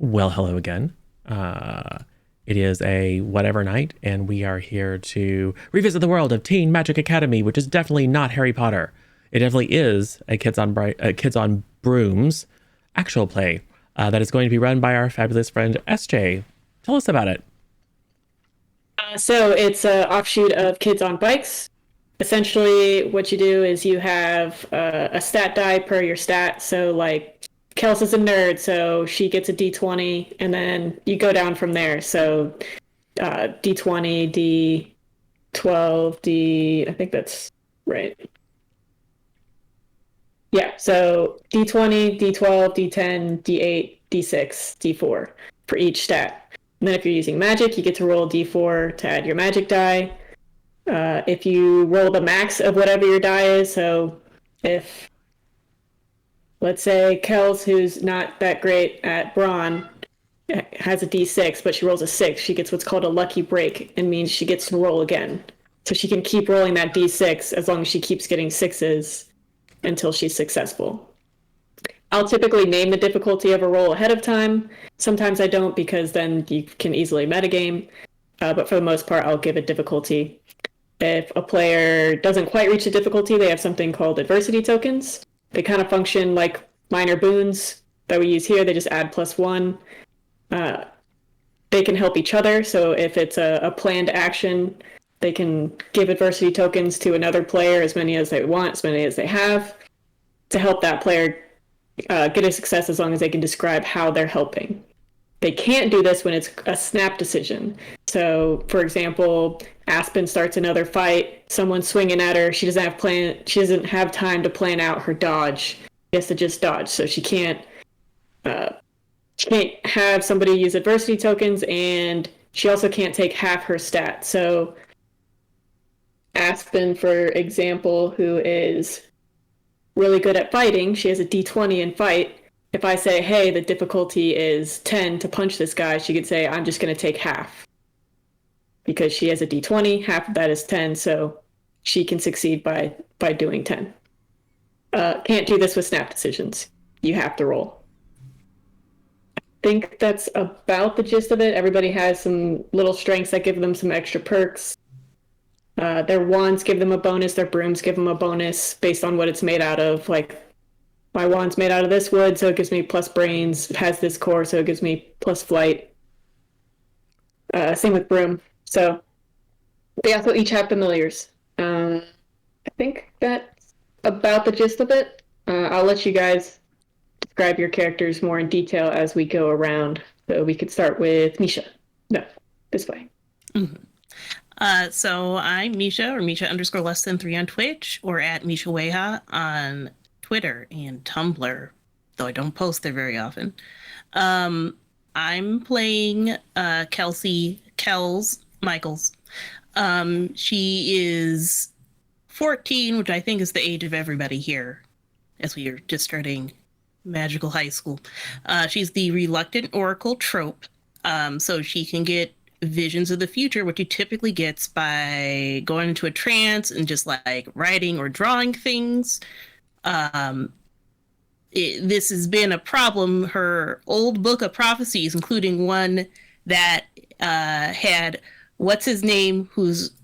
Well, hello again. It is a whatever night, and we are here to revisit the world of Teen Magic Academy, which is definitely not Harry Potter. It definitely is a Kids on Brooms actual play that is going to be run by our fabulous friend SJ. Tell us about it. So it's an offshoot of Kids on Bikes. Essentially, what you do is you have a stat die per your stat. So, like, Kels is a nerd, so she gets a D20, and then you go down from there. So, D20, D12, I think that's right. Yeah, so D20, D12, D10, D8, D6, D4 for each stat. And then if you're using magic, you get to roll a D4 to add your magic die. If you roll the max of whatever your die is, so if, let's say, Kels, who's not that great at Brawn, has a D6, but she rolls a 6, she gets what's called a lucky break, and means she gets to roll again. So she can keep rolling that D6 as long as she keeps getting sixes until she's successful. I'll typically name the difficulty of a roll ahead of time. Sometimes I don't because then you can easily metagame. But for the most part, I'll give it difficulty. If a player doesn't quite reach the difficulty, they have something called adversity tokens. They kind of function like minor boons that we use here. They just add +1. They can help each other. So if it's a planned action, they can give adversity tokens to another player, as many as they want, as many as they have, to help that player get a success as long as they can describe how they're helping. They can't do this when it's a snap decision. So, for example, Aspen starts another fight, someone's swinging at her, she doesn't have time to plan out her dodge. She has to just dodge. So she can't have somebody use adversity tokens, and she also can't take half her stat. So Aspen, for example, who is really good at fighting, she has a D20 in fight. If I say, hey, the difficulty is 10 to punch this guy, she could say, I'm just going to take half. Because she has a D20, half of that is 10, so she can succeed by doing 10. Can't do this with snap decisions. You have to roll. I think that's about the gist of it. Everybody has some little strengths that give them some extra perks. Their wands give them a bonus, their brooms give them a bonus based on what it's made out of. Like, my wand's made out of this wood, so it gives me plus brains. It has this core, so it gives me plus flight. Same with broom. So they also each have familiars. I think that's about the gist of it. I'll let you guys describe your characters more in detail as we go around. So we could start with Misha. No, this way. Mm-hmm. So I'm Misha, or Misha _ less than 3 on Twitch, or at Misha Weha on Twitter and Tumblr, though I don't post there very often. I'm playing Kels Michaels. She is 14, which I think is the age of everybody here, as we are just starting magical high school. She's the reluctant oracle trope, so she can get visions of the future, which he typically gets by going into a trance and just like writing or drawing things. This has been a problem. Her old book of prophecies, including one that had what's his name,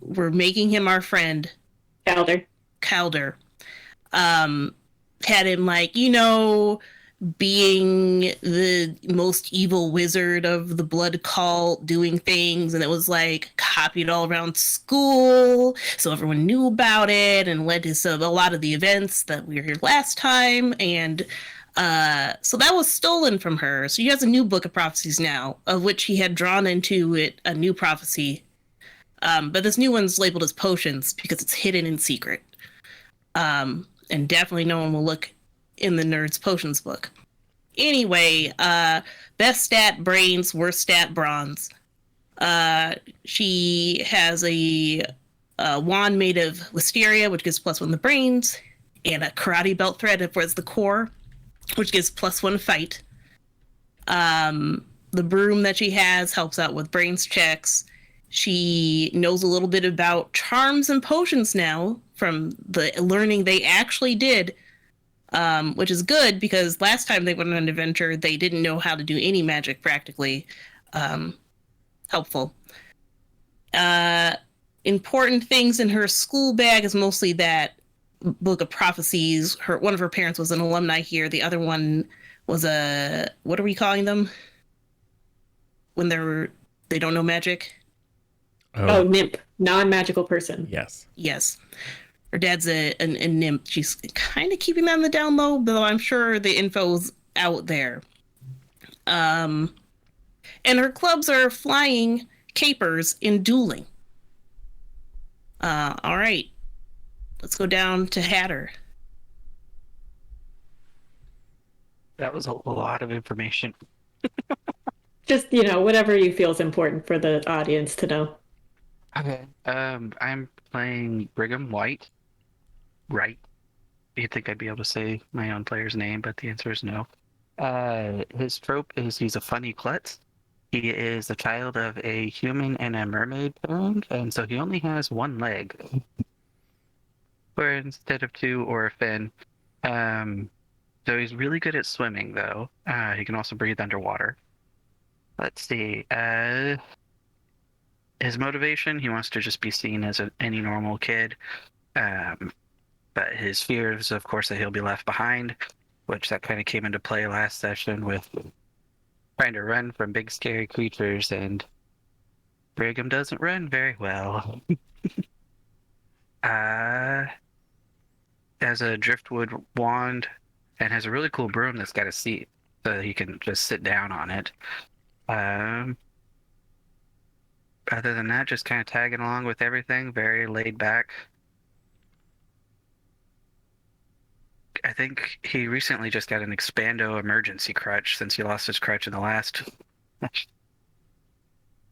we're making him our friend, Calder, had him like, being the most evil wizard of the blood cult, doing things, and it was like copied all around school, so everyone knew about it and led to a lot of the events that we were here last time. And so that was stolen from her. So she has a new book of prophecies now, of which he had drawn into it a new prophecy, but this new one's labeled as potions because it's hidden in secret, and definitely no one will look in the Nerds Potions book. Anyway, best stat brains, worst stat bronze. She has a wand made of wisteria, which gives +1 to brains, and a karate belt thread for the core, which gives +1 fight. The broom that she has helps out with brains checks. She knows a little bit about charms and potions now from the learning they actually did which is good because last time they went on an adventure, they didn't know how to do any magic practically. Helpful. Important things in her school bag is mostly that book of prophecies. One of her parents was an alumni here. The other one was what are we calling them when they don't know magic? Oh, nymph, non-magical person. Yes. Her dad's a nymph. She's kind of keeping that on the down low, though I'm sure the info's out there. And her clubs are flying, capers, and dueling. All right. Let's go down to Hatter. That was a lot of information. Just, whatever you feel is important for the audience to know. Okay. I'm playing Brigham White. Right. You'd think I'd be able to say my own player's name, but the answer is no. His trope is he's a funny klutz. He is a child of a human and a mermaid parent, and so he only has one leg. Or instead of two, or a fin. So he's really good at swimming, though. He can also breathe underwater. Let's see. His motivation, he wants to just be seen as any normal kid. But his fears, of course, that he'll be left behind, which that kind of came into play last session with trying to run from big scary creatures, and Brigham doesn't run very well. Has a driftwood wand and has a really cool broom that's got a seat, so he can just sit down on it. Other than that, just kind of tagging along with everything, very laid back. I think he recently just got an Expando emergency crutch since he lost his crutch in the last match.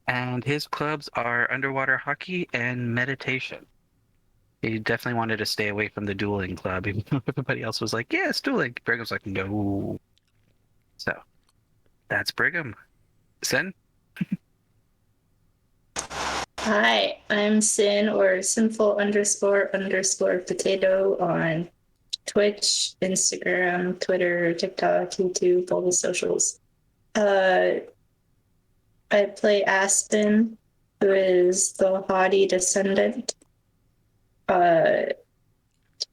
And his clubs are underwater hockey and meditation. He definitely wanted to stay away from the dueling club, even though everybody else was like, yeah, it's dueling. Brigham's like, no. So, that's Brigham. Sin? Hi, I'm Sin, or Sinful _ Potato on Twitch, Instagram, Twitter, TikTok, YouTube, all the socials. I play Aspen, who is the haughty descendant.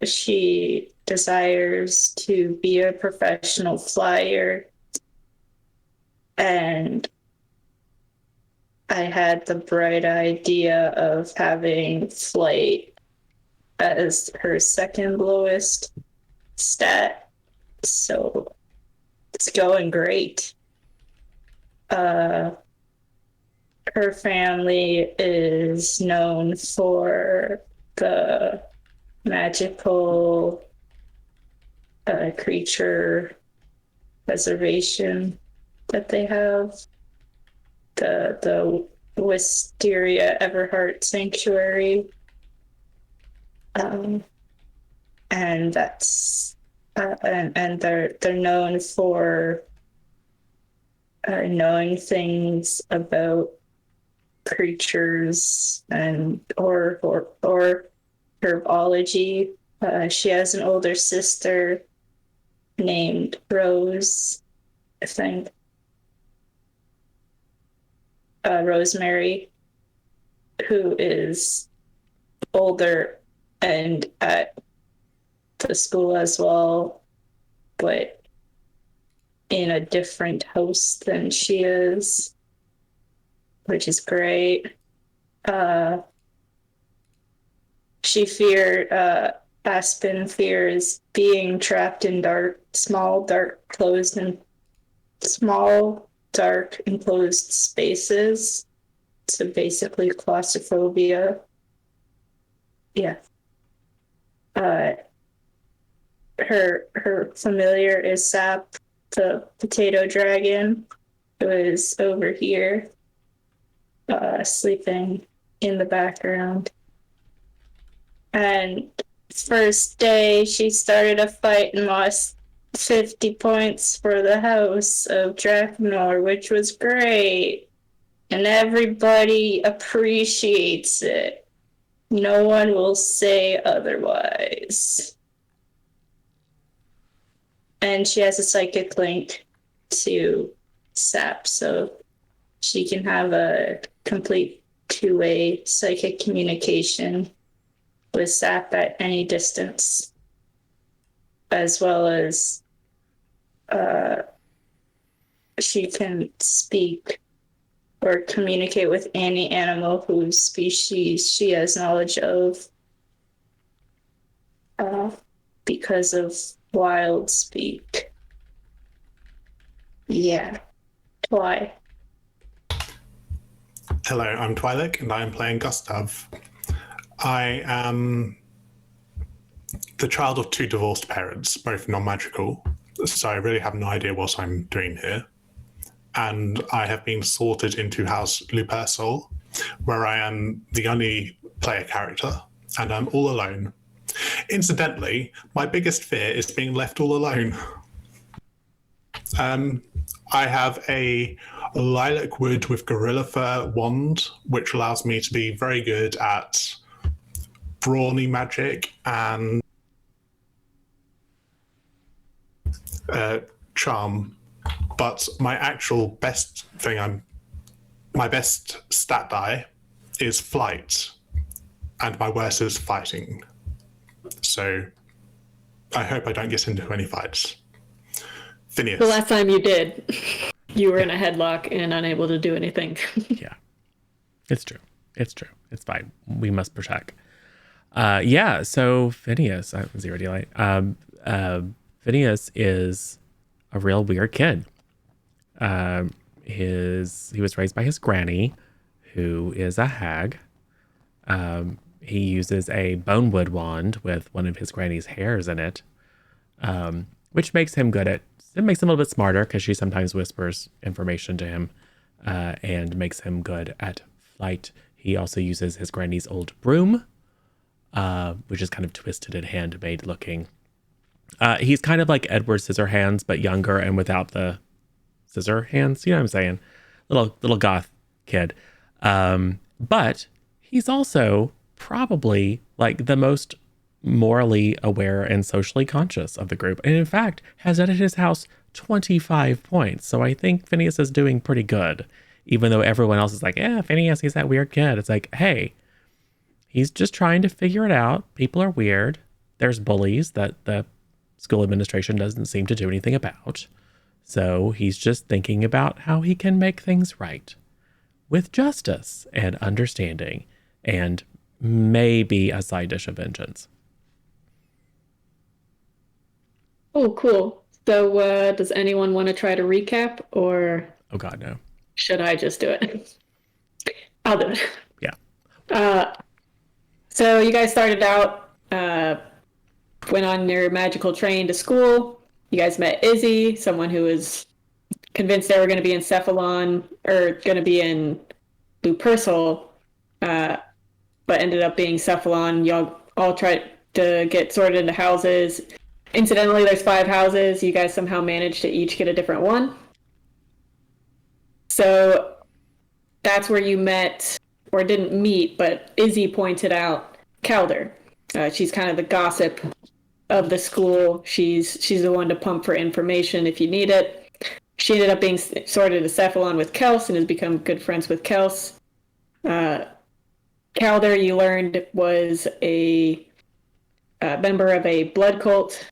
She desires to be a professional flyer, and I had the bright idea of having flight as her second lowest stat, so it's going great. Her family is known for the magical creature preservation that they have, the Wisteria Everheart Sanctuary, and that's and they're known for knowing things about creatures and or herbology. She has an older sister named Rose, I think. Rosemary, who is older and at the school as well, but in a different house than she is, which is great. Aspen fears being trapped in small, dark, enclosed spaces. So basically claustrophobia. Yeah. Her familiar is Sap, the potato dragon, who is over here, sleeping in the background. And first day, she started a fight and lost 50 points for the House of Drakenor, which was great. And everybody appreciates it. No one will say otherwise. And she has a psychic link to Sap, so she can have a complete two-way psychic communication with Sap at any distance, as well as she can speak or communicate with any animal whose species she has knowledge of because of wild speak. Yeah. Why? Hello, I'm Twi'lek, and I'm playing Gustav. I am the child of two divorced parents, both non-magical, so I really have no idea what I'm doing here. And I have been sorted into House Lupersol, where I am the only player character, and I'm all alone. Incidentally, my biggest fear is being left all alone. I have a lilac wood with gorilla fur wand, which allows me to be very good at brawny magic and charm. But my actual best thing, my best stat die is flight, and my worst is fighting. So I hope I don't get into any fights. Phineas. The last time you did, you were in a headlock and unable to do anything. Yeah, it's true. It's true. It's fine. We must protect. Yeah. So Phineas, zero delight. Phineas is a real weird kid. He was raised by his granny, who is a hag. He uses a bonewood wand with one of his granny's hairs in it, which makes him good at. It makes him a little bit smarter because she sometimes whispers information to him, and makes him good at flight. He also uses his granny's old broom, which is kind of twisted and handmade looking. He's kind of like Edward Scissorhands, but younger and without the scissor hands. You know what I'm saying? Little goth kid. But he's also probably like the most morally aware and socially conscious of the group. And in fact, has at his house 25 points. So I think Phineas is doing pretty good, even though everyone else is like, yeah, Phineas, he's that weird kid. It's like, hey, he's just trying to figure it out. People are weird. There's bullies that the school administration doesn't seem to do anything about. So he's just thinking about how he can make things right with justice and understanding and maybe a side dish of vengeance. Oh, cool. So does anyone want to try to recap, or Oh God, no. should I just do it? I'll do it. Yeah. So you guys started out, went on your magical train to school. You guys met Izzy, someone who was convinced they were going to be in Cephalon, or going to be in Lupersol, but ended up being Cephalon. Y'all all tried to get sorted into houses. Incidentally, there's 5 houses. You guys somehow managed to each get a different one. So that's where you met, or didn't meet, but Izzy pointed out Calder. She's kind of the gossip of the school. She's the one to pump for information if you need it. She ended up being sorted to Cephalon with Kels and has become good friends with Kels. Calder, you learned, was a member of a blood cult.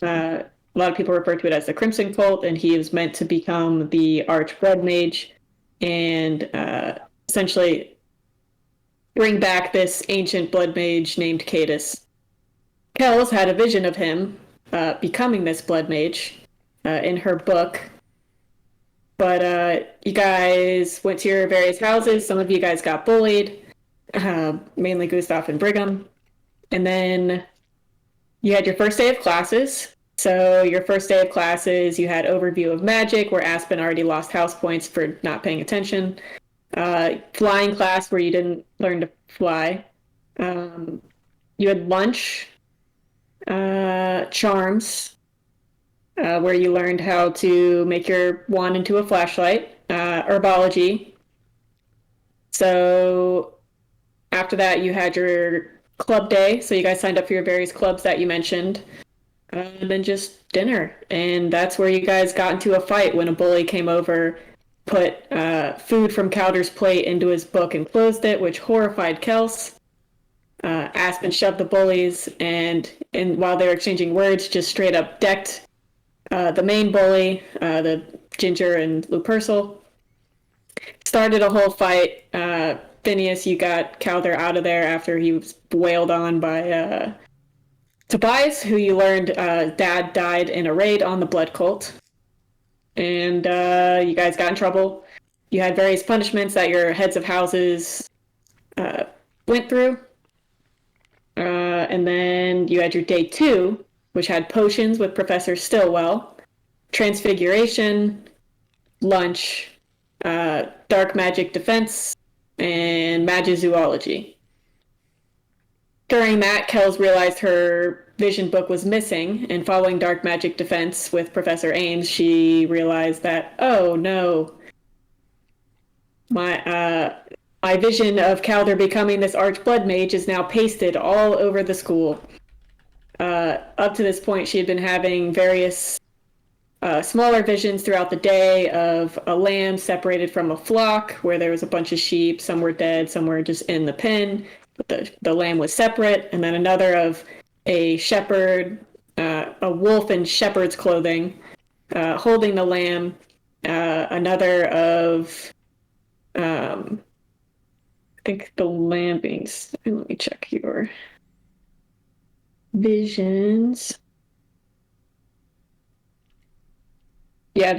A lot of people refer to it as the Crimson Cult, and he is meant to become the Arch Blood Mage and essentially bring back this ancient blood mage named Cadus. Kels had a vision of him becoming this blood mage in her book. But you guys went to your various houses. Some of you guys got bullied, mainly Gustav and Brigham. And then you had your first day of classes. So your first day of classes, you had overview of magic, where Aspen already lost house points for not paying attention. Flying class, where you didn't learn to fly. You had lunch, charms, where you learned how to make your wand into a flashlight. Herbology. So after that, you had your club day. So you guys signed up for your various clubs that you mentioned. and then just dinner. And that's where you guys got into a fight when a bully came over, put food from Calder's plate into his book and closed it, which horrified Kels. Aspen shoved the bullies, and while they were exchanging words, just straight up decked the main bully, the Ginger and Lupercil. Started a whole fight. Phineas, you got Calder out of there after he was wailed on by Tobias, who you learned dad died in a raid on the Blood Cult. And you guys got in trouble. You had various punishments that your heads of houses went through. And then you had your day 2, which had potions with Professor Stillwell, transfiguration, lunch, dark magic defense, and magizoology. During that, Kels realized her vision book was missing, and following dark magic defense with Professor Ames, she realized that, oh no, my vision of Calder becoming this arch-blood mage is now pasted all over the school. Up to this point, she had been having various smaller visions throughout the day of a lamb separated from a flock where there was a bunch of sheep. Some were dead, some were just in the pen, but the lamb was separate. And then another of a shepherd, a wolf in shepherd's clothing, holding the lamb. Another of, I think the lamb being, let me check your visions. Yeah, I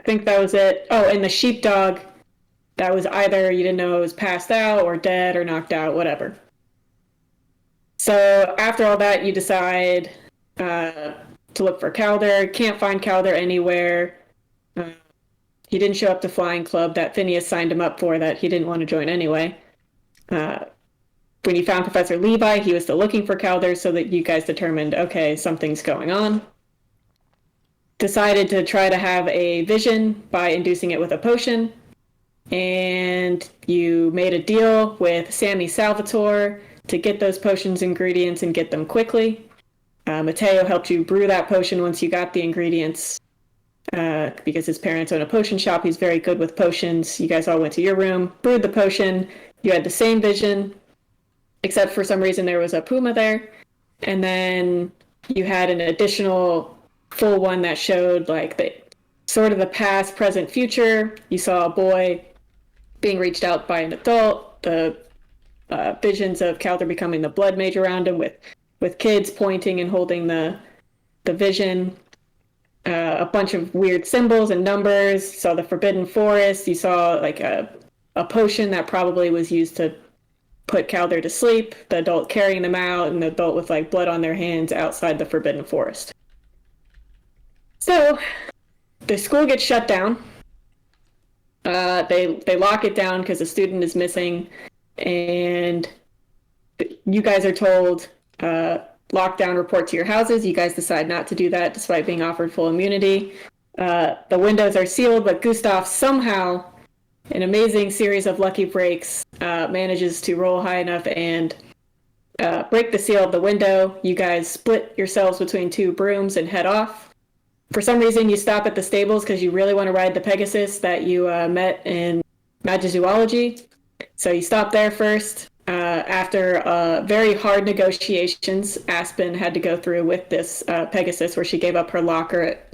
think that was it. Oh, and the sheepdog, that was either you didn't know it was passed out or dead or knocked out, whatever. So after all that, you decide to look for Calder. Can't find Calder anywhere. He didn't show up to Flying Club that Phineas signed him up for that he didn't want to join anyway. When you found Professor Levi, he was still looking for Calder, so that you guys determined, okay, something's going on. Decided to try to have a vision by inducing it with a potion. And you made a deal with Sammy Salvatore to get those potions ingredients and get them quickly. Mateo helped you brew that potion once you got the ingredients. Because his parents own a potion shop, he's very good with potions. You guys all went to your room, brewed the potion. You had the same vision, except for some reason there was a puma there. And then you had an additional full one that showed like the sort of the past, present, future. You saw a boy being reached out by an adult, the visions of Calder becoming the blood mage around him with kids pointing and holding the vision. A bunch of weird symbols and numbers. You saw the Forbidden Forest. You saw like a potion that probably was used to put Calder to sleep, the adult carrying them out, and the adult with like blood on their hands outside the Forbidden Forest. So the school gets shut down. They lock it down because a student is missing, and you guys are told lockdown, report to your houses. You guys decide not to do that despite being offered full immunity. The windows are sealed, but Gustav somehow, an amazing series of lucky breaks, manages to roll high enough and break the seal of the window. You guys split yourselves between 2 brooms and head off. For some reason, you stop at the stables because you really want to ride the Pegasus that you met in Magizoology. So you stop there first. After very hard negotiations Aspen had to go through with this Pegasus, where she gave up her locket,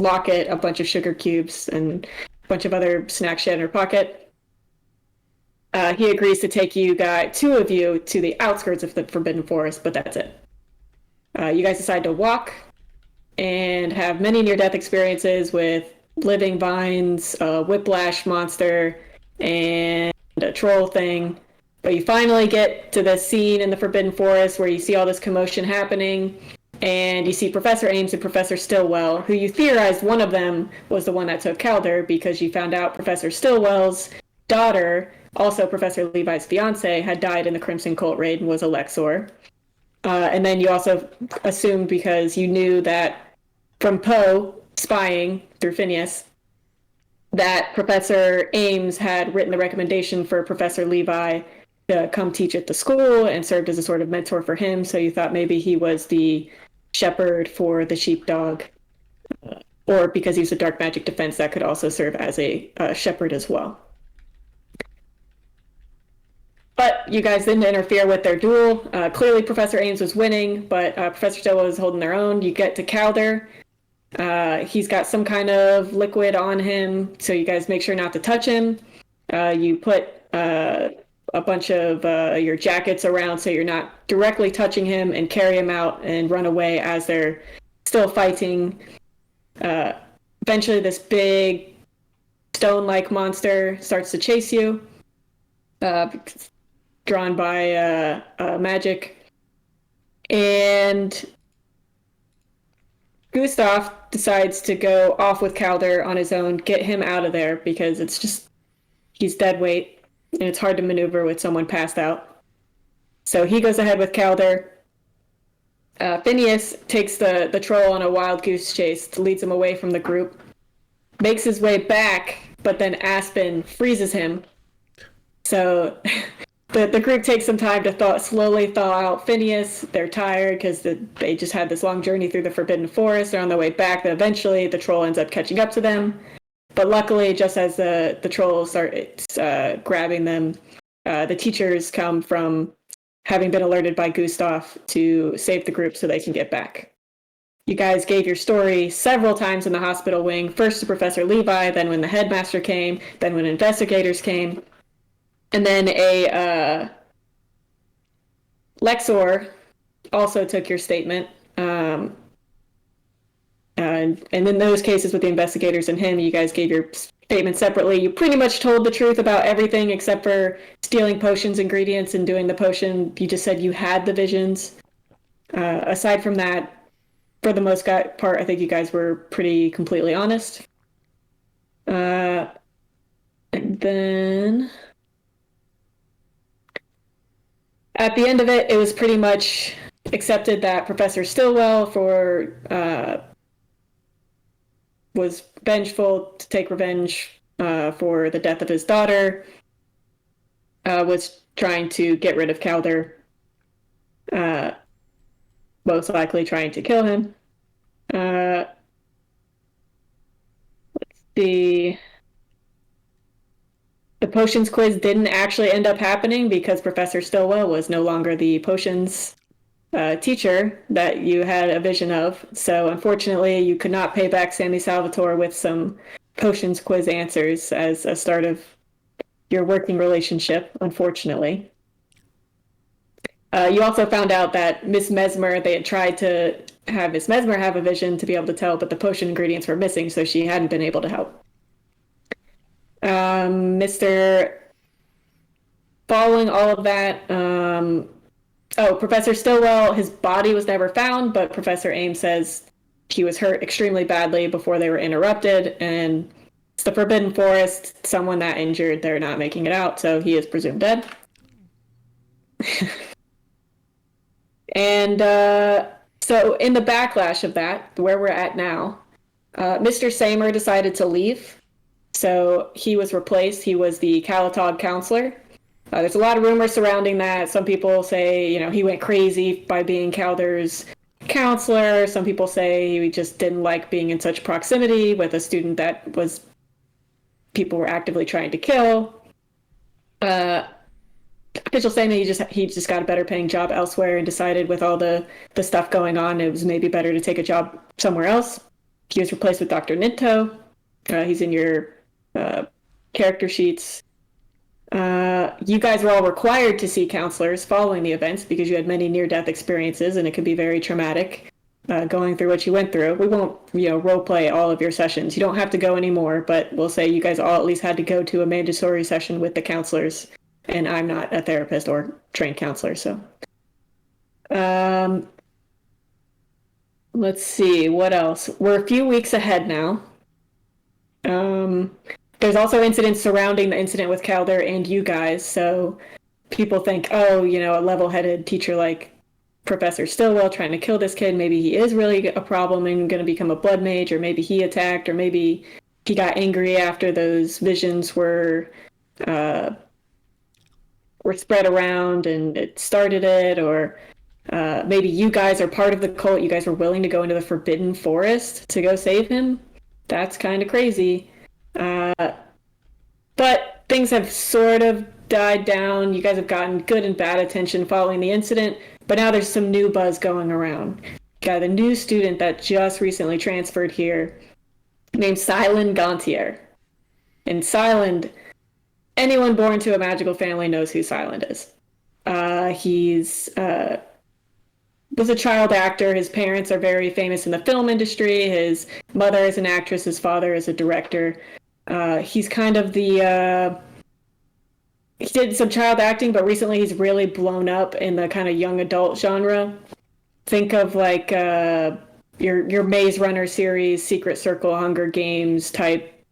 a bunch of sugar cubes, and a bunch of other snacks she had in her pocket. He agrees to take you guys, 2 of you, to the outskirts of the Forbidden Forest, but that's it. You guys decide to walk and have many near-death experiences with living vines, a whiplash monster, and a troll thing. But you finally get to the scene in the Forbidden Forest where you see all this commotion happening, and you see Professor Ames and Professor Stillwell, who you theorized one of them was the one that took Calder, because you found out Professor Stillwell's daughter, also Professor Levi's fiance, had died in the Crimson Cult raid and was a Lexor. And then you also assumed, because you knew that from Poe spying through Phineas, that Professor Ames had written the recommendation for Professor Levi come teach at the school and served as a sort of mentor for him. So you thought maybe he was the shepherd for the sheepdog, or because he's a dark magic defense, that could also serve as a shepherd as well. But you guys didn't interfere with their duel. Clearly, Professor Ames was winning, but Professor Stillwell was holding their own. You get to Calder. He's got some kind of liquid on him, so you guys make sure not to touch him. You put a bunch of your jackets around so you're not directly touching him, and carry him out and run away as they're still fighting. Eventually, this big stone-like monster starts to chase you. Drawn by magic, and Gustav decides to go off with Calder on his own, get him out of there, because he's dead weight and it's hard to maneuver with someone passed out. So he goes ahead with Calder. Phineas takes the troll on a wild goose chase, leads him away from the group, makes his way back, but then Aspen freezes him. So the group takes some time to slowly thaw out Phineas. They're tired because they just had this long journey through the Forbidden Forest. They're on their way back. But eventually, the troll ends up catching up to them. But luckily, just as the troll starts grabbing them, the teachers come from having been alerted by Gustav to save the group so they can get back. You guys gave your story several times in the hospital wing, first to Professor Levi, then when the headmaster came, then when investigators came. And then a Lexor also took your statement. And in those cases with the investigators and him, you guys gave your statement separately. You pretty much told the truth about everything except for stealing potions ingredients and doing the potion. You just said you had the visions. Aside from that, for the most part, I think you guys were pretty completely honest. And then at the end of it, it was pretty much accepted that Professor Stillwell was vengeful to take revenge for the death of his daughter, was trying to get rid of Calder, most likely trying to kill him. Let's see. The potions quiz didn't actually end up happening because Professor Stillwell was no longer the potions teacher that you had a vision of. So unfortunately, you could not pay back Sammy Salvatore with some potions quiz answers as a start of your working relationship, unfortunately. You also found out that Miss Mesmer, they had tried to have Miss Mesmer have a vision to be able to tell, but the potion ingredients were missing, so she hadn't been able to help. Following all of that, Professor Stillwell, his body was never found, but Professor Ames says he was hurt extremely badly before they were interrupted, and it's the Forbidden Forest, someone that injured, they're not making it out, so he is presumed dead. And so in the backlash of that, where we're at now, Mr. Samer decided to leave. So he was replaced. He was the Kalatog counselor. There's a lot of rumors surrounding that. Some people say, he went crazy by being Calder's counselor. Some people say he just didn't like being in such proximity with a student that people were actively trying to kill. Officials saying that he just got a better paying job elsewhere and decided with all the stuff going on, it was maybe better to take a job somewhere else. He was replaced with Dr. Ninto. He's in your character sheets. You guys were all required to see counselors following the events because you had many near-death experiences, and it could be very traumatic going through what you went through. We won't, role play all of your sessions. You don't have to go anymore, but we'll say you guys all at least had to go to a mandatory session with the counselors, and I'm not a therapist or trained counselor, so. Let's see, what else? We're a few weeks ahead now. There's also incidents surrounding the incident with Calder and you guys, so people think, a level-headed teacher like Professor Stillwell trying to kill this kid, maybe he is really a problem and going to become a blood mage, or maybe he attacked, or maybe he got angry after those visions were were spread around and it started it, or maybe you guys are part of the cult. You guys were willing to go into the Forbidden Forest to go save him. That's kind of crazy. But things have sort of died down. You guys have gotten good and bad attention following the incident, but now there's some new buzz going around. Got a new student that just recently transferred here named Silen Gantier. And Silen, anyone born to a magical family knows who Silen is. He's was a child actor. His parents are very famous in the film industry. His mother is an actress. His father is a director. He's kind of the he did some child acting, but recently he's really blown up in the kind of young adult genre. Think of like your Maze Runner series, Secret Circle, Hunger Games type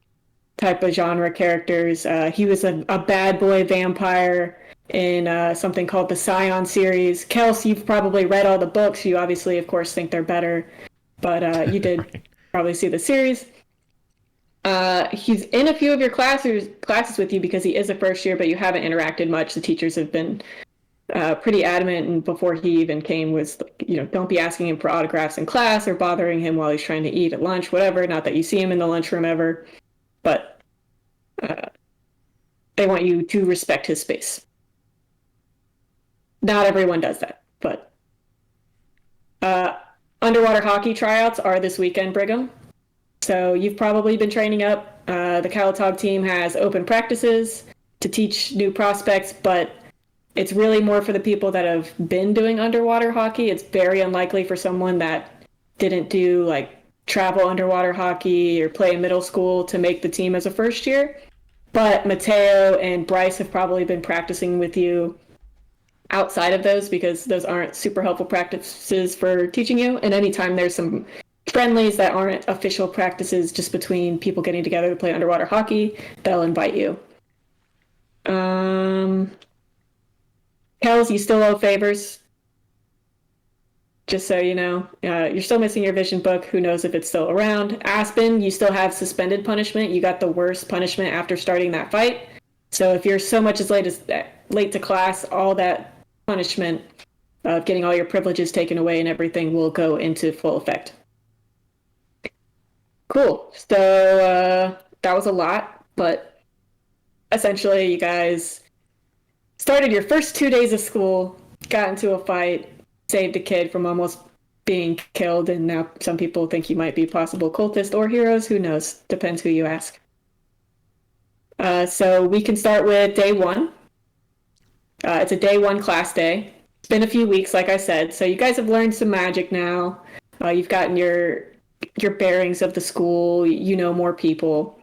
of genre characters. He was a bad boy vampire in something called the Scion series. Kels, you've probably read all the books. You obviously, of course, think they're better, but you did probably see the series. He's in a few of your classes with you because he is a first year, but you haven't interacted much. The teachers have been pretty adamant, and before he even came was, don't be asking him for autographs in class or bothering him while he's trying to eat at lunch, whatever. Not that you see him in the lunchroom ever, but they want you to respect his space. Not everyone does that, but underwater hockey tryouts are this weekend, Brigham. So you've probably been training up. The Calatog team has open practices to teach new prospects, but it's really more for the people that have been doing underwater hockey. It's very unlikely for someone that didn't do like travel underwater hockey or play in middle school to make the team as a first year. But Mateo and Bryce have probably been practicing with you outside of those because those aren't super helpful practices for teaching you. And anytime there's some friendlies that aren't official practices just between people getting together to play underwater hockey, they'll invite you. Kels, you still owe favors. Just so you know, you're still missing your vision book. Who knows if it's still around? Aspen, you still have suspended punishment. You got the worst punishment after starting that fight. So if you're so much as late to class, all that punishment of getting all your privileges taken away and everything will go into full effect. Cool. So that was a lot, but essentially you guys started your first 2 days of school, got into a fight, saved a kid from almost being killed, and now some people think you might be possible cultist or heroes. Who knows? Depends who you ask. So we can start with day one. It's a day one class day. It's been a few weeks, like I said, so you guys have learned some magic now. You've gotten your bearings of the school. You know more people.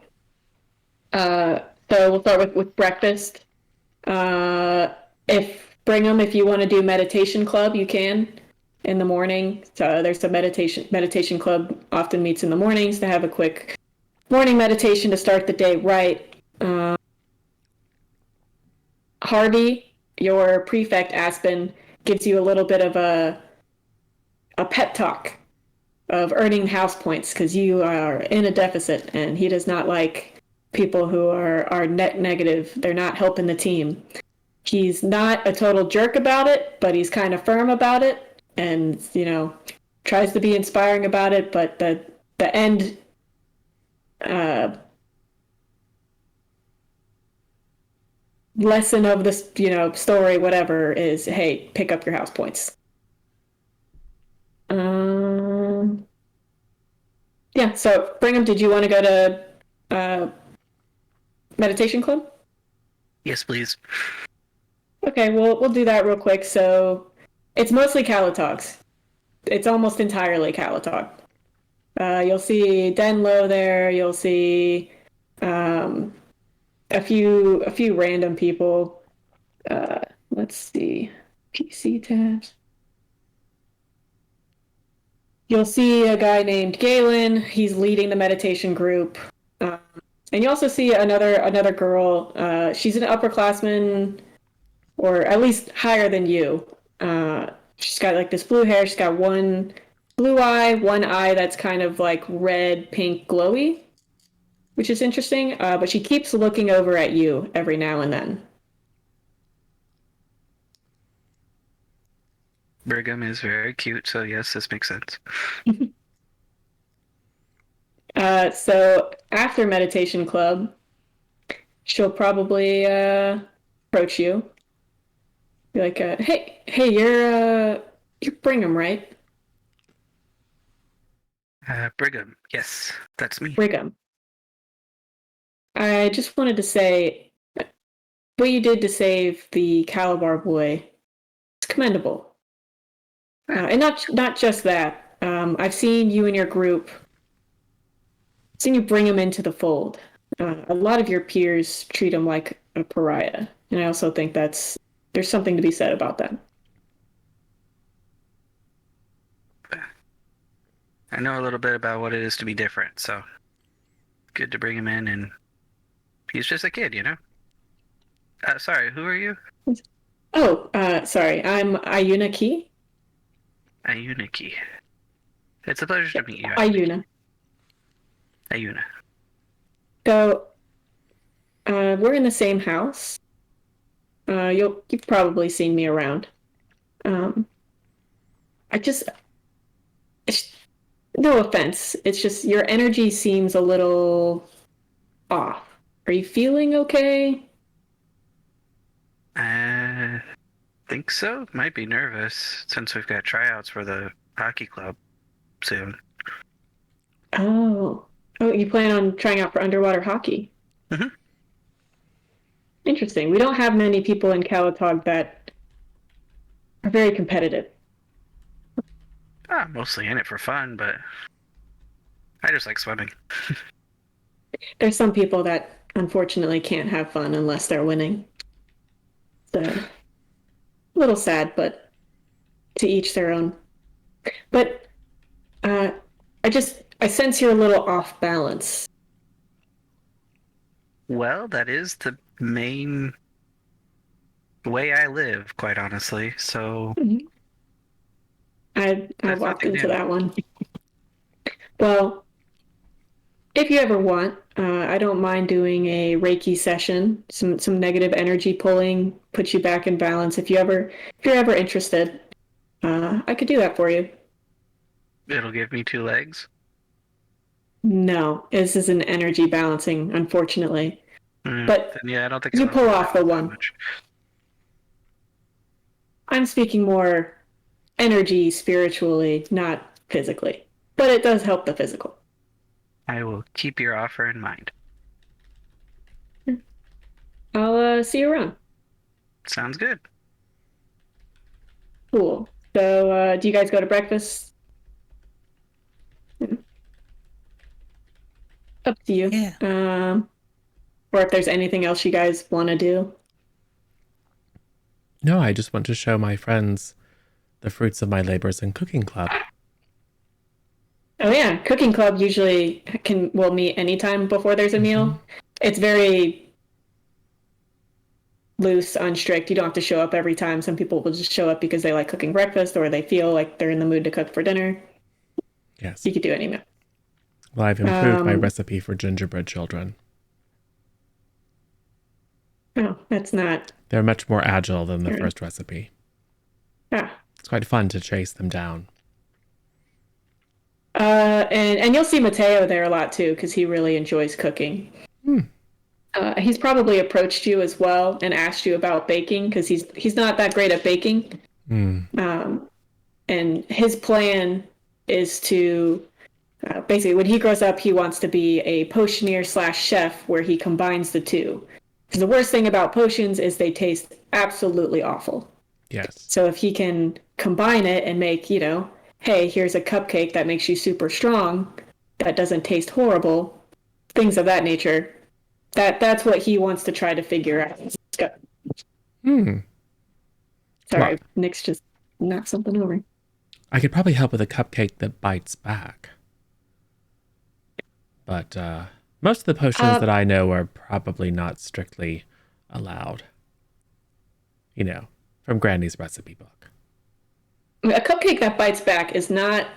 So we'll start with breakfast. If you want to do meditation club, you can in the morning. So there's a meditation club often meets in the mornings to have a quick morning meditation to start the day right. Harvey, your prefect Aspen, gives you a little bit of a pep talk of earning house points because you are in a deficit, and he does not like people who are net negative. They're not helping the team. He's not a total jerk about it, but he's kind of firm about it, and tries to be inspiring about it. But the end lesson of this story, whatever, is, hey, pick up your house points. Yeah, so Brigham, did you want to go to meditation club? Yes, please. Okay, we'll do that real quick. So it's mostly Calatogs. It's almost entirely Calatog. You'll see Denlo there. You'll see a few random people. Let's see, PC tabs. You'll see a guy named Galen. He's leading the meditation group. And you also see another girl. She's an upperclassman, or at least higher than you. She's got like this blue hair. She's got one blue eye, one eye that's kind of like red, pink, glowy, which is interesting. But she keeps looking over at you every now and then. Brigham is very cute, so yes, this makes sense. So after meditation club, she'll probably approach you. Be like, hey, you're Brigham, right? Brigham, yes, that's me. Brigham. I just wanted to say what you did to save the Calabar boy. It's commendable. And not just that. I've seen you and your group. Seen you bring him into the fold. A lot of your peers treat him like a pariah, and I also think there's something to be said about that. I know a little bit about what it is to be different, so good to bring him in, and he's just a kid, you know? Sorry, who are you? Oh, sorry. I'm Ayuna Key. Ayuniki. It's a pleasure to meet you. Ayuna. Ayuna. So, we're in the same house. You've probably seen me around. No offense. It's just your energy seems a little off. Are you feeling okay? Think so. Might be nervous since we've got tryouts for the hockey club soon. Oh, you plan on trying out for underwater hockey? Mhm. Interesting. We don't have many people in Calatog that are very competitive. Mostly in it for fun, but I just like swimming. There's some people that unfortunately can't have fun unless they're winning. So, a little sad, but to each their own. But I sense you're a little off balance. Well, that is the main way I live, quite honestly. So I that's walked nothing into new. that one. Well, if you ever want, I don't mind doing a Reiki session, some negative energy pulling, put you back in balance. If you're ever interested, I could do that for you. It'll give me 2 legs. No, this is an energy balancing, unfortunately. But Then, yeah, I don't think you I'll pull off the that one. much. I'm speaking more energy spiritually, not physically. But it does help the physical. I will keep your offer in mind. I'll see you around. Sounds good. Cool. So, do you guys go to breakfast? Up to you. Yeah. Or if there's anything else you guys want to do. No, I just want to show my friends the fruits of my labors in cooking club. Oh yeah, cooking club usually will meet anytime before there's a meal. It's very loose, unstrict. You don't have to show up every time. Some people will just show up because they like cooking breakfast or they feel like they're in the mood to cook for dinner. Yes. You could do any meal. Well, I've improved my recipe for gingerbread children. Oh, that's not. They're much more agile than the first recipe. Ah. It's quite fun to chase them down. And you'll see Mateo there a lot too, because he really enjoys cooking. He's probably approached you as well and asked you about baking because he's not that great at baking. And his plan is to basically when he grows up, he wants to be a potioneer / chef where he combines the two. Because the worst thing about potions is they taste absolutely awful. Yes. So if he can combine it and make, hey, here's a cupcake that makes you super strong, that doesn't taste horrible, things of that nature. That's what he wants to try to figure out. Sorry, Well, Nick's just knocked something over. I could probably help with a cupcake that bites back. But most of the potions that I know are probably not strictly allowed. From Granny's recipe book. A cupcake that bites back is not,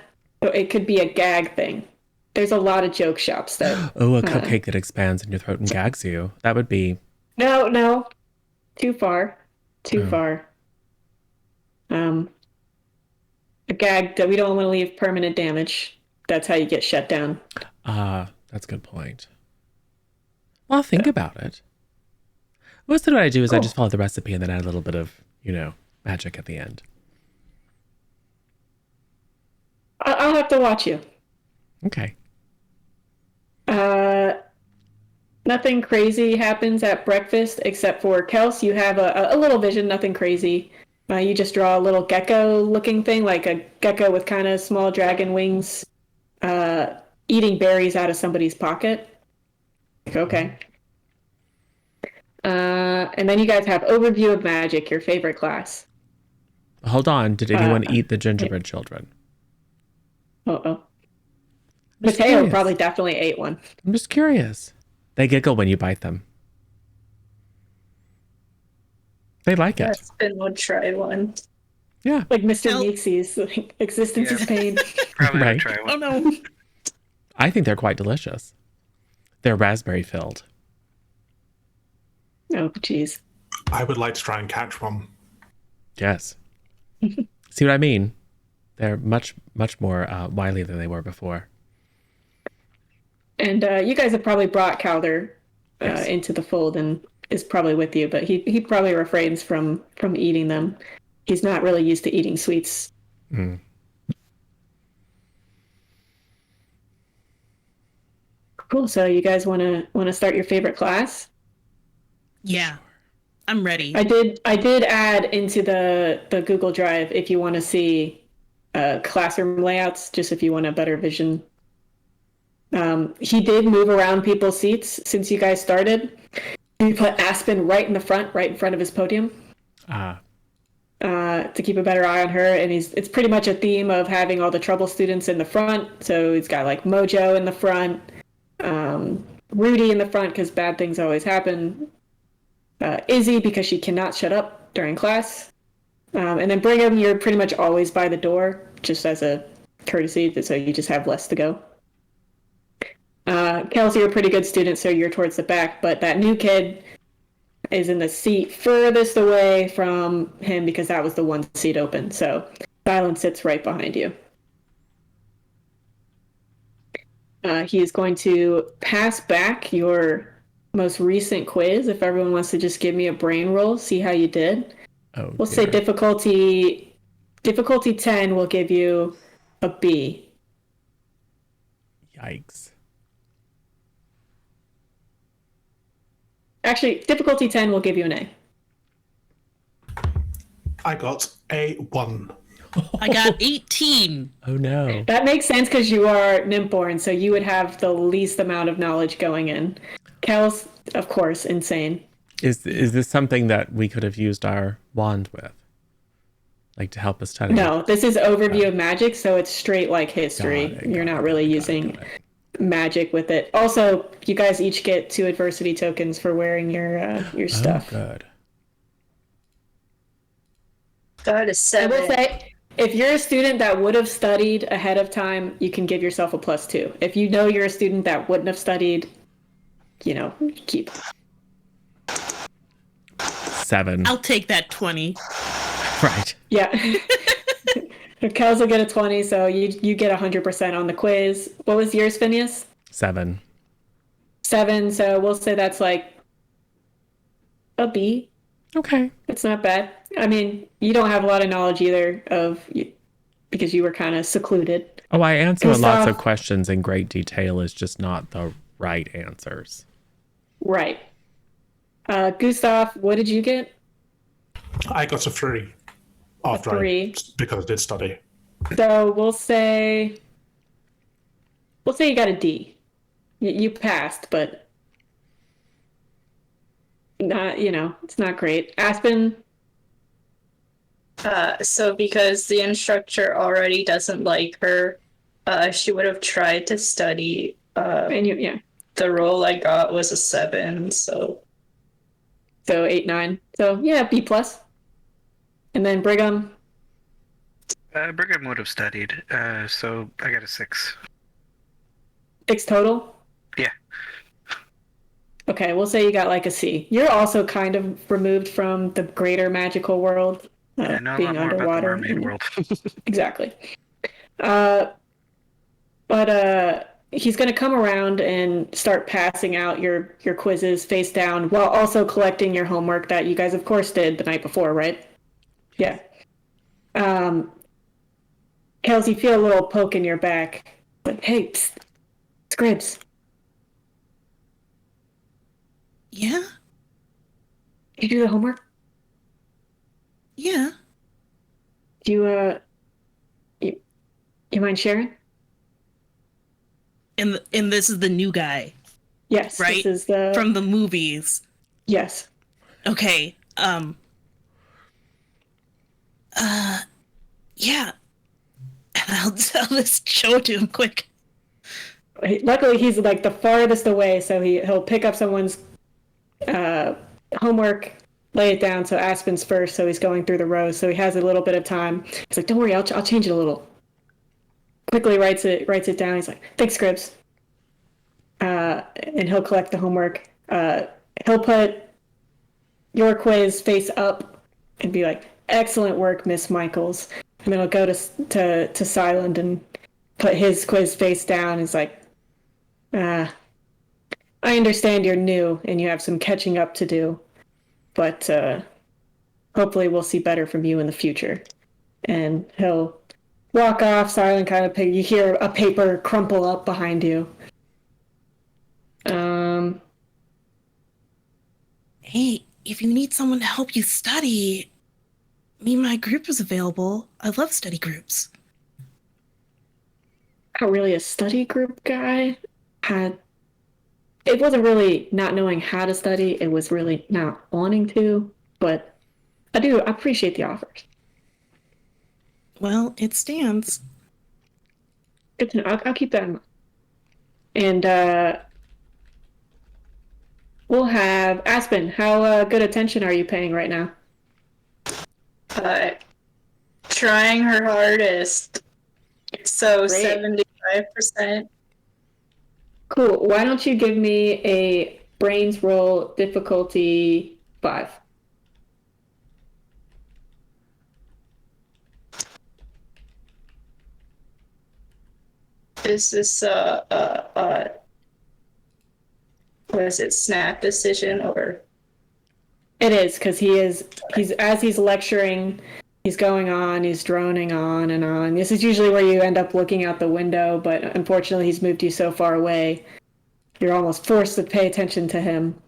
it could be a gag thing. There's a lot of joke shops that... Oh, a cupcake that expands in your throat and gags you. That would be... No. Too far. a gag that we don't want to leave permanent damage. That's how you get shut down. That's a good point. Well, I'll think about it. Most of what I do is I just follow the recipe and then add a little bit of, magic at the end. I'll have to watch you. Okay. Nothing crazy happens at breakfast except for Kels. You have a little vision, nothing crazy. You just draw a little gecko-looking thing, like a gecko with kind of small dragon wings, eating berries out of somebody's pocket. Okay. And then you guys have overview of magic, your favorite class. Hold on. Did anyone eat the gingerbread children? Uh-oh. Mateo probably definitely ate one. I'm just curious. They giggle when you bite them. They like it. Aspen would try one. Yeah. Like Mr. Meese's, like, existence is pain. Probably Right. would try one. Oh no. I think they're quite delicious. They're raspberry filled. Oh, jeez. I would like to try and catch one. Yes. See what I mean? They're much, much more wily than they were before. And you guys have probably brought Calder Yes. into the fold and is probably with you, but he probably refrains from eating them. He's not really used to eating sweets. Mm. Cool. So you guys want to start your favorite class? Yeah. I'm ready. I did add into the Google Drive if you want to see classroom layouts, just if you want a better vision. He did move around people's seats since you guys started. He put Aspen right in front of his podium. To keep a better eye on her, and it's pretty much a theme of having all the trouble students in the front. So he's got like Mojo in the front, Rudy in the front because bad things always happen, Izzy because she cannot shut up during class, and then Brigham, you're pretty much always by the door just as a courtesy, so you just have less to go. Kelsey, you're a pretty good student, so you're towards the back, but that new kid is in the seat furthest away from him because that was the one seat open. So Silence sits right behind you. He is going to pass back your most recent quiz. If everyone wants to just give me a brain roll, see how you did. Oh, we'll say difficulty 10 will give you a B. Yikes. Actually, difficulty 10 will give you an A. I got a 1. I got 18. Oh no. That makes sense because you are Nympborn, so you would have the least amount of knowledge going in. Kel's, of course, insane. Is this something that we could have used our wand with? Like to help us study? No, this is overview of magic, so it's straight like history. You're not really using magic with it. Also, you guys each get 2 adversity tokens for wearing your stuff. Oh, good. Got a 7. I will say, if you're a student that would have studied ahead of time, you can give yourself a +2. If you know you're a student that wouldn't have studied, keep. 7. I'll take that 20. Right. Yeah. Kels will get a 20, so you get 100% on the quiz. What was yours, Phineas? 7. 7, so we'll say that's like a B. Okay. It's not bad. I mean, you don't have a lot of knowledge either because you were kind of secluded. Oh, I answer lots Gustav. of questions in great detail. It's just not the right answers. Right. Gustav, what did you get? I got a 3 after because I did study. So we'll say you got a D. You passed, but not, it's not great. Aspen. So because the instructor already doesn't like her, she would have tried to study. And the roll I got was a 7, so 8, 9. So yeah, B+. And then Brigham. Brigham would have studied, so I got a 6. 6 total? Yeah. Okay, we'll say you got like a C. You're also kind of removed from the greater magical world. I know a being lot more about the underwater. mermaid world. Exactly. But he's going to come around and start passing out your quizzes face down while also collecting your homework that you guys, of course, did the night before, right? Yeah. Kels, you feel a little poke in your back. Like, hey, psst, Scribs, Yeah? did you do the homework? Yeah. Do you mind sharing? And this is the new guy, Yes, right? this is the... From the movies. Yes. Okay. Yeah. And I'll show it to him quick. Luckily, he's like the farthest away, so he'll pick up someone's homework, lay it down. So Aspen's first, so he's going through the rows, so he has a little bit of time. He's like, "Don't worry, I'll change it a little." Quickly writes it down. He's like, "Thanks, Scribs." And he'll collect the homework. He'll put your quiz face up and be like, "Excellent work, Miss Michaels." And then he'll go to Silent and put his quiz face down. He's like, I understand you're new and you have some catching up to do, but hopefully we'll see better from you in the future." And he'll walk off. Silent kind of you hear a paper crumple up behind you. Hey, if you need someone to help you study, me and my group is available. I love study groups. Not really a study group guy. It wasn't really not knowing how to study. It was really not wanting to. But I appreciate the offers. Well, it stands. Good to know. I'll keep that in mind. And we'll have Aspen. How good attention are you paying right now? Trying her hardest. So Great. 75%. Cool. Why don't you give me a brains roll difficulty 5? Is this what is it, snap decision or? It is, because he's as he's lecturing, he's going on, he's droning on and on. This is usually where you end up looking out the window, but unfortunately he's moved you so far away, you're almost forced to pay attention to him.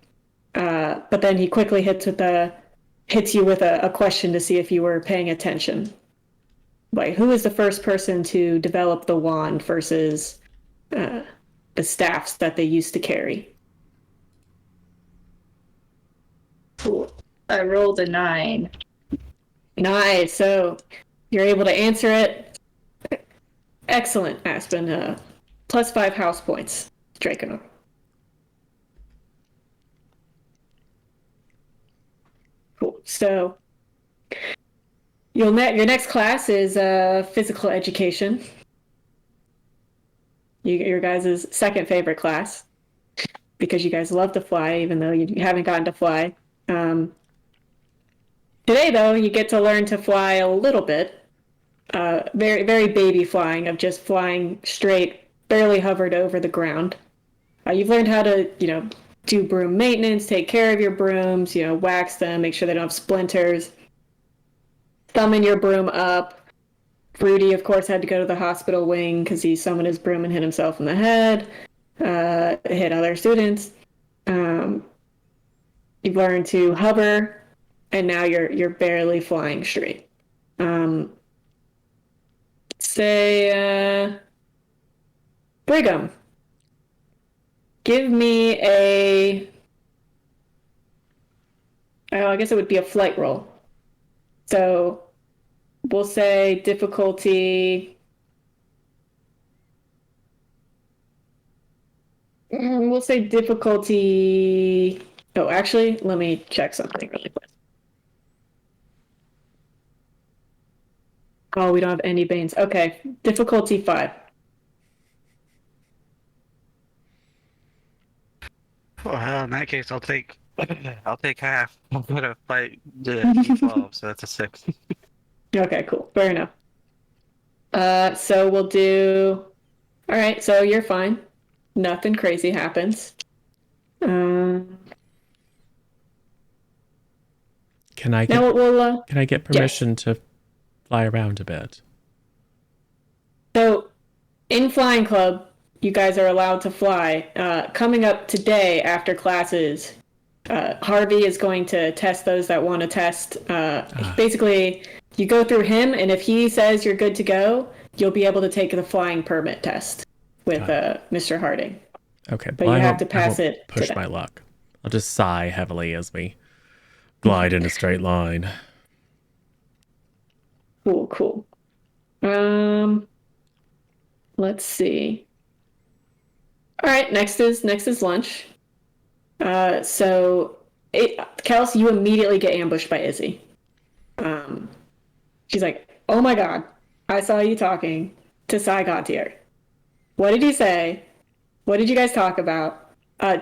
But then he quickly hits you with a question to see if you were paying attention. Like, who is the first person to develop the wand versus the staffs that they used to carry? Cool. I rolled a 9. Nice. So you're able to answer it. Excellent, Aspen. Plus 5 house points, Draco. Cool. So your next class is physical education. Your guys' second favorite class, because you guys love to fly, even though you haven't gotten to fly. Today, though, you get to learn to fly a little bit. Very, very baby flying, of just flying straight, barely hovered over the ground. You've learned how to, do broom maintenance, take care of your brooms, wax them, make sure they don't have splinters, thumbing your broom up. Rudy, of course, had to go to the hospital wing because he summoned his broom and hit himself in the head, hit other students. You've learned to hover, and now you're barely flying straight. Say, Brigham, give me I guess it would be a flight roll. So we'll say difficulty. We'll say difficulty. Oh, actually, let me check something really quick. Oh, we don't have any Banes. Okay, difficulty 5. Well, in that case, I'll take I'll take half. I'm gonna fight the D12, so that's a 6. Okay, cool. Fair enough. So we'll do. All right, so you're fine. Nothing crazy happens. Um, Can I now get we'll. can I get permission to fly around a bit? So in Flying Club, you guys are allowed to fly. Coming up today after classes, Harvey is going to test those that want to test. Basically, you go through him, and if he says you're good to go, you'll be able to take the flying permit test with Mr. Harding. Okay, But you have to pass it. Push my luck. I'll just sigh heavily as we glide in a straight line. Cool. Let's see. All right, next is lunch. Kels, you immediately get ambushed by Izzy. She's like, "Oh my God, I saw you talking to Sai Gautier. What did he say? What did you guys talk about?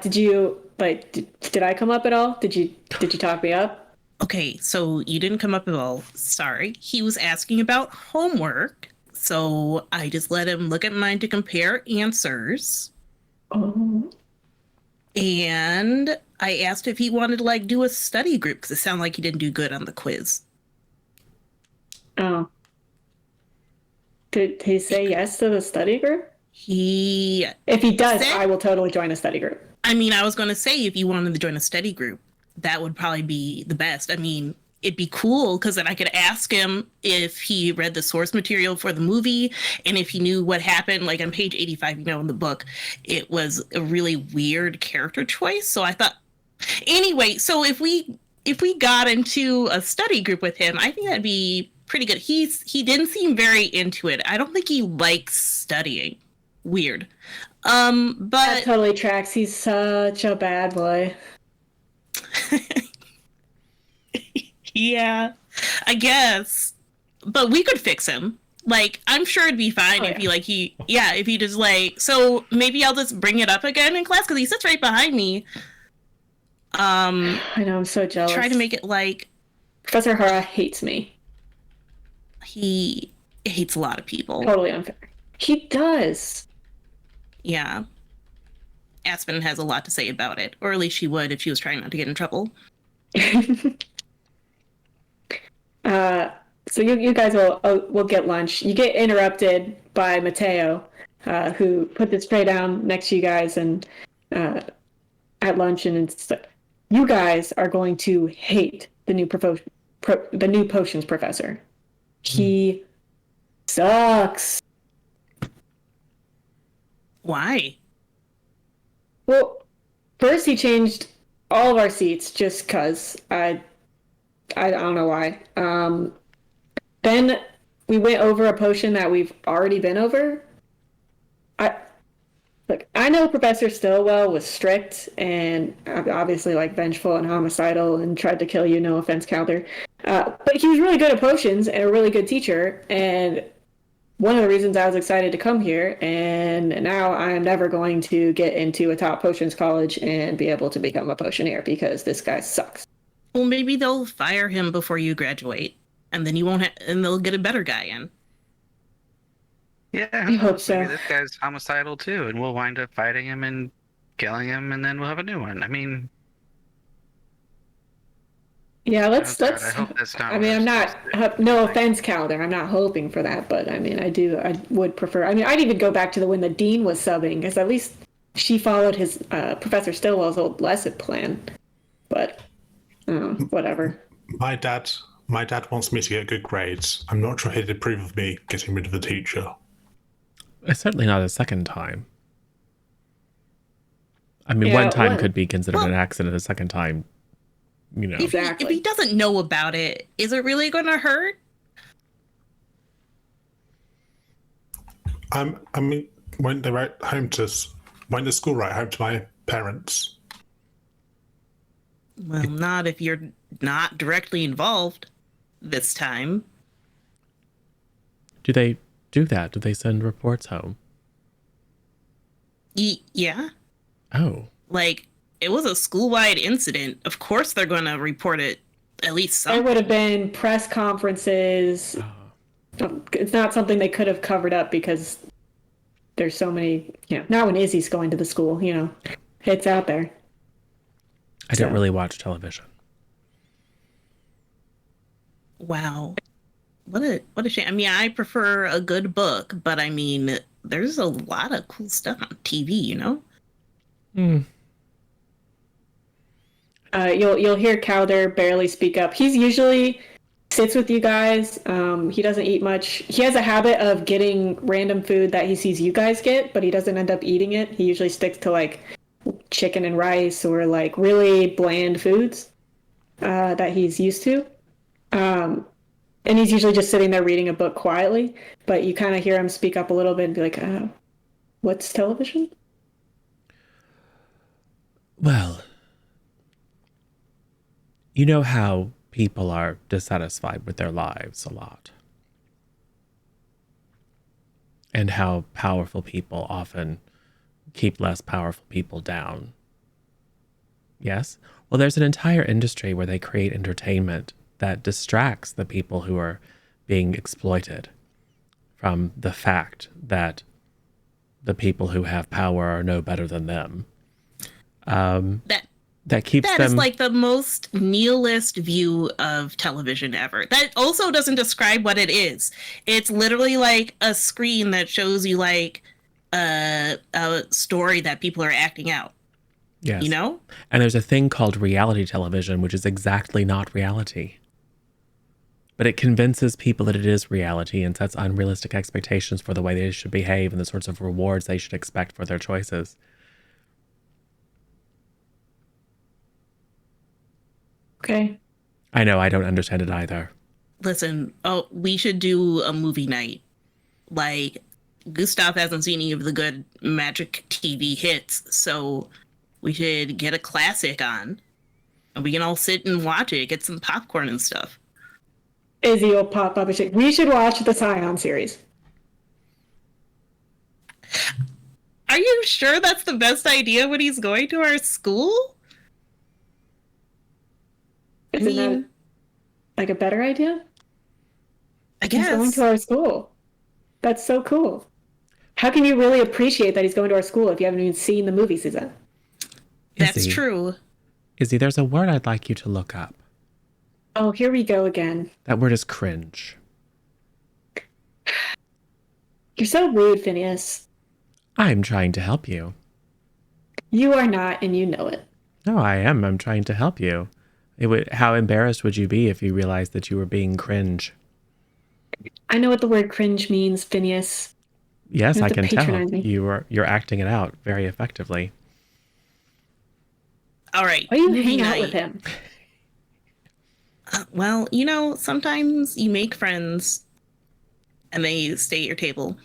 Did you did I come up at all? Did you talk me up?" Okay, so you didn't come up at all. Sorry. He was asking about homework. So I just let him look at mine to compare answers. Oh. And I asked if he wanted to do a study group because it sounded like he didn't do good on the quiz. Oh. Did he say yes to the study group? If he does, I will totally join a study group. I mean, I was going to say if you wanted to join a study group, that would probably be the best. I mean, it'd be cool because then I could ask him if he read the source material for the movie and if he knew what happened. Like on page 85, in the book, it was a really weird character choice. So I thought, anyway, so if we got into a study group with him, I think that'd be pretty good. He didn't seem very into it. I don't think he likes studying. Weird. But that totally tracks. He's such a bad boy. Yeah, I guess. But we could fix him. I'm sure it'd be fine if he just so maybe I'll just bring it up again in class because he sits right behind me. I know, I'm so jealous. Try to make it Professor Hara hates me. He hates a lot of people. Totally unfair. He does. Yeah. Aspen has a lot to say about it, or at least she would if she was trying not to get in trouble. So you guys will get lunch. You get interrupted by Mateo, who put this tray down next to you guys and at lunch, and it's like, you guys are going to hate the new potions professor. He sucks. Why? Well, first he changed all of our seats just because I don't know why. Then we went over a potion that we've already been over. I know Professor Stillwell was strict and obviously vengeful and homicidal and tried to kill you. No offense, Calder. But he was really good at potions and a really good teacher. And one of the reasons I was excited to come here, and now I'm never going to get into a top potions college and be able to become a potioneer because this guy sucks. Well, maybe they'll fire him before you graduate, and then you won't and they'll get a better guy in. Yeah, I hope so. Maybe this guy's homicidal too, and we'll wind up fighting him and killing him, and then we'll have a new one. I mean, yeah, let's. I hope that's not. I mean, I'm not. No offense, Calder. I'm not hoping for that, but I mean, I would prefer. I mean, I'd even go back to when the dean was subbing, because at least she followed his Professor Stillwell's old lesson plan. But whatever. My dad wants me to get good grades. I'm not sure he'd approve of me getting rid of the teacher. Certainly not a second time. I mean, one time could be considered an accident. A second time, Exactly. If he doesn't know about it, is it really going to hurt? I mean, went to school right home to my parents. Well, not if you're not directly involved this time. Do they do that? Do they send reports home? Yeah. Oh. it was a school-wide incident. Of course they're going to report it at least There some. would have been press conferences. It's not something they could have covered up because there's so many, now when Izzy's going to the school, it's out there. I didn't really watch television. Wow. What a shame. I mean, I prefer a good book, but I mean, there's a lot of cool stuff on TV, You'll hear Calder barely speak up. He's usually sits with you guys. He doesn't eat much. He has a habit of getting random food that he sees you guys get, but he doesn't end up eating it. He usually sticks to like chicken and rice or like really bland foods that he's used to. And he's usually just sitting there reading a book quietly, but you kind of hear him speak up a little bit and be like, what's television? Well, you know how people are dissatisfied with their lives a lot. And how powerful people often keep less powerful people down. Yes? Well, there's an entire industry where they create entertainment that distracts the people who are being exploited from the fact that the people who have power are no better than them. That keeps them... That is like the most nihilist view of television ever. That also doesn't describe what it is. It's literally like a screen that shows you like a story that people are acting out. Yes. And there's a thing called reality television, which is exactly not reality. But it convinces people that it is reality and sets unrealistic expectations for the way they should behave and the sorts of rewards they should expect for their choices. Okay. I know, I don't understand it either. Listen, we should do a movie night. Like, Gustav hasn't seen any of the good Magic TV hits, so we should get a classic on. And we can all sit and watch it, get some popcorn and stuff. Izzy will pop up and say, we should watch the Scion series. Are you sure that's the best idea when he's going to our school? Isn't that like a better idea? I guess. He's going to our school. That's so cool. How can you really appreciate that he's going to our school if you haven't even seen the movies he's in? That's true. Izzy, there's a word I'd like you to look up. Oh, here we go again. That word is cringe. You're so rude, Phineas. I'm trying to help you. You are not, and you know it. No, I am. I'm trying to help you. How embarrassed would you be if you realized that you were being cringe? I know what the word cringe means, Phineas. Yes, I can tell. Me. You're acting it out very effectively. All right. Why do you hang out with him? Well, sometimes you make friends and they stay at your table.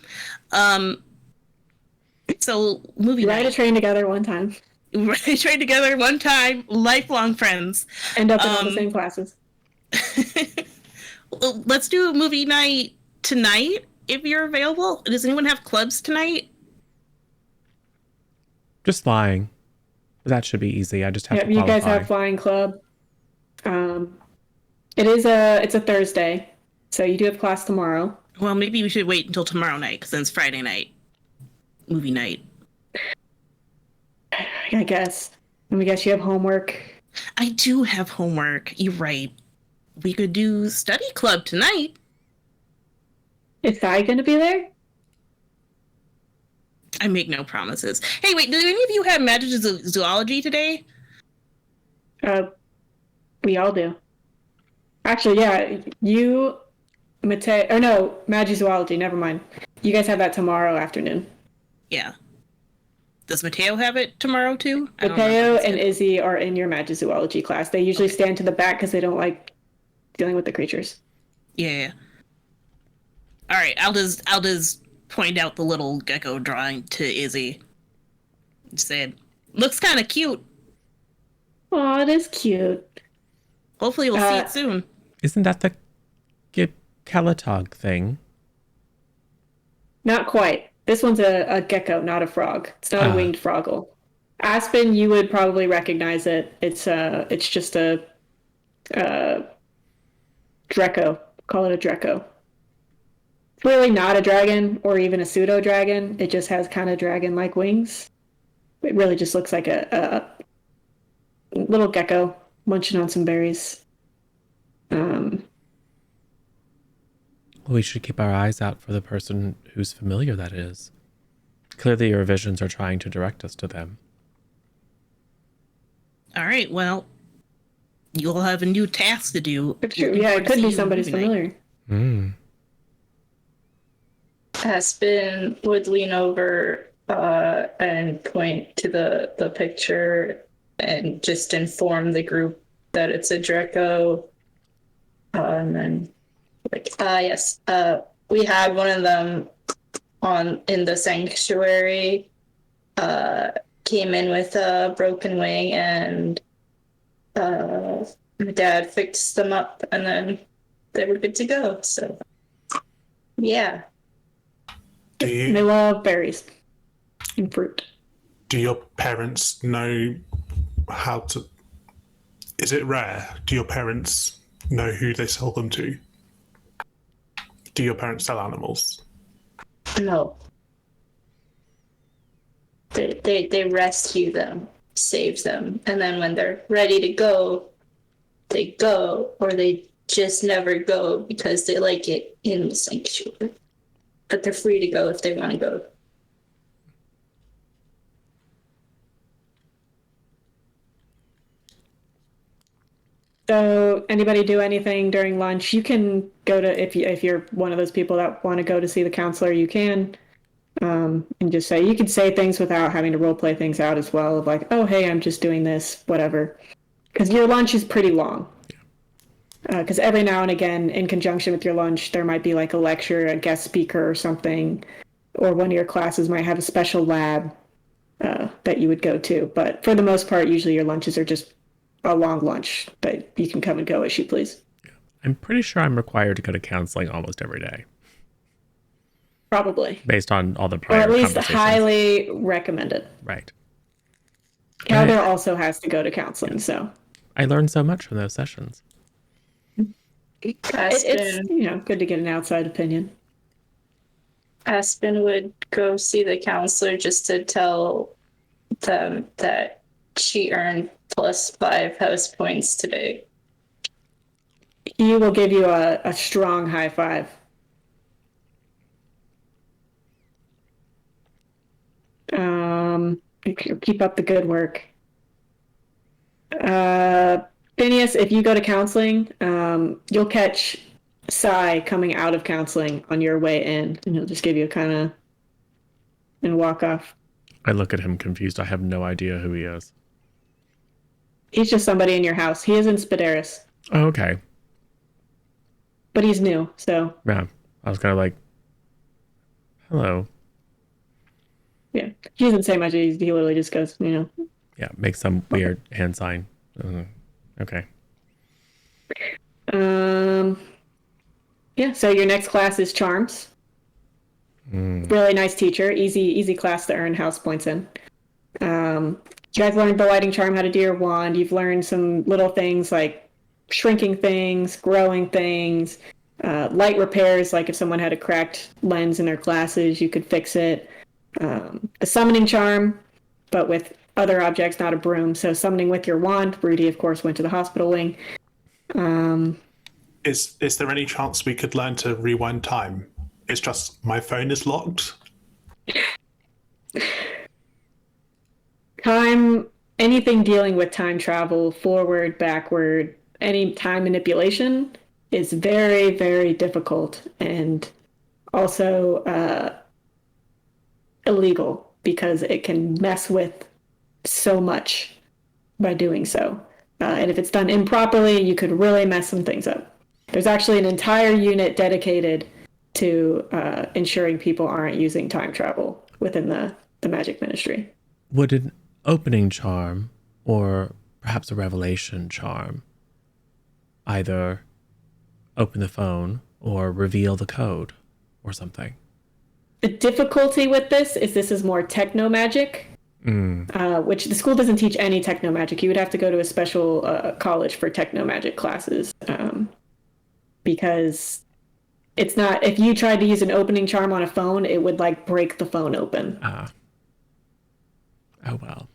So movie night. Ride a train together one time. Ride a train together one time. Lifelong friends. End up in all the same classes. Well, let's do a movie night tonight if you're available. Does anyone have clubs tonight? Just flying. That should be easy. I just have to qualify. You guys have flying club. It's a Thursday, so you do have class tomorrow. Well, maybe we should wait until tomorrow night because then it's Friday night. Movie night. I guess. Let me guess, you have homework. I do have homework. You're right. We could do study club tonight. Is Sai going to be there? I make no promises. Hey, wait, do any of you have magic zoology today? We all do. Actually, yeah, you, Mateo, or no, magic zoology, never mind. You guys have that tomorrow afternoon. Yeah. Does Mateo have it tomorrow too? Mateo and Izzy are in your magic zoology class. They usually stand to the back because they don't like dealing with the creatures. Yeah. All right, I'll just point out the little gecko drawing to Izzy. And said, looks kind of cute. Aw, it is cute. Hopefully we'll see it soon. Isn't that the Calatog thing? Not quite. This one's a gecko, not a frog. It's not a winged froggle. Aspen, you would probably recognize it. It's just a Dreco. Call it a Dreco. It's really not a dragon or even a pseudo dragon. It just has kind of dragon-like wings. It really just looks like a little gecko munching on some berries. We should keep our eyes out for the person whose familiar that is. Clearly your visions are trying to direct us to them. All right, well, you'll have a new task to do. It's true. Yeah, it could be somebody's familiar. Aspen would lean over and point to the picture and just inform the group that it's a Draco. And then, yes, we had one of them in the sanctuary. Came in with a broken wing, and my dad fixed them up, and then they were good to go. So, yeah. They love berries and fruit. Do your parents know how to... Is it rare? Do your parents know who they sell them to? Do your parents sell animals? No. They rescue them, save them, and then when they're ready to go, they go, or they just never go because they like it in the sanctuary. But they're free to go if they want to go. So, anybody do anything during lunch? You can go to, if you're one of those people that want to go to see the counselor, you can. And just say, you can say things without having to role play things out as well, of like, oh, hey, I'm just doing this, whatever. Because your lunch is pretty long. Because every now and again, in conjunction with your lunch, there might be like a lecture, a guest speaker or something, or one of your classes might have a special lab that you would go to. But for the most part, usually your lunches are just a long lunch that you can come and go as you please. I'm pretty sure I'm required to go to counseling almost every day. Probably. Based on all the prior or at least conversations. highly recommended. Right. Calder also has to go to counseling, so. I learned so much from those sessions. It's good to get an outside opinion. Aspen would go see the counselor just to tell them that she earned +5 house points today. He will give you a strong high five. Keep up the good work. Phineas, if you go to counseling, you'll catch Sai coming out of counseling on your way in, and he'll just give you a kind of and walk off. I look at him confused. I have no idea who he is. He's just somebody in your house. He is in Spaderis. Oh, okay. But he's new, so. Yeah. I was kind of like, hello. Yeah. He doesn't say much. He literally just goes, Yeah, make some weird hand sign. Okay. Yeah, so your next class is Charms. Really nice teacher. Easy class to earn house points in. You guys learned the lighting charm, how to do your wand. You've learned some little things like shrinking things, growing things, light repairs, like if someone had a cracked lens in their glasses, you could fix it. A summoning charm, but with other objects, not a broom. So summoning with your wand. Rudy, of course, went to the hospital wing. Is there any chance we could learn to rewind time? It's just my phone is locked. Anything dealing with time travel, forward, backward, any time manipulation is very, very difficult and also illegal because it can mess with so much by doing so. And if it's done improperly, you could really mess some things up. There's actually an entire unit dedicated to ensuring people aren't using time travel within the magic ministry. Would an opening charm or perhaps a revelation charm either open the phone or reveal the code or something? The difficulty with this is more techno magic. which the school doesn't teach any techno magic. You would have to go to a special college for techno magic classes, because it's not. If you tried to use an opening charm on a phone, it would like break the phone open. Oh well.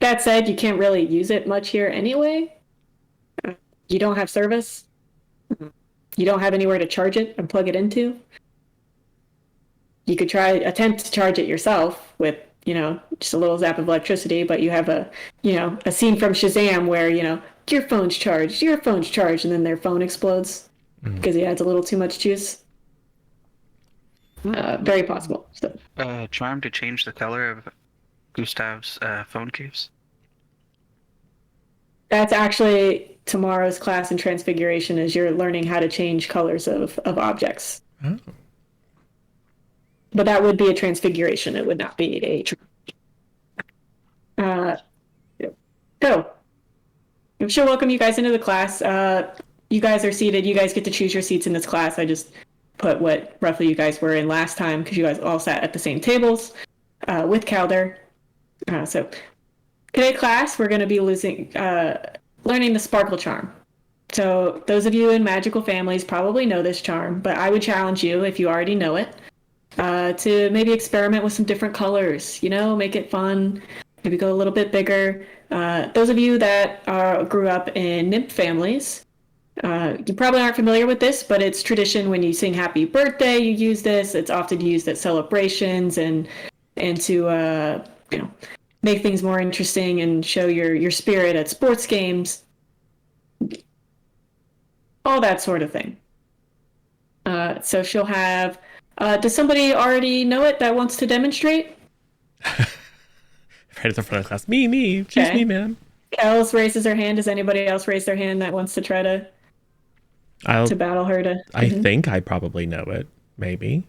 That said, you can't really use it much here anyway. You don't have service. You don't have anywhere to charge it and plug it into. You could attempt to charge it yourself with, just a little zap of electricity, but you have a scene from Shazam where, your phone's charged, and then their phone explodes because he adds a little too much juice. Very possible. So. Charm to change the color of Gustav's phone case. That's actually tomorrow's class in Transfiguration, is you're learning how to change colors of objects. Oh. But that would be a transfiguration. It would not be a... So, she'll welcome you guys into the class. You guys are seated. You guys get to choose your seats in this class. I just put what roughly you guys were in last time because you guys all sat at the same tables with Calder. So today class, we're going to be learning the Sparkle Charm. So those of you in magical families probably know this charm, but I would challenge you, if you already know it, to maybe experiment with some different colors, make it fun, maybe go a little bit bigger. Those of you that grew up in nymph families, you probably aren't familiar with this, but it's tradition when you sing happy birthday, you use this. It's often used at celebrations and to make things more interesting and show your spirit at sports games, all that sort of thing. So she'll have. Does somebody already know it that wants to demonstrate? Right at the front of the class. Me. Choose me, ma'am. Kels raises her hand. Does anybody else raise their hand that wants to try to battle her? I think I probably know it. Maybe.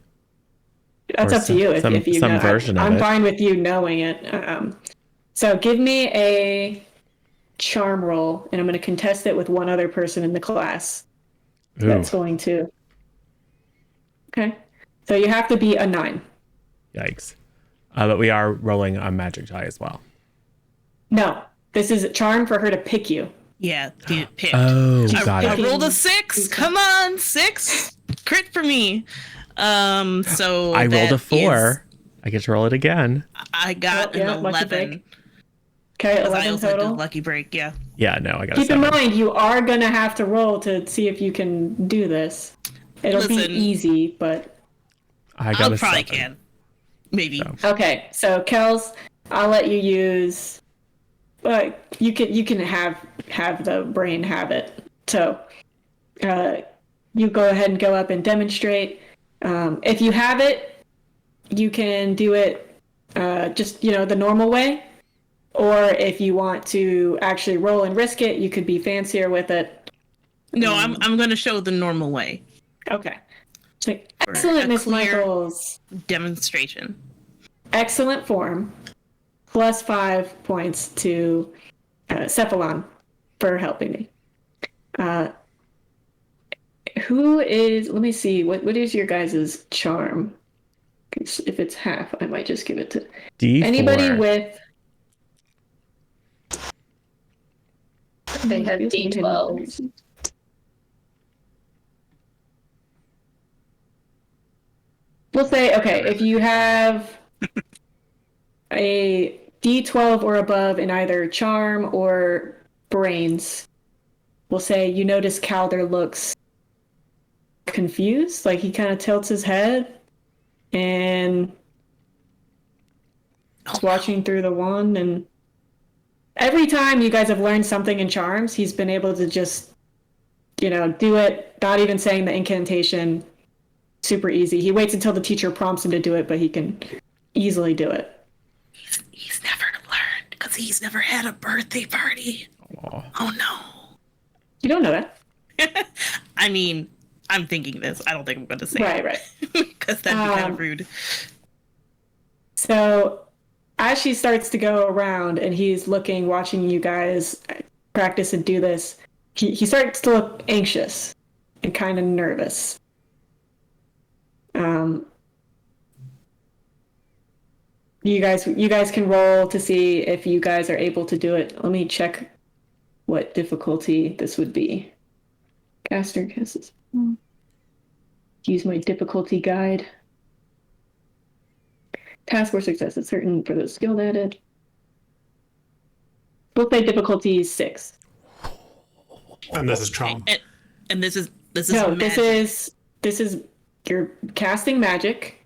That's up to you if you some know. version of it. I'm fine with you knowing it. So give me a charm roll, and I'm going to contest it with one other person in the class. Ooh. That's going to. Okay. So you have to be a 9. Yikes. But we are rolling a magic die as well. No. This is a charm for her to pick you. Yeah, dude, picked. Oh, got I it. rolled a 6. Come on, 6. Crit for me. So I rolled a 4. I get to roll it again. I got an 11. Okay, 11 I also total. did lucky break, yeah. Yeah, no, I got Keep a 7. in mind, you are going to have to roll to see if you can do this. It'll be easy, but... I got I a probably 7. can. Maybe. So. Okay, so Kels, I'll let you use... you can have the brain have it. So you go ahead and go up and demonstrate. If you have it, you can do it just the normal way. Or if you want to actually roll and risk it, you could be fancier with it. No, I'm going to show the normal way. Okay. So, excellent, Miss Michaels. Demonstration. Excellent form. Plus 5 points to Cephalon for helping me. Who is? Let me see. What is your guys' charm? If it's half, I might just give it to D4. Anybody with. They have D12. We'll say, okay, if you have a D12 or above in either charm or brains, we'll say you notice Calder looks confused, like he kind of tilts his head and is watching through the wand. And every time you guys have learned something in charms, he's been able to just, do it, not even saying the incantation. Super easy. He waits until the teacher prompts him to do it, but he can easily do it. He's never learned because he's never had a birthday party. Aww. Oh no. You don't know that. I mean, I'm thinking this. I don't think I'm going to say Right. it. Because that'd be kind of rude. So as she starts to go around and he's watching you guys practice and do this, he starts to look anxious and kind of nervous. You guys can roll to see if you guys are able to do it. Let me check what difficulty this would be. Caster casts. Use my difficulty guide. Task or success is certain for those skilled at it. We'll say difficulty is 6. And this is charm. And this is No, magic. this is you're casting magic,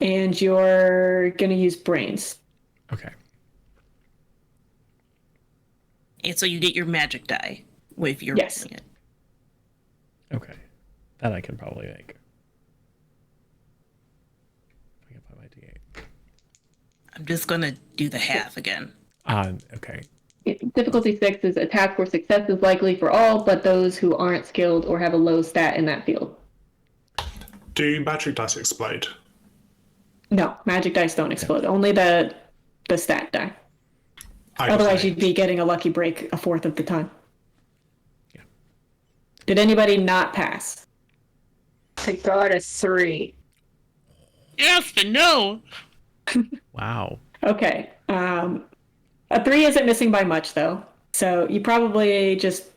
and you're gonna use brains. Okay. And so you get your magic die if you're Yes. rolling it. Okay. That I can probably make. I can find my D8. I'm just gonna do the half again. Okay. Difficulty 6 is a task where success is likely for all, but those who aren't skilled or have a low stat in that field. Do magic dice explode? No, magic dice don't explode. Only the stat die. Otherwise, you'd be getting a lucky break a fourth of the time. Yeah. Did anybody not pass? I got a 3. Yes, but no. Wow. Okay. A 3 isn't missing by much, though. So you probably just,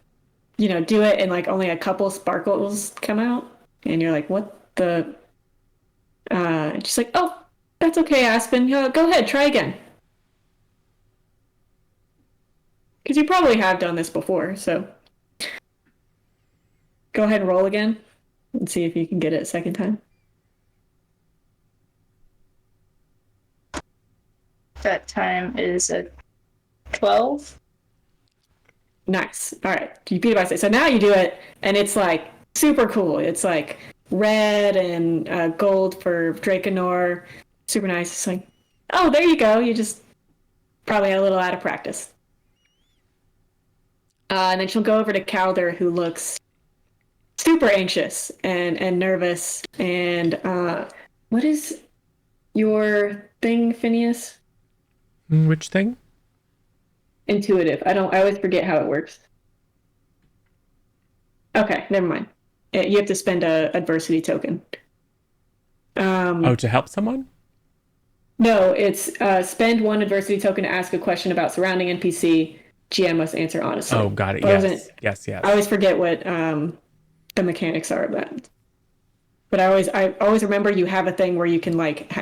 do it and like only a couple sparkles come out. And you're like, what the? Just like, oh, that's okay, Aspen. Go ahead, try again. Because you probably have done this before, so. Go ahead and roll again and see if you can get it a second time. That time is a 12. Nice. All right. You beat it by 6. So now you do it, and it's like super cool. It's like red and gold for Drakenor. Super nice. It's like, oh, there you go. You just probably a little out of practice. And then she'll go over to Calder, who looks super anxious and nervous. And what is your thing, Phineas? Which thing? Intuitive. I always forget how it works. Okay, never mind. You have to spend a adversity token. To help someone? No, it's spend 1 adversity token to ask a question about surrounding NPC. GM must answer honestly. Oh, got it. But Yes. I always forget what the mechanics are of that. But I always remember you have a thing where you can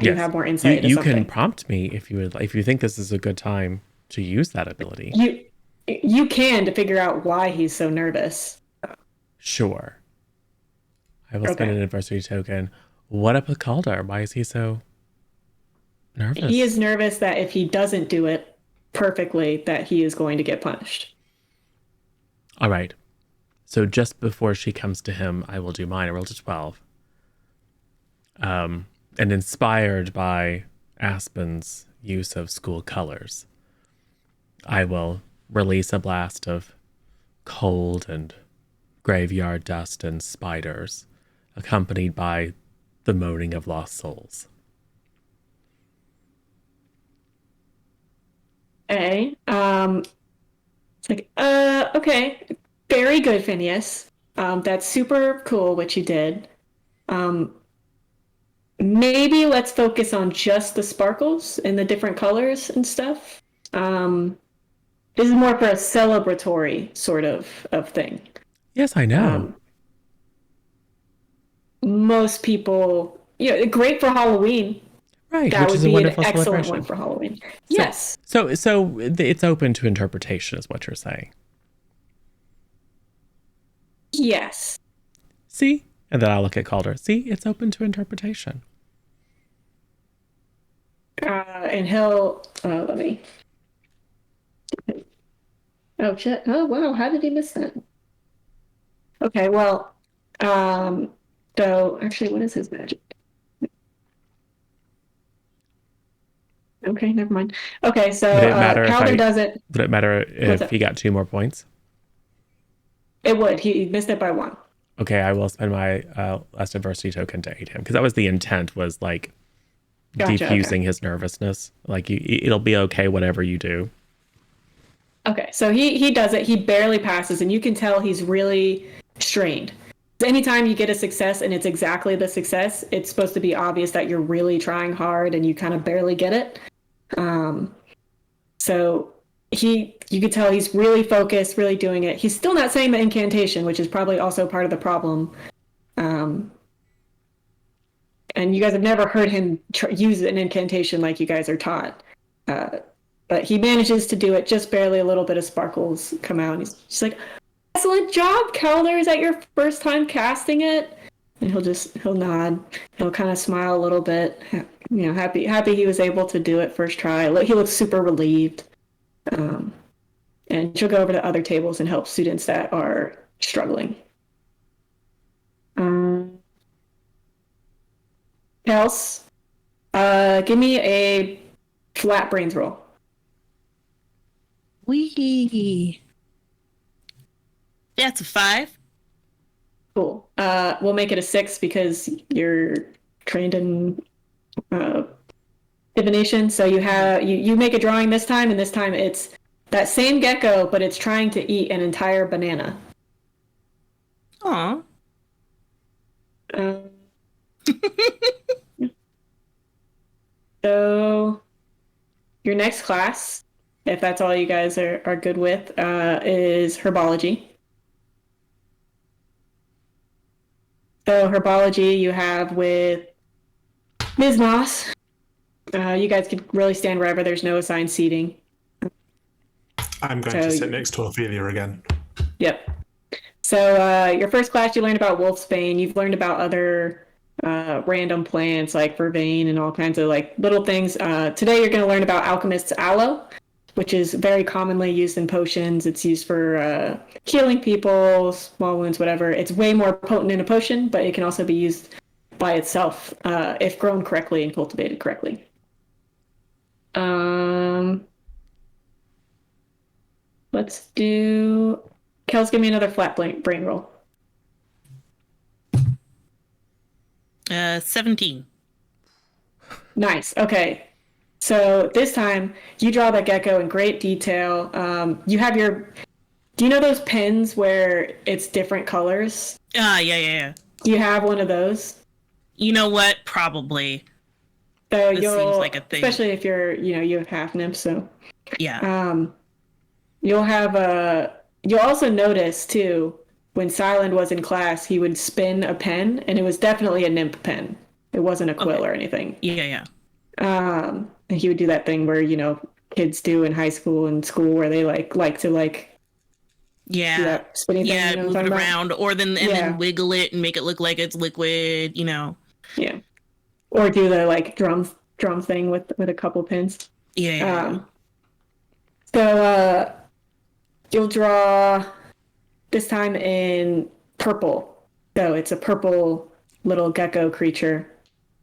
you have more insight. You can prompt me if you would, if you think this is a good time to use that ability. You can, to figure out why he's so nervous. Sure. I will spend an adversity token. What up with Calder? Why is he so nervous? He is nervous that if he doesn't do it perfectly, that he is going to get punished. All right. So just before she comes to him, I will do mine. I rolled a 12. And inspired by Aspen's use of school colors, I will release a blast of cold and graveyard dust and spiders, accompanied by the moaning of lost souls. Okay. It's like, okay. Very good, Phineas. That's super cool what you did. Maybe let's focus on just the sparkles and the different colors and stuff. This is more for a celebratory sort of thing. Yes, I know. Most people, great for Halloween. Right, That which would is a be an wonderful excellent celebration. one for Halloween. Yes. So it's open to interpretation, is what you're saying. Yes. See? And then I'll look at Calder. See, it's open to interpretation. And he'll let me. Oh shit! Oh wow! How did he miss that? Okay, well, so actually, what is his magic? Okay, never mind. Okay, so Would it matter Calder does it. Would it matter What's if he got 2 more points? It would. He missed it by 1. Okay, I will spend my last adversity token to aid him, because that was the intent, was like Gotcha, diffusing his nervousness. Like it'll be okay whatever you do. Okay, so he does it. He barely passes, and you can tell he's really strained. anytime you get a success and it's exactly the success, it's supposed to be obvious that you're really trying hard and you kind of barely get it. So you could tell he's really focused, really doing it. He's still not saying the incantation, which is probably also part of the problem. And you guys have never heard him use an incantation like you guys are taught. But he manages to do it just barely. A little bit of sparkles come out. And he's just like, excellent job, Kelder. Is that your first time casting it? And he'll nod. He'll kind of smile a little bit. Happy he was able to do it first try. He looks super relieved. And she'll go over to other tables and help students that are struggling. Kels, give me a flat brains roll. Wee. That's a 5. Cool. We'll make it a 6 because you're trained in divination. So you make a drawing this time, and this time it's that same gecko, but it's trying to eat an entire banana. Aw. So your next class, if that's all you guys are good with, is herbology. So herbology you have with Ms. Moss. You guys can really stand wherever there's no assigned seating. I'm going to sit next to Ophelia again. Yep. So your first class, you learned about wolfsbane. You've learned about other random plants like vervain and all kinds of like little things. Today you're going to learn about alchemist's aloe, which is very commonly used in potions. It's used for healing people, small wounds, whatever. It's way more potent in a potion, but it can also be used by itself if grown correctly and cultivated correctly. Let's do... Kels, give me another flat brain roll. 17. Nice. Okay. So this time you draw that gecko in great detail. You have your... Do you know those pens where it's different colors? Yeah. Do you have one of those? You know what? Probably. So this seems like a thing. Especially if you have half nymph, so... Yeah. You'll also notice too, when Silent was in class, he would spin a pen, and it was definitely a nymph pen. It wasn't a quill or anything. Yeah. And he would do that thing where, kids do in high school and school where they like to yeah, do that spinning thing. Move it around, or then wiggle it and make it look like it's liquid, Yeah. Or do the like drum thing with a couple pins. Yeah. So you'll draw this time in purple. So it's a purple little gecko creature.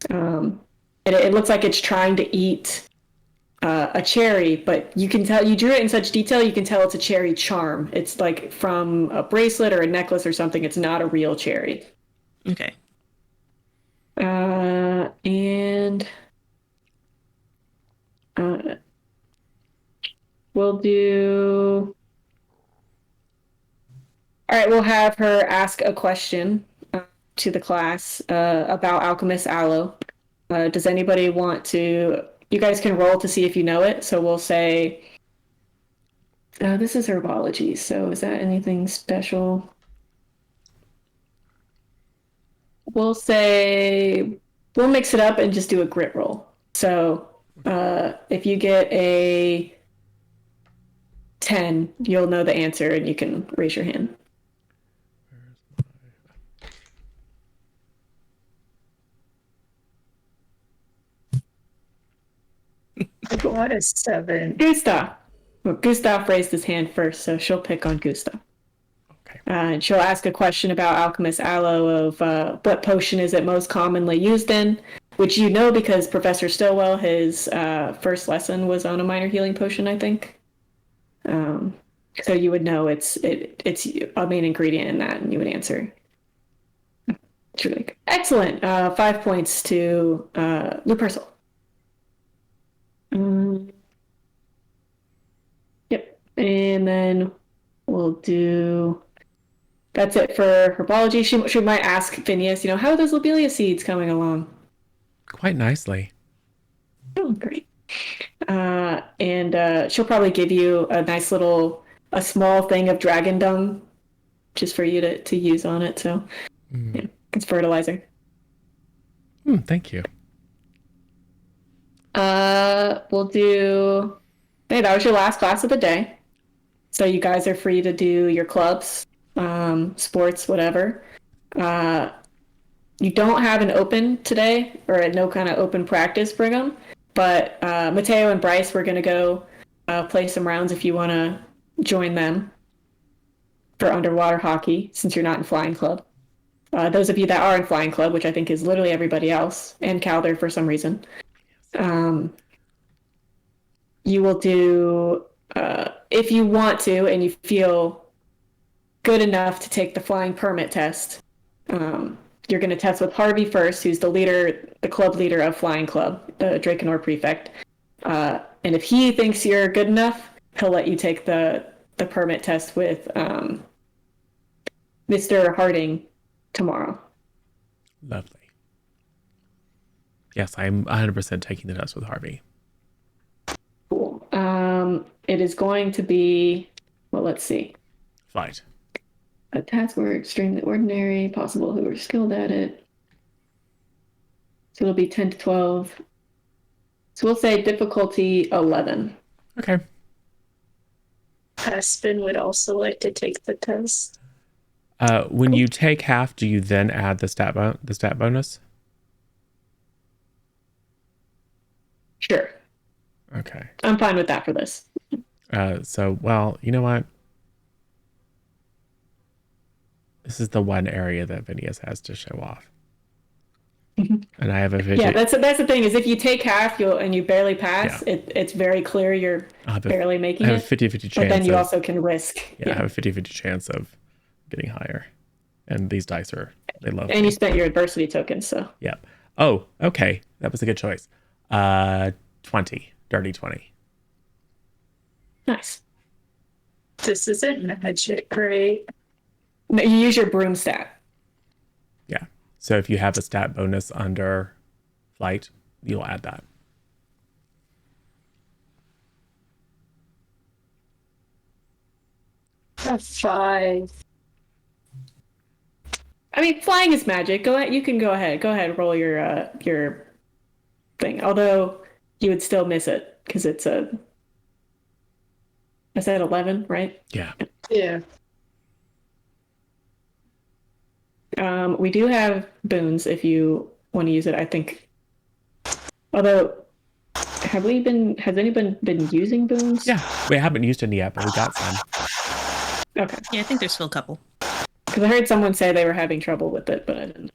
And it looks like it's trying to eat a cherry, but you can tell, you drew it in such detail, you can tell it's a cherry charm. It's like from a bracelet or a necklace or something. It's not a real cherry. Okay. And we'll do... All right, we'll have her ask a question to the class about alchemist aloe. Does anybody want to... You guys can roll to see if you know it. So we'll say... this is herbology, so is that anything special? We'll say... We'll mix it up and just do a grit roll. So if you get a 10, you'll know the answer and you can raise your hand. I got a 7. Gustav. Well, Gustav raised his hand first, so she'll pick on Gustav. Okay. And she'll ask a question about alchemist aloe of what potion is it most commonly used in, which you know because Professor Stillwell, his first lesson was on a minor healing potion, I think. So you would know it's a main ingredient in that, and you would answer. Excellent. 5 points to Lou Purcell. Yep. And then we'll do that's it for herbology. She might ask Phineas, how are those lobelia seeds coming along? Quite nicely. Oh, great. And she'll probably give you a small thing of dragon dung just for you to use on it. So yeah, it's fertilizer. Thank you. We'll do. Hey, that was your last class of the day. So you guys are free to do your clubs, sports, whatever. You don't have an open today, or no kind of open practice, Brigham. But Mateo and Bryce, we're going to go play some rounds if you want to join them for underwater hockey, since you're not in Flying Club. Those of you that are in Flying Club, which I think is literally everybody else, and Calder for some reason, you will do, if you want to and you feel good enough to take the flying permit test, you're going to test with Harvey first, who's the club leader of Flying Club, the Drakenor prefect. And if he thinks you're good enough, he'll let you take the permit test with Mr. Harding tomorrow. Lovely. Yes, I'm 100% taking the test with Harvey. Cool. It is going to be, well, let's see. Flight. A task were extremely ordinary, possible who are skilled at it. So it'll be 10 to 12. So we'll say difficulty 11. Okay. Aspen would also like to take the test. When you take half, do you then add the stat bonus? Sure. Okay. I'm fine with that for this. Well, you know what? This is the one area that Phineas has to show off. And I have a vision. Yeah, that's the thing, is if you take half and you barely pass, it's very clear you're barely making it. I have a 50-50 chance. But then you also can risk. Yeah, I have a 50-50 chance of getting higher. And these dice they love And me. you spent your adversity tokens, so. Yeah. Oh, okay. That was a good choice. 20. Dirty 20. Nice. This isn't magic, right? No, you use your broom stat. Yeah. So if you have a stat bonus under flight, you'll add that. A 5. I mean, flying is magic. Go ahead. You can go ahead. Go ahead. Roll your thing. Although you would still miss it because it's a. I said 11, right? Yeah. Yeah. We do have boons if you want to use it. I think. Although, has anyone been using boons? Yeah. We haven't used any yet, but we got some. Okay. Yeah, I think there's still a couple. Because I heard someone say they were having trouble with it, but I didn't.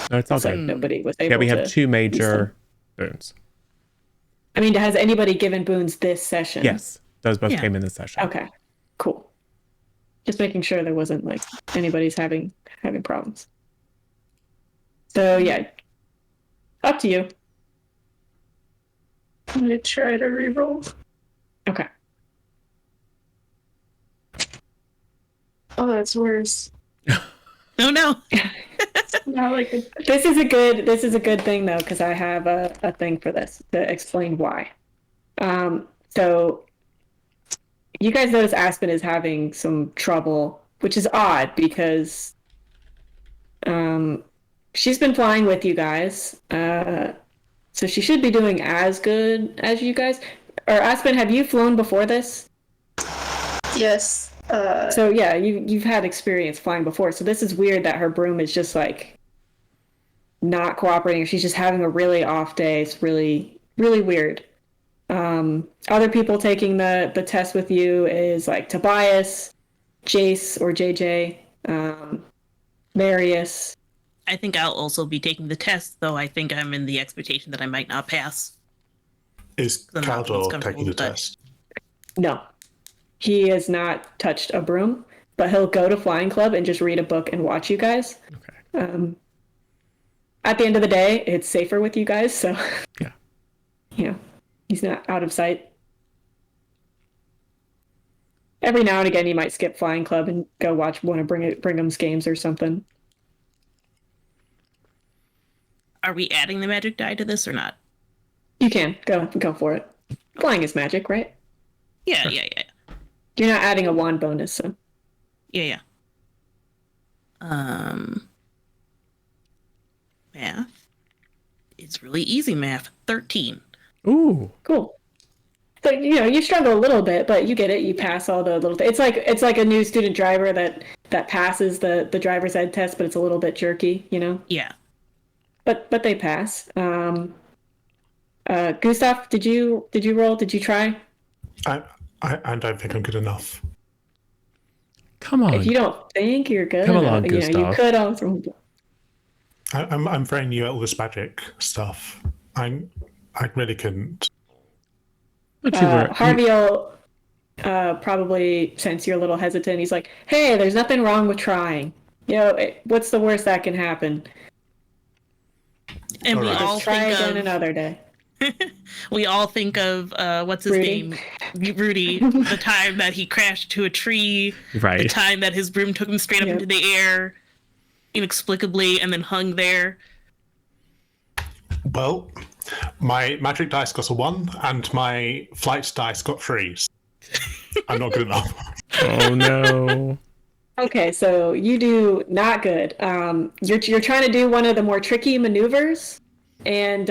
No, it's all It's like good. nobody was able to. Yeah, we have 2 use major them. boons. I mean, has anybody given boons this session? Yes. Those both Yeah. came in this session. Okay. Cool. Just making sure there wasn't like anybody's having problems. So yeah, up to you. I'm gonna try to reroll. Okay. Oh, that's worse. Oh no. Not like a This is a good thing though, because I have a thing for this to explain why. So you guys notice Aspen is having some trouble, which is odd because she's been flying with you guys. So she should be doing as good as you guys. Or Aspen, have you flown before this? yes. So yeah, you've had experience flying before. So this is weird that her broom is just like not cooperating. She's just having a really off day. It's really, really weird. Other people taking the test with you is like Tobias, Jace or JJ, Marius. I think I'll also be taking the test, though I think I'm in the expectation that I might not pass. Is I'm not Caldor comfortable taking the with that. test? No, he has not touched a broom, but he'll go to Flying Club and just read a book and watch you guys. Okay. At the end of the day, it's safer with you guys, so Yeah. you know, he's not out of sight. Every now and again, you might skip Flying Club and go watch one of Brigham's games or something. Are we adding the magic die to this or not? You can go for it. Flying is magic, right? Yeah. You're not adding a wand bonus, so. Yeah. Math. It's really easy math. 13. Ooh. Cool. So you struggle a little bit, but you get it. You pass all the little. It's like a new student driver that passes the driver's ed test, but it's a little bit jerky, Yeah. But they pass. Gustav, did you roll? Did you try? I don't think I'm good enough. Come on. If you don't think you're good, Come along, Gustav. you could also. I'm very new at all this magic stuff. I really couldn't. But you were. Harvey will probably sense you're a little hesitant. He's like, "Hey, there's nothing wrong with trying. What's the worst that can happen? And All we right. all Try think again of another day." we all think of what's his Rudy. name? Rudy. The time that he crashed to a tree. Right. The time that his broom took him straight up Yep. into the air inexplicably and then hung there. Well, my magic dice got a 1, and my flight dice got 3. I'm not good enough. Oh no. Okay, so you do not good. You're trying to do one of the more tricky maneuvers, and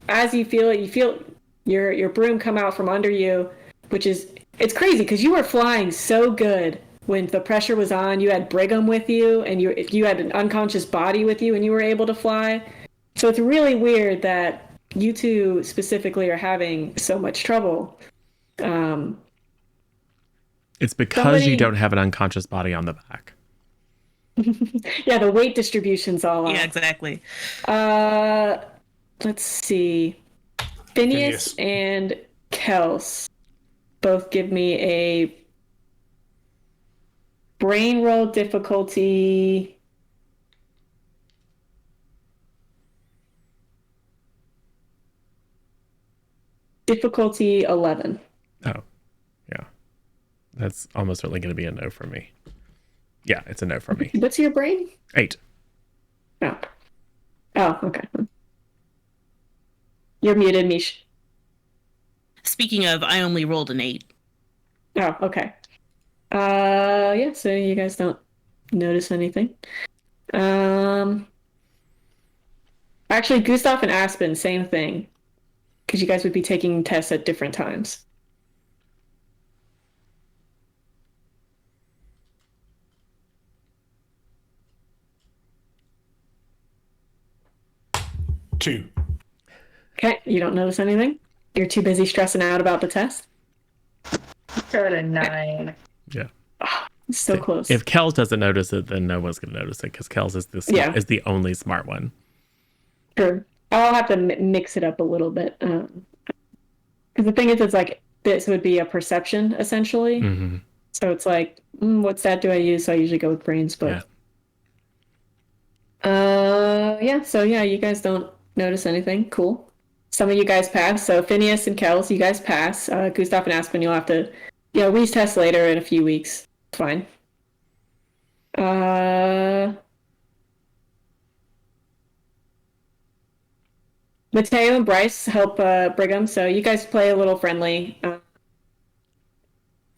as you feel it, you feel your broom come out from under you, it's crazy because you were flying so good when the pressure was on. You had Brigham with you, and you had an unconscious body with you, and you were able to fly. So it's really weird that you two specifically are having so much trouble. It's because Somebody- you don't have an unconscious body on the back. Yeah, the weight distribution's all off. Yeah, exactly. Let's see. Phineas Phineas. and Kels both give me a brain roll difficulty. Difficulty 11. Oh, yeah. That's almost certainly going to be a no for me. Yeah, it's a no for me. What's your brain? 8. Oh. Oh, okay. You're muted, Mish. Speaking of, I only rolled an 8. Oh, okay. Yeah, so you guys don't notice anything. Actually, Gustav and Aspen, same thing. Because you guys would be taking tests at different times. Two. Okay, you don't notice anything? You're too busy stressing out about the test? Got a 9. Yeah. It's so close. If Kels doesn't notice it, then no one's going to notice it because Kels is is the only smart one. Sure. I'll have to mix it up a little bit. Because the thing is, it's like, this would be a perception, essentially. Mm-hmm. So it's like, what stat do I use? So I usually go with brains, but... Yeah, so yeah, you guys don't notice anything. Cool. Some of you guys pass. So Phineas and Kels, you guys pass. Gustav and Aspen, you'll have to, retest later in a few weeks. It's fine. Mateo and Bryce help Brigham, so you guys play a little friendly.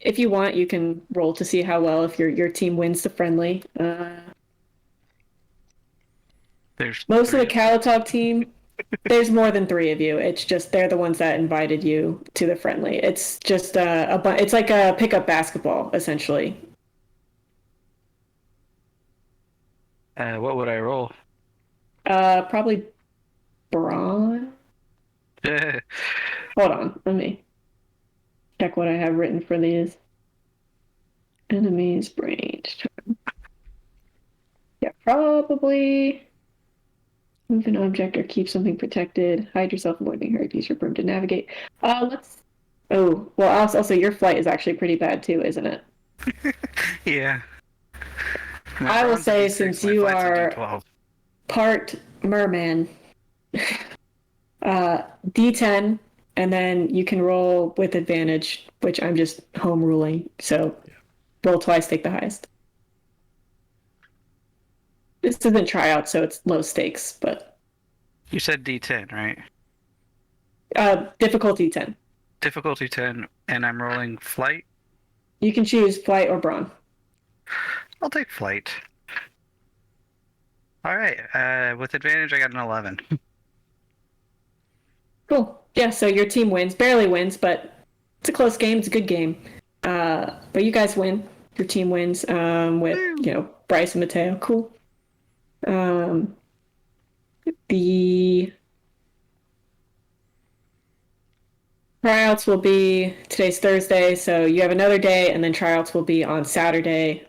If you want, you can roll to see how well if your team wins the friendly. There's Most of the 3. Kalatalk team, there's more than 3 of you. It's just they're the ones that invited you to the friendly. It's just it's like a pickup basketball, essentially. What would I roll? Probably brawn. Hold on, let me check what I have written for these. Enemies, brains. Yeah, probably. Move an object or keep something protected. Hide yourself, avoiding hurt. Use your broom to navigate. Let's. Oh, well, also your flight is actually pretty bad too, isn't it? Yeah. I will bronze say, D6, since my you flight's a are D12. part merman, D10 and then you can roll with advantage, which I'm just home ruling. So roll twice, take the highest. This isn't tryout, so it's low stakes, but You said D10, right? difficulty 10. Difficulty 10, and I'm rolling flight. You can choose flight or brawn. I'll take flight. All right. With advantage, I got an 11. Cool. Yeah, so your team wins. Barely wins, but it's a close game. It's a good game. But you guys win. Your team wins with, Bryce and Mateo. Cool. The tryouts will be, today's Thursday, so you have another day, and then tryouts will be on Saturday.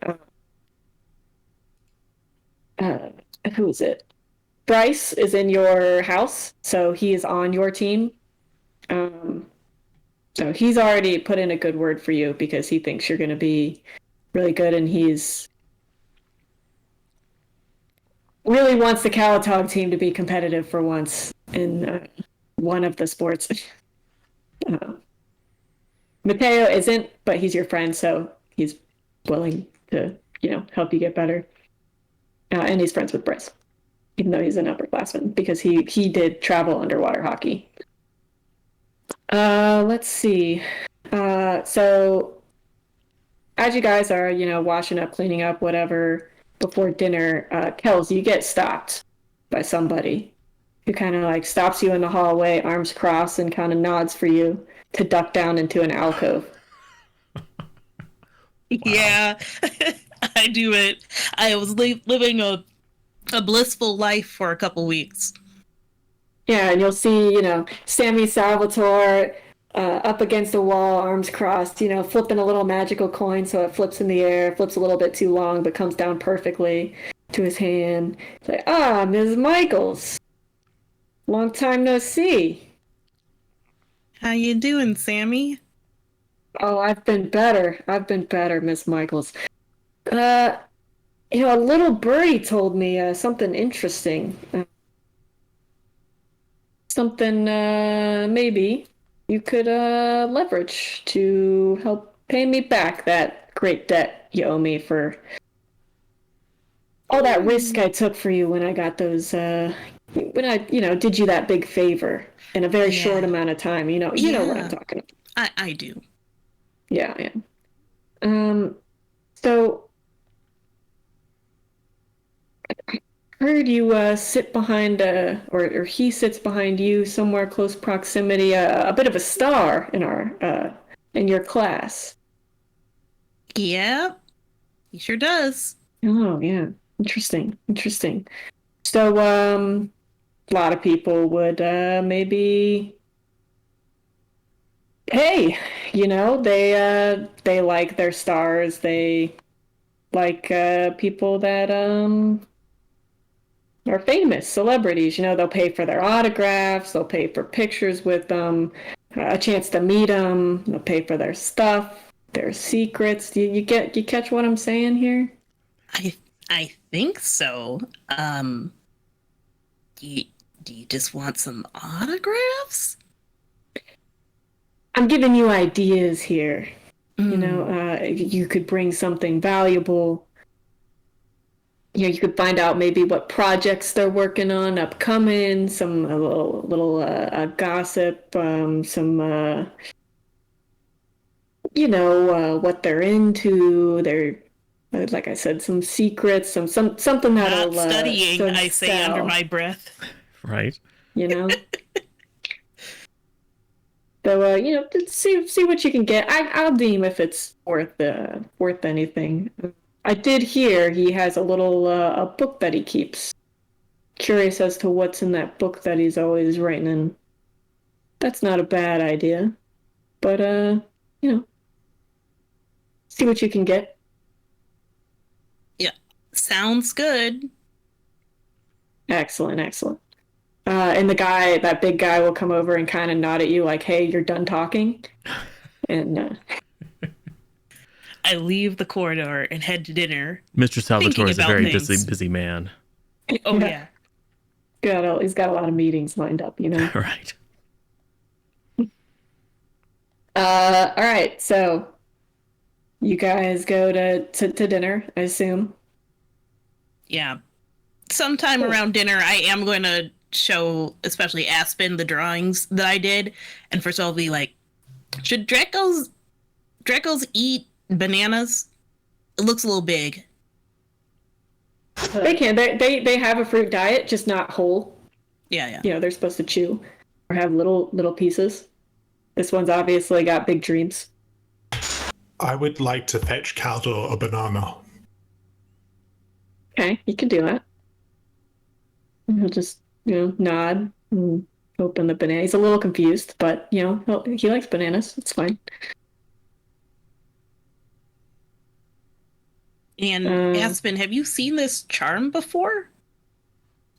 Who is it? Bryce is in your house, so he is on your team. So he's already put in a good word for you because he thinks you're going to be really good, and he's really wants the Calatog team to be competitive for once in one of the sports. Mateo isn't, but he's your friend, so he's willing to, help you get better. And he's friends with Bryce, even though he's an upperclassman, because he did travel underwater hockey. Let's see. So as you guys are, washing up, cleaning up, whatever, before dinner, Kels, you get stopped by somebody who kind of stops you in the hallway, arms crossed, and kind of nods for you to duck down into an alcove. Yeah, I do it. I was living a blissful life for a couple weeks. Yeah, and you'll see, Sammy Salvatore up against the wall, arms crossed, flipping a little magical coin so it flips in the air, flips a little bit too long, but comes down perfectly to his hand. It's like, Ms. Michaels. Long time no see. How you doing, Sammy? Oh, I've been better, Miss Michaels. A little birdie told me something interesting. Something maybe you could leverage to help pay me back that great debt you owe me for all that risk I took for you when I got those when I did you that big favor in a very short amount of time. You know what I'm talking about. I do. Yeah. So I heard you sit behind or he sits behind you somewhere close proximity, a bit of a star in our in your class. Yeah, he sure does. Oh yeah, interesting. So a lot of people would maybe, hey, they like their stars. They like people that are famous, celebrities. They'll pay for their autographs. They'll pay for pictures with them, a chance to meet them. They'll pay for their stuff, their secrets. You catch what I'm saying here? I think so. Do you just want some autographs? I'm giving you ideas here. You could bring something valuable. You could find out maybe what projects they're working on upcoming, some a little gossip, some what they're into. They're like I said, some secrets, something that'll Not studying, I say sell. under my breath. Right. So see what you can get. I'll deem if it's worth anything. I did hear he has a little a book that he keeps. Curious as to what's in that book that he's always writing in. That's not a bad idea, but see what you can get. Yeah, sounds good. Excellent. And that big guy will come over and kind of nod at you like, hey, you're done talking. And I leave the corridor and head to dinner. Mr. Salvatore is a very things. busy man. Oh, yeah. he's got a lot of meetings lined up, Right. All right, so you guys go to dinner, I assume. Yeah. Sometime Cool. around dinner, I am going to show, especially Aspen, the drawings that I did. And first I'll be like, should Dracos eat bananas? It looks a little big. They can. They have a fruit diet, just not whole. Yeah. You know, they're supposed to chew or have little pieces. This one's obviously got big dreams. I would like to fetch Caldor a banana. Okay, you can do that. He'll just, nod and open the banana. He's a little confused, but, he likes bananas. It's fine. And Aspen, have you seen this charm before?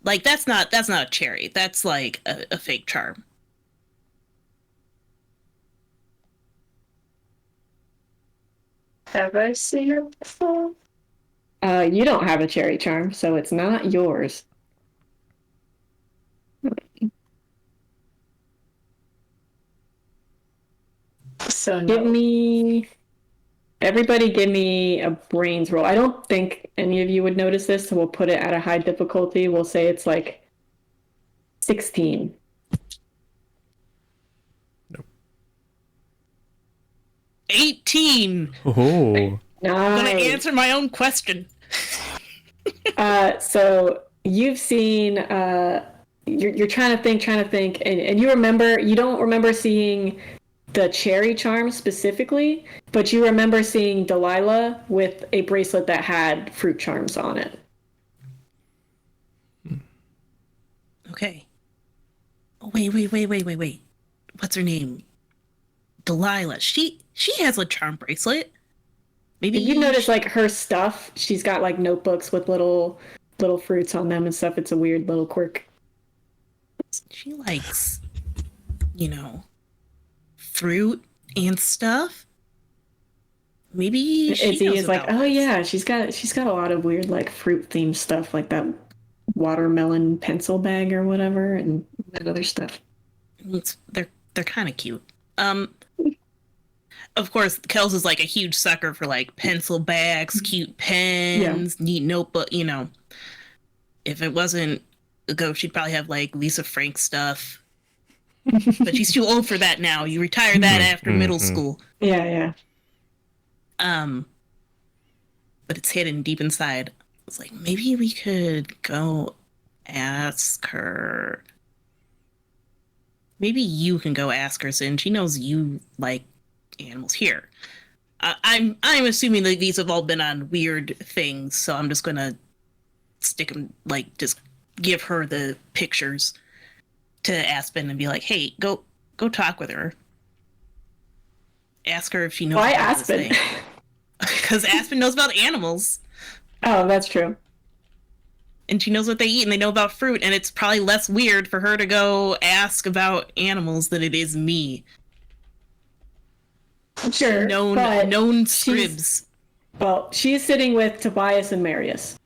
Like, that's not a cherry. That's like a fake charm. Have I seen it before? You don't have a cherry charm, so it's not yours. So no. Everybody give me a brains roll. I don't think any of you would notice this, so we'll put it at a high difficulty. We'll say it's like 16. 18. Oh. I'm gonna answer my own question. So you've seen, you're trying to think, and you don't remember seeing the cherry charm specifically, but you remember seeing Delilah with a bracelet that had fruit charms on it. Okay. Oh, wait. What's her name? Delilah. She has a charm bracelet. Maybe you notice like her stuff. She's got like notebooks with little fruits on them and stuff. It's a weird little quirk. she likes, fruit and stuff. Maybe she Izzy knows is like, about oh this. yeah, she's got a lot of weird like fruit themed stuff, like that watermelon pencil bag or whatever, and that other stuff. They're kind of cute. Of course, Kels is like a huge sucker for like pencil bags, cute pens, neat notebook. If it wasn't a ghost, she'd probably have like Lisa Frank stuff. But she's too old for that now. You retire that after middle school. Yeah. But it's hidden deep inside. It's like, maybe we could go ask her. Maybe you can go ask her, since she knows you like animals. Here. I'm assuming that these have all been on weird things, so I'm just gonna stick them, like, just give her the pictures to Aspen and be like, hey, go talk with her. Ask her if she knows Why about Aspen? this thing. Because Aspen knows about animals. Oh, that's true. And she knows what they eat, and they know about fruit, and it's probably less weird for her to go ask about animals than it is me. Sure. Known scribs. Well, she's sitting with Tobias and Marius.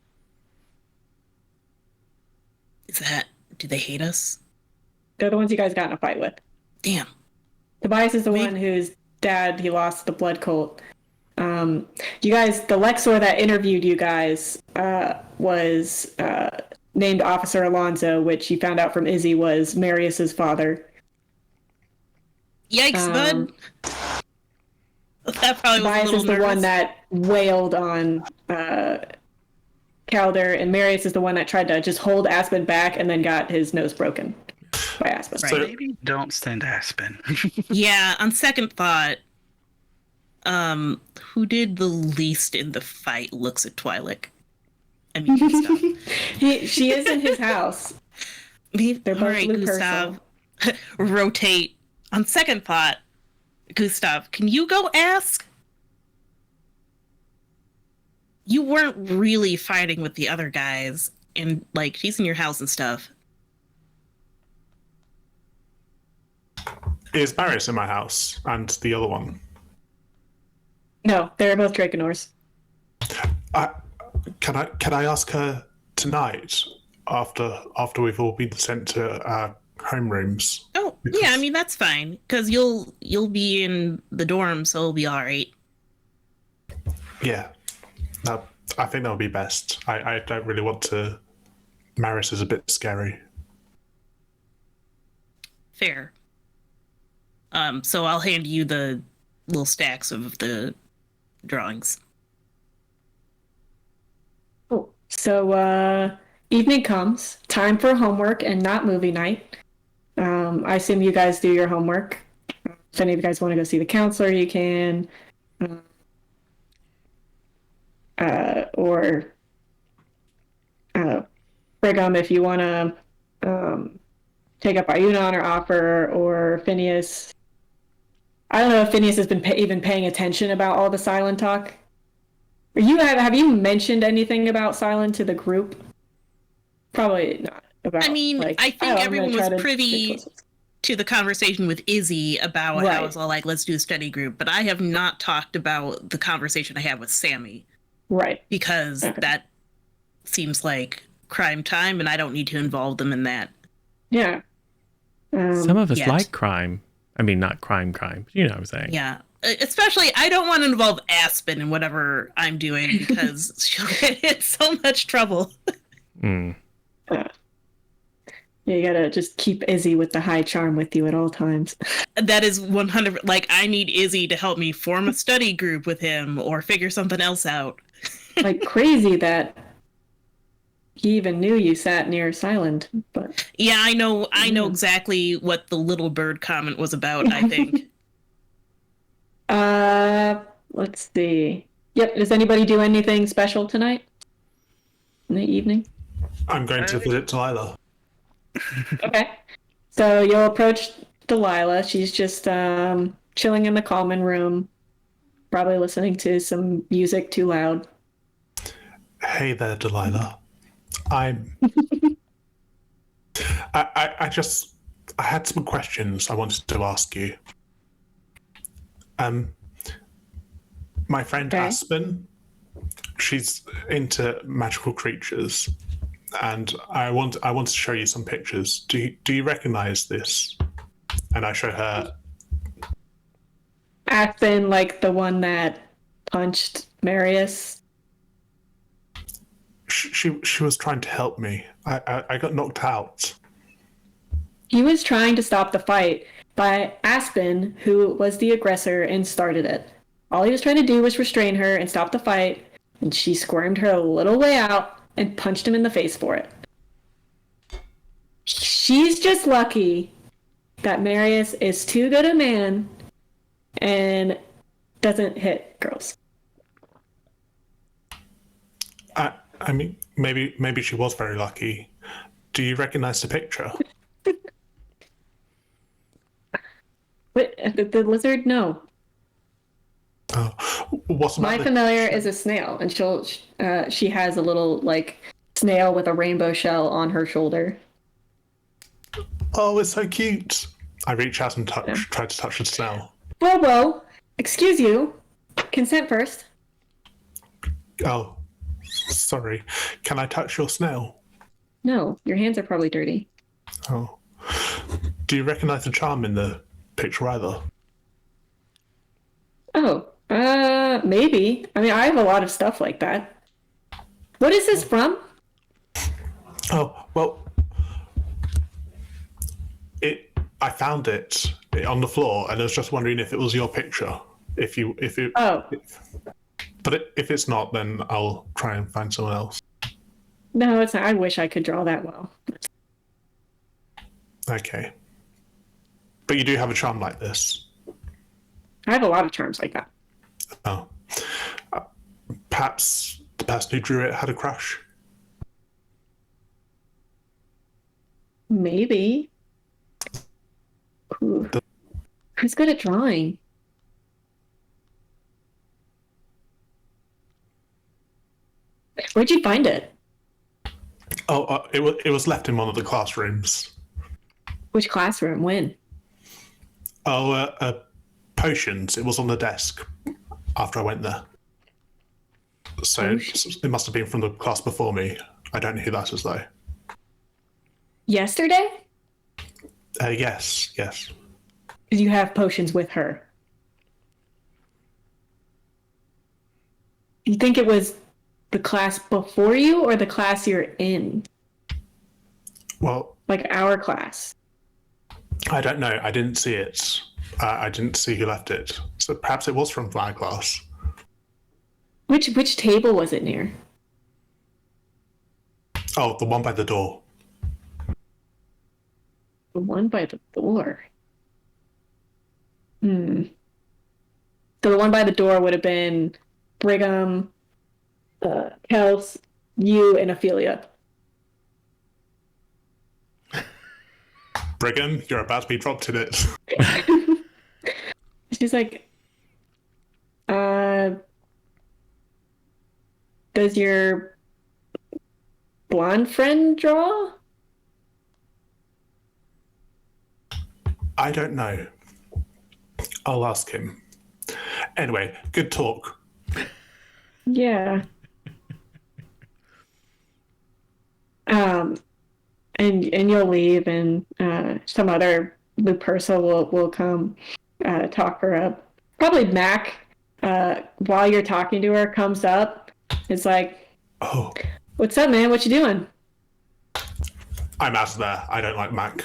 Do they hate us? They're the ones you guys got in a fight with. Damn. Tobias is the one whose dad he lost to the blood cult. You guys, the Lexor that interviewed you guys was named Officer Alonzo, which you found out from Izzy was Marius's father. Yikes, bud. That probably Tobias was a is the little one nervous. that wailed on Calder, and Marius is the one that tried to just hold Aspen back and then got his nose broken by Aspen. Right. So maybe don't send Aspen. Yeah, on second thought, who did the least in the fight looks at Twi'lek. I mean, Gustav. She is in his house. They're both All right, Luke Gustav. Rotate. On second thought, Gustav, can you go ask? You weren't really fighting with the other guys, and like she's in your house and stuff. Is Marius in my house and the other one? No, they're both Drakenors. Can I ask her tonight after we've all been sent to our homerooms? Oh, Yeah, I mean that's fine because you'll be in the dorm, so it'll be all right. Yeah, I think that would be best. I don't really want to. Maris is a bit scary. Fair. So I'll hand you the little stacks of the drawings. Cool. So evening comes, time for homework and not movie night. I assume you guys do your homework. If any of you guys want to go see the counselor, you can. Or Brigham, if you want to take up Ayunon or Offer, or Phineas. I don't know if Phineas has been even paying attention about all the Silent talk. Have you mentioned anything about Silent to the group? Probably not. About, I mean, like, I think I'm everyone gonna was try to privy stay close. to the conversation with Izzy about how Right. it's all like, let's do a study group. But I have not talked about the conversation I had with Sammy Right. because Okay. that seems like crime time and I don't need to involve them in that. Yeah. Some of us yet. like crime. I mean, not crime, but you know what I'm saying. Yeah. Especially, I don't want to involve Aspen in whatever I'm doing because she'll get in so much trouble. Mm. Yeah, you gotta just keep Izzy with the high charm with you at all times. That is 100. Like, I need Izzy to help me form a study group with him or figure something else out. Like crazy that he even knew you sat near Silent, but Yeah, I know Yeah. exactly what the little bird comment was about, I think. let's see. Yep, does anybody do anything special tonight? In the evening? I'm going to visit Delilah. Okay. So you'll approach Delilah. She's just chilling in the common room, probably listening to some music too loud. Hey there, Delilah. I'm. I had some questions I wanted to ask you. My friend Okay. Aspen, she's into magical creatures, and I want to show you some pictures. Do you recognize this? And I show her. Aspen, like the one that punched Marius. She was trying to help me. I got knocked out. He was trying to stop the fight by Aspen, who was the aggressor and started it. All he was trying to do was restrain her and stop the fight, and she squirmed her a little way out and punched him in the face for it. She's just lucky that Marius is too good a man and doesn't hit girls. I mean, maybe she was very lucky. Do you recognize the picture? But the lizard, no. Oh, what about My the... familiar is a snail, and she has a little like snail with a rainbow shell on her shoulder. Oh, it's so cute. I reach out and Yeah. try to touch the snail. Whoa, excuse you. Consent first. Oh, sorry. Can I touch your snail? No, your hands are probably dirty. Oh. Do you recognize the charm in the picture either? Oh, maybe. I mean, I have a lot of stuff like that. What is this from? Oh, well, I found it on the floor, and I was just wondering if it was your picture. Oh, But if it's not, then I'll try and find someone else. no, it's not. I wish I could draw that well. Okay. But you do have a charm like this. I have a lot of charms like that. Oh. Perhaps the person who drew it had a crush. Maybe. Ooh. Who's good at drawing? Where'd you find it? Oh, it was left in one of the classrooms. Which classroom? When? Oh, potions. It was on the desk after I went there. So it must have been from the class before me. I don't know who that is though. Yesterday? Yes. Did you have potions with her? You think it was the class before you or the class you're in? Well, Like our class? I don't know. I didn't see it. I didn't see who left it. So perhaps it was from my class. Which table was it near? Oh, the one by the door. The one by the door. So the one by the door would have been Brigham, Kels, you, and Ophelia. Brigham, you're about to be dropped in it. She's like, does your blonde friend draw? I don't know. I'll ask him. Anyway, good talk. Yeah. And you'll leave, and some other Lupersa will come talk her up. Probably Mac, while you're talking to her, comes up. It's like, Oh, "What's up, man? What you doing?" I'm out of there. I don't like Mac.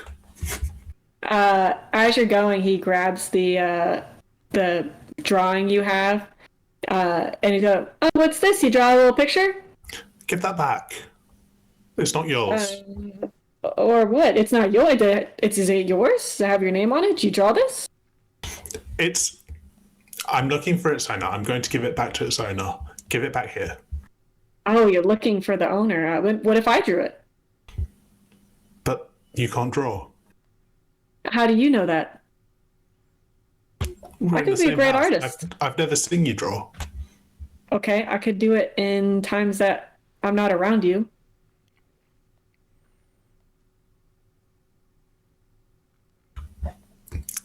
As you're going, he grabs the drawing you have, and he goes, "Oh, what's this? You draw a little picture?" Give that back. It's not yours. Or what? It's not yours. Is it yours? Does it have your name on it? Did you draw this? I'm looking for its owner. I'm going to give it back to its owner. Give it back here. Oh, you're looking for the owner. What if I drew it? But you can't draw. How do you know that? We're I in could the be a same great house. artist. I've never seen you draw. Okay, I could do it in times that I'm not around you.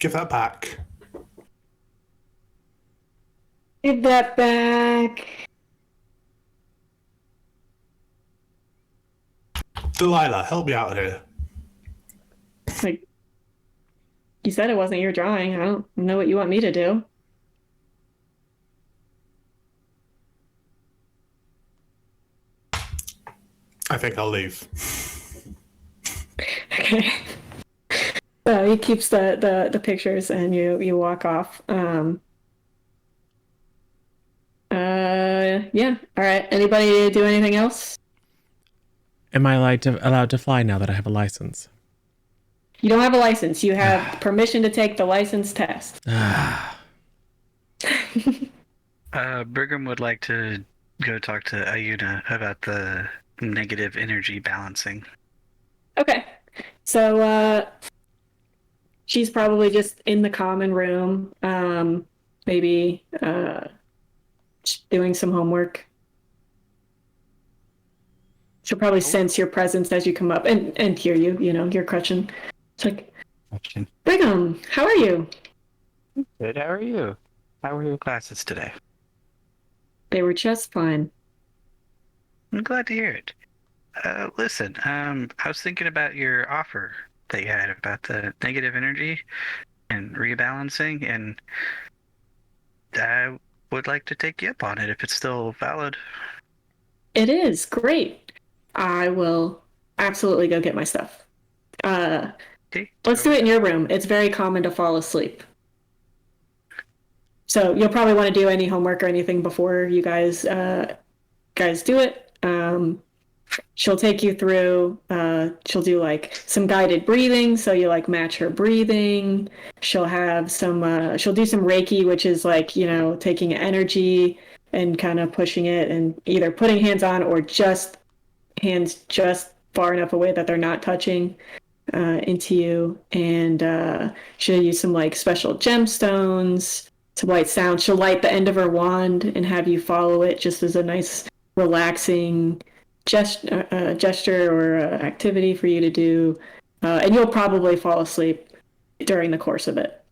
Give that back. Give that back. Delilah, help me out here. Like, you said it wasn't your drawing. I don't know what you want me to do. I think I'll leave. Okay. So he keeps the pictures, and you walk off. Yeah. All right. Anybody do anything else? Am I allowed to fly now that I have a license? You don't have a license. You have permission to take the license test. Brigham would like to go talk to Ayuna about the negative energy balancing. Okay. So she's probably just in the common room, maybe doing some homework. She'll probably sense your presence as you come up and hear you, you're crutching. It's like, Brigham, how are you? Good, how are you? How were your classes today? They were just fine. I'm glad to hear it. Listen, I was thinking about your offer that you had about the negative energy and rebalancing, and I would like to take you up on it if it's still valid. It is great. I will absolutely go get my stuff. Okay, Let's do it in your room. It's very common to fall asleep. So you'll probably want to do any homework or anything before you guys do it. She'll take you through, she'll do like some guided breathing, so you like match her breathing. She'll have she'll do some Reiki, which is like, taking energy and kind of pushing it and either putting hands on or just hands just far enough away that they're not touching into you. And she'll use some like special gemstones, some light sounds. She'll light the end of her wand and have you follow it just as a nice relaxing gesture or activity for you to do, and you'll probably fall asleep during the course of it.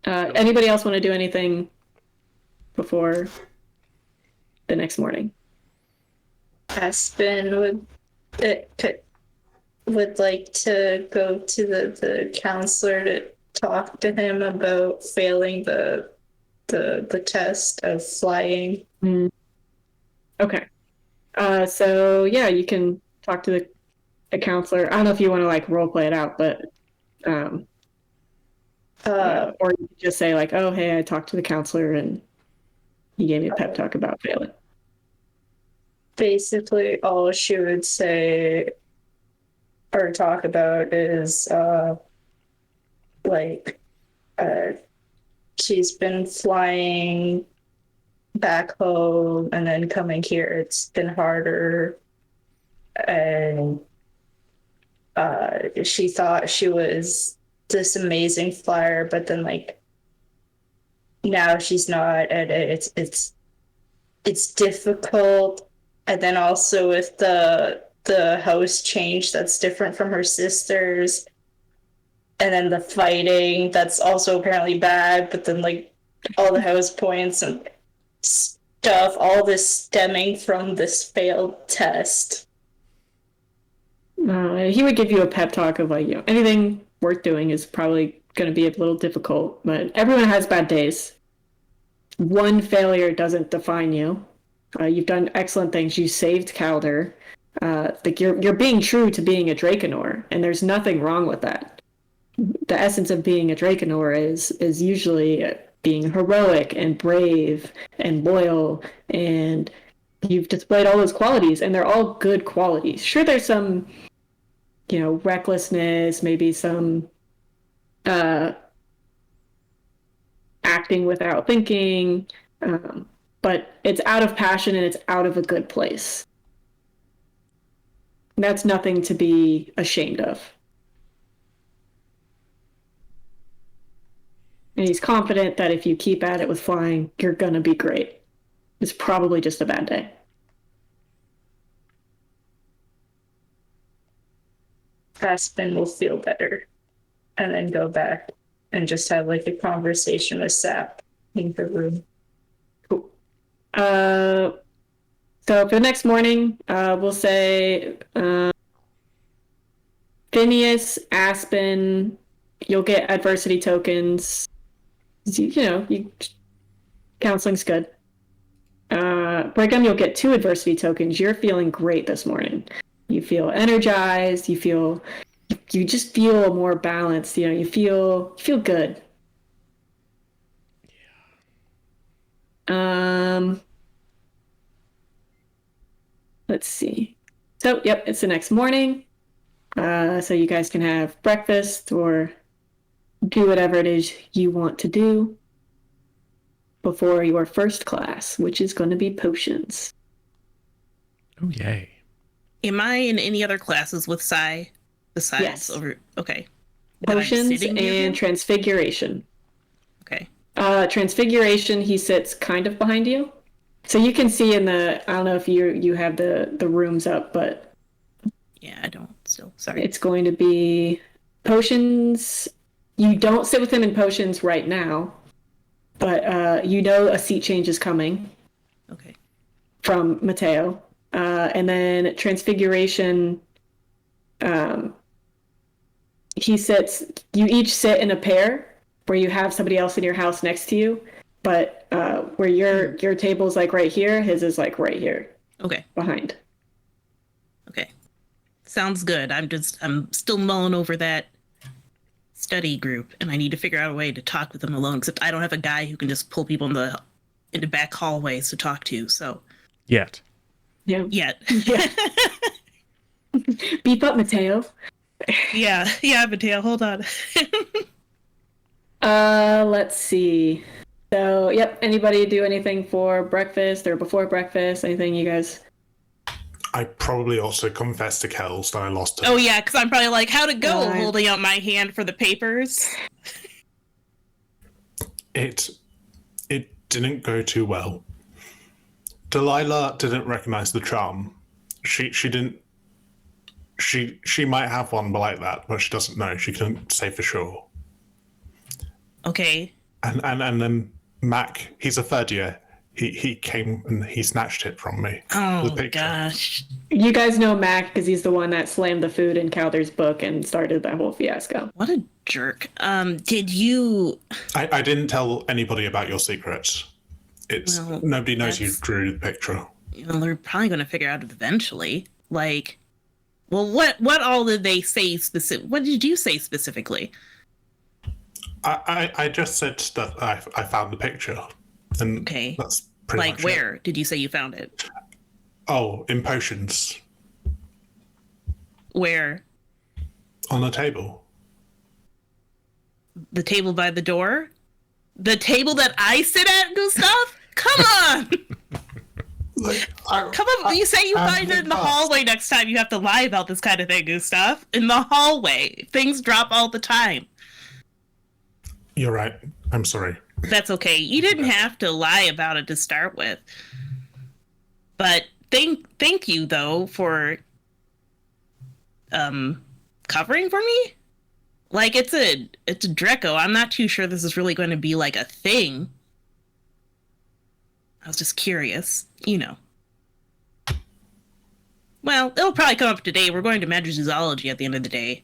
Anybody else want to do anything before the next morning? Aspen would would like to go to the counselor to talk to him about failing the test of flying. Okay. So yeah, you can talk to the counselor. I don't know if you want to like role play it out, but or you could just say like, oh hey, I talked to the counselor and he gave me a pep talk about failing. Basically, all she would say or talk about is like she's been flying back home and then coming here. It's been harder, and she thought she was this amazing flyer, but then like now she's not, and it's difficult. And then also with the house change that's different from her sister's, and then the fighting that's also apparently bad, but then like all the house points and stuff, all this stemming from this failed test. He would give you a pep talk of like, you know, anything worth doing is probably going to be a little difficult, but everyone has bad days. One failure doesn't define you. You've done excellent things. You saved Calder. Like you're being true to being a Drakenor, and there's nothing wrong with that. The essence of being a Drakenor is usually being heroic and brave and loyal, and you've displayed all those qualities, and they're all good qualities. Sure, there's some, you know, recklessness, maybe some acting without thinking, but it's out of passion and it's out of a good place. That's nothing to be ashamed of. And he's confident that if you keep at it with flying, you're going to be great. It's probably just a bad day. Aspen will feel better and then go back and just have like a conversation with Sap in her room. Cool. So for the next morning, we'll say Phineas, Aspen, you'll get adversity tokens. Counseling's good. Brigham, you'll get 2 adversity tokens. You're feeling great this morning. You feel energized. You just feel more balanced. You know, you feel good. Let's see. So, yep, it's the next morning. So you guys can have breakfast or do whatever it is you want to do before your first class, which is going to be potions. Oh, yay. Am I in any other classes with Sai besides Yes. over? Okay. That I'm Potions sitting near him? and transfiguration. Okay. Transfiguration, he sits kind of behind you. So you can see in I don't know if you have the rooms up, but Yeah, I don't still. Sorry. it's going to be potions. You don't sit with him in potions right now, but you know a seat change is coming Okay. from Mateo. And then transfiguration, you each sit in a pair where you have somebody else in your house next to you, but where your table's like right here, his is like right here Okay. behind. Okay. Sounds good. I'm still mulling over that study group, and I need to figure out a way to talk with them alone, except I don't have a guy who can just pull people in the back hallways to talk to, so Yet. Yeah. yet. Yeah. Beep up, Mateo. Yeah, Mateo, hold on. Let's see. So, yep, anybody do anything for breakfast or before breakfast? Anything you guys? I probably also confessed to Kels that I lost her. Oh yeah, because I'm probably like, how'd it go? Right. Holding out my hand for the papers. It didn't go too well. Delilah didn't recognize the charm. She didn't. She might have one like that, but she doesn't know. She couldn't say for sure. Okay. And then Mac, he's a third year. He came and he snatched it from me. Oh, The picture. gosh. You guys know Mac because he's the one that slammed the food in Calder's book and started that whole fiasco. What a jerk. Did you... I didn't tell anybody about your secret. It's Well, nobody knows you that's- drew the picture. Well, they're probably going to figure out it eventually. Like, well, what all did they say specific? What did you say specifically? I just said that I found the picture, and Okay. that's pretty Like, much where it. did you say you found it? Oh, in potions Where? on a table. The table by the door? The table that I sit at, Gustav? Come on! Come on, you say you find it in the hallway next time. You have to lie about this kind of thing, Gustav. In the hallway. Things drop all the time. You're right. I'm sorry. That's okay. You didn't have to lie about it to start with. But thank you though for covering for me. Like it's a Dreco. I'm not too sure this is really going to be like a thing. I was just curious, you know. Well, it'll probably come up today. We're going to magic zoology at the end of the day.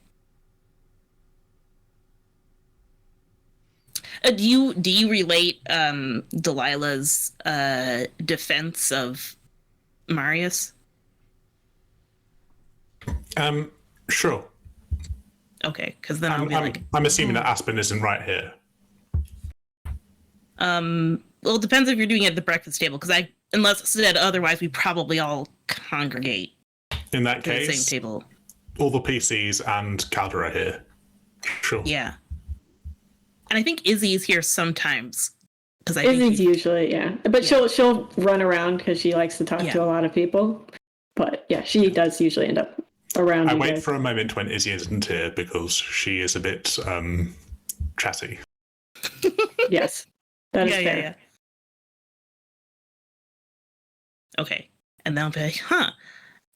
Do you relate Delilah's defense of Marius? Sure. Okay, because then I'll be like, I'm assuming that Aspen isn't right here. well, it depends if you're doing it at the breakfast table. Because unless said otherwise, we probably all congregate In that at the case, same table. all the PCs and Calder are here. Sure. Yeah, and I think Izzy is here sometimes because I think Izzy's usually, yeah. But she'll run around because she likes to talk Yeah. to a lot of people. But yeah, she does usually end up around I you wait guys. for a moment when Izzy isn't here because she is a bit chatty. Yes, that is yeah, fair. yeah, yeah. Okay, and then I'll be like, huh,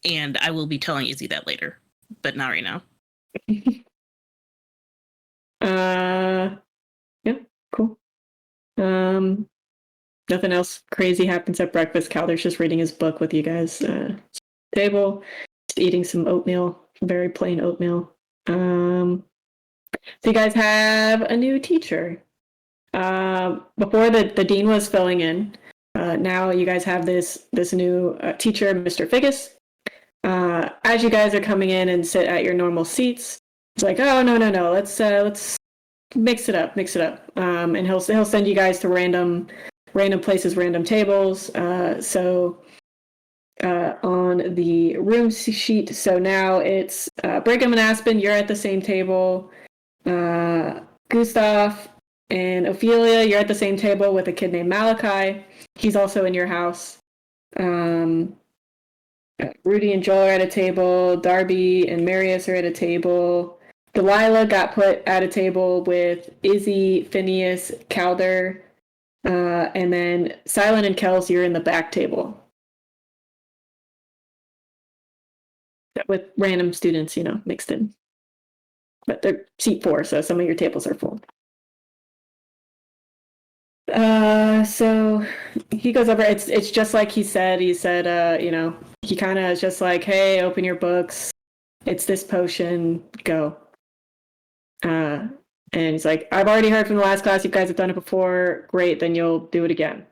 and I will be telling Izzy that later, but not right now. Yeah, cool. Nothing else crazy happens at breakfast. Calder's just reading his book with you guys. Table, just eating some oatmeal, very plain oatmeal. So you guys have a new teacher. Before the dean was filling in. Now you guys have this new teacher, Mr. Figgis. As you guys are coming in and sit at your normal seats, it's like, oh no, let's mix it up. And he'll send you guys to random places, random tables. So on the room sheet, so now it's Brigham and Aspen. You're at the same table. Gustav and Ophelia, you're at the same table with a kid named Malachi. He's also in your house. Rudy and Joel are at a table. Darby and Marius are at a table. Delilah got put at a table with Izzy, Phineas, Calder, and then Silent and Kels, you're in the back table. With random students, mixed in. But they're seat 4, so some of your tables are full. So he goes over. It's just like he said. He said, he kind of is just like, hey, open your books. It's this potion. Go. And he's like, I've already heard from the last class. You guys have done it before. Great. Then you'll do it again.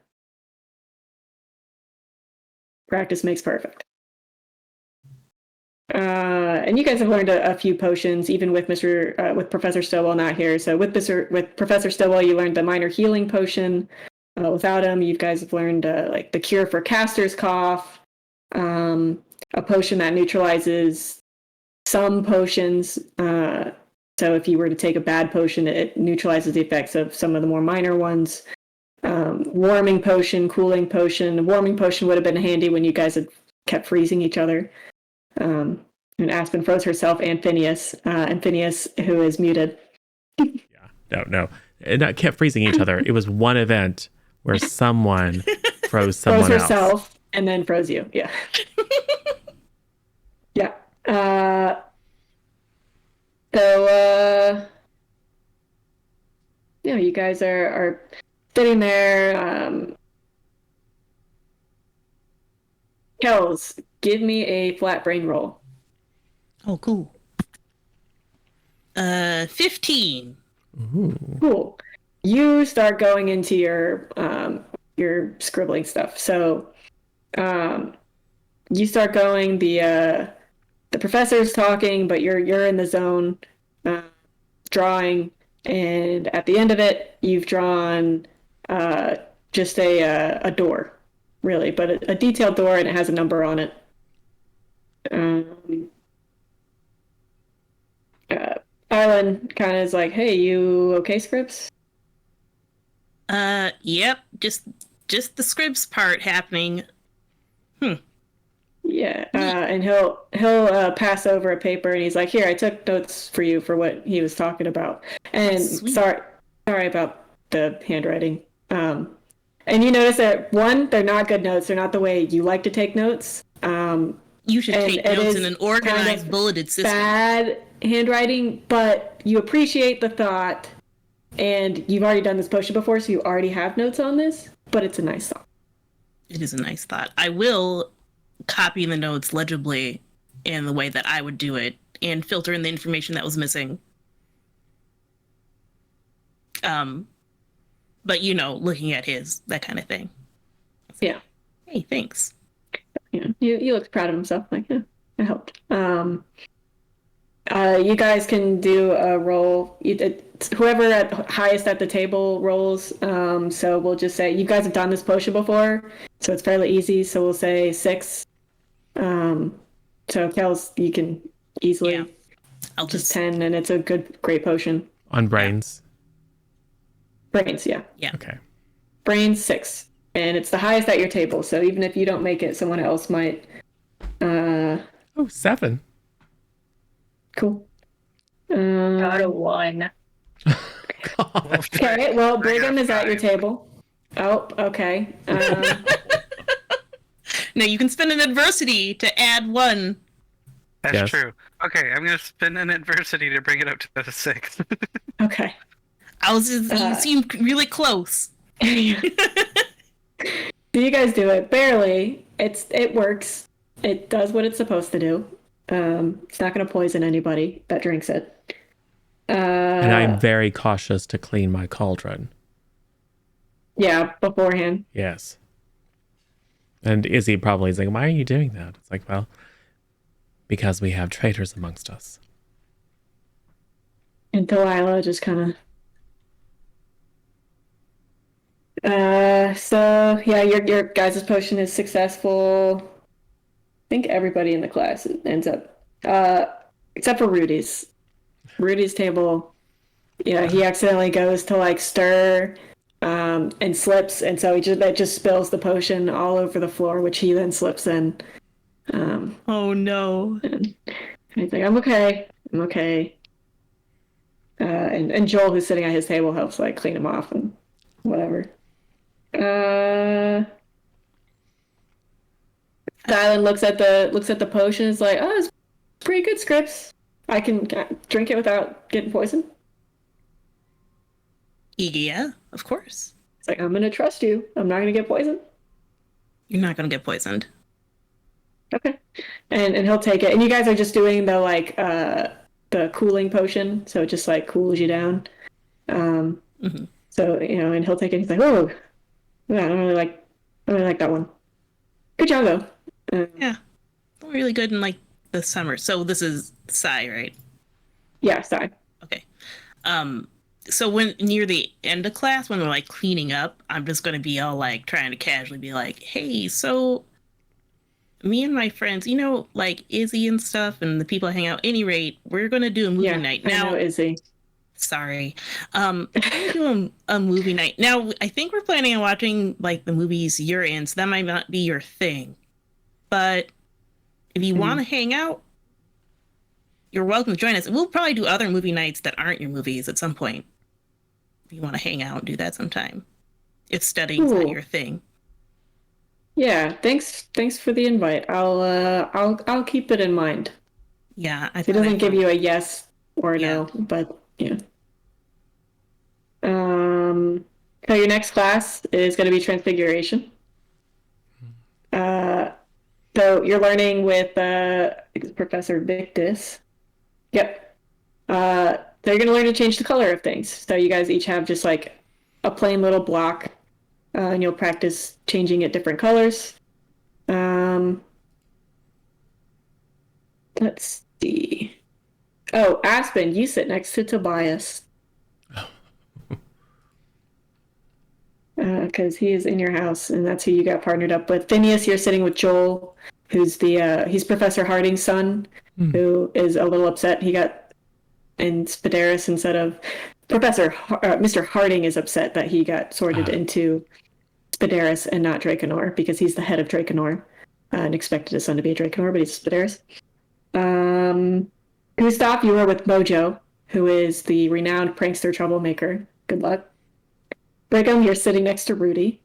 Practice makes perfect. And you guys have learned a few potions, even with with Professor Stowell not here. So with Professor Stowell, you learned the minor healing potion. Without him, you guys have learned like the cure for caster's cough, a potion that neutralizes some potions. So if you were to take a bad potion, it neutralizes the effects of some of the more minor ones. Warming potion, cooling potion. Warming potion would have been handy when you guys had kept freezing each other. And Aspen froze herself and Phineas, who is muted. Yeah, no. It not kept freezing each other. It was one event where someone froze someone Froze else. herself and then froze you. Yeah. Yeah. So, you guys are sitting there. Kels, give me a flat brain roll. Oh, cool. 15. Ooh. Cool. You start going into your scribbling stuff. So you start going, the professor's talking, but you're in the zone, drawing, and at the end of it, you've drawn just a door, really, but a detailed door, and it has a number on it. Island kind of is like, "Hey, you okay, Scripps?" Yep. Just the scripts part happening. Yeah, and he'll pass over a paper, and he's like, "Here, I took notes for you for what he was talking about." And Sweet. sorry about the handwriting. And you notice that one, they're not good notes. They're not the way you like to take notes. You should And take it notes is in an organized, kind of bulleted system. bad handwriting, but you appreciate the thought, and you've already done this potion before, so you already have notes on this. But it's a nice thought. It is a nice thought. I will copy the notes legibly in the way that I would do it and filter in the information that was missing. But looking at his, that kind of thing. Yeah. Hey, thanks. Yeah, he looks proud of himself. Like, yeah, I helped. You guys can do a roll. Whoever at highest at the table rolls. So we'll just say you guys have done this potion before, so it's fairly easy. So we'll say 6. So Kels, you can easily. Yeah. I'll just 10, and it's a great potion. On brains. Brains, yeah. Yeah. Okay. Brains 6. And it's the highest at your table, so even if you don't make it, someone else might. 7. Cool. Got a 1. Okay, well, Brigham is at your table. Oh, okay. Now you can spend an adversity to add 1. That's Yes. true. Okay, I'm gonna spend an adversity to bring it up to the 6. Okay. You seem really close. So you guys do it barely. It works. It does what it's supposed to do. It's not going to poison anybody that drinks it. And I'm very cautious to clean my cauldron. Yeah, beforehand. Yes. And Izzy probably is like, why are you doing that? It's like, well, because we have traitors amongst us. And Delilah just kind of. So yeah, your guys' potion is successful. I think everybody in the class ends up, except for Rudy's. Rudy's table, yeah, he accidentally goes to like stir, and slips, and so that just spills the potion all over the floor, which he then slips in. Oh no! And he's like, "I'm okay. I'm okay." And Joel, who's sitting at his table, helps like clean him off and whatever. Dylan looks at the potion. Is like, "Oh, it's pretty good, Scripps. I can drink it without getting poisoned." Yeah, of course. It's like, "I'm gonna trust you. I'm not gonna get poisoned." You're not gonna get poisoned. Okay. And he'll take it. And you guys are just doing the cooling potion, so it just like cools you down. So and he'll take it. He's like, "Oh, yeah, I don't really like that one. Good job though." Yeah, really good in like the summer. So this is Psy, right? Yeah, sorry. Okay. So when near the end of class, when we're like cleaning up, I'm just gonna be all like trying to casually be like, "Hey, so me and my friends, like Izzy and stuff, and the people I hang out. Any rate, we're gonna do a movie night now." I know Izzy. Sorry. We're gonna do a movie night now. I think we're planning on watching like the movies you're in, so that might not be your thing. But if you want to hang out, you're welcome to join us. We'll probably do other movie nights that aren't your movies at some point. If you want to hang out and do that sometime, if studying's not your thing. Yeah, thanks for the invite. I'll keep it in mind. Yeah, It doesn't give you a yes or a no, but yeah. So your next class is going to be Transfiguration. So you're learning with Professor Victus. Yep. So you're gonna learn to change the color of things. So you guys each have just like a plain little block, and you'll practice changing it different colors. Let's see. Oh, Aspen, you sit next to Tobias. Because he is in your house, and that's who you got partnered up with. Phineas, you're sitting with Joel, who's he's Professor Harding's son, who is a little upset he got in Spaderis instead of Mr. Harding is upset that he got sorted into Spaderis and not Drakenor, because he's the head of Drakenor, and expected his son to be a Drakenor, but he's Spaderis. Gustav, you were with Mojo, who is the renowned prankster troublemaker. Good luck. Brigham, you're sitting next to Rudy.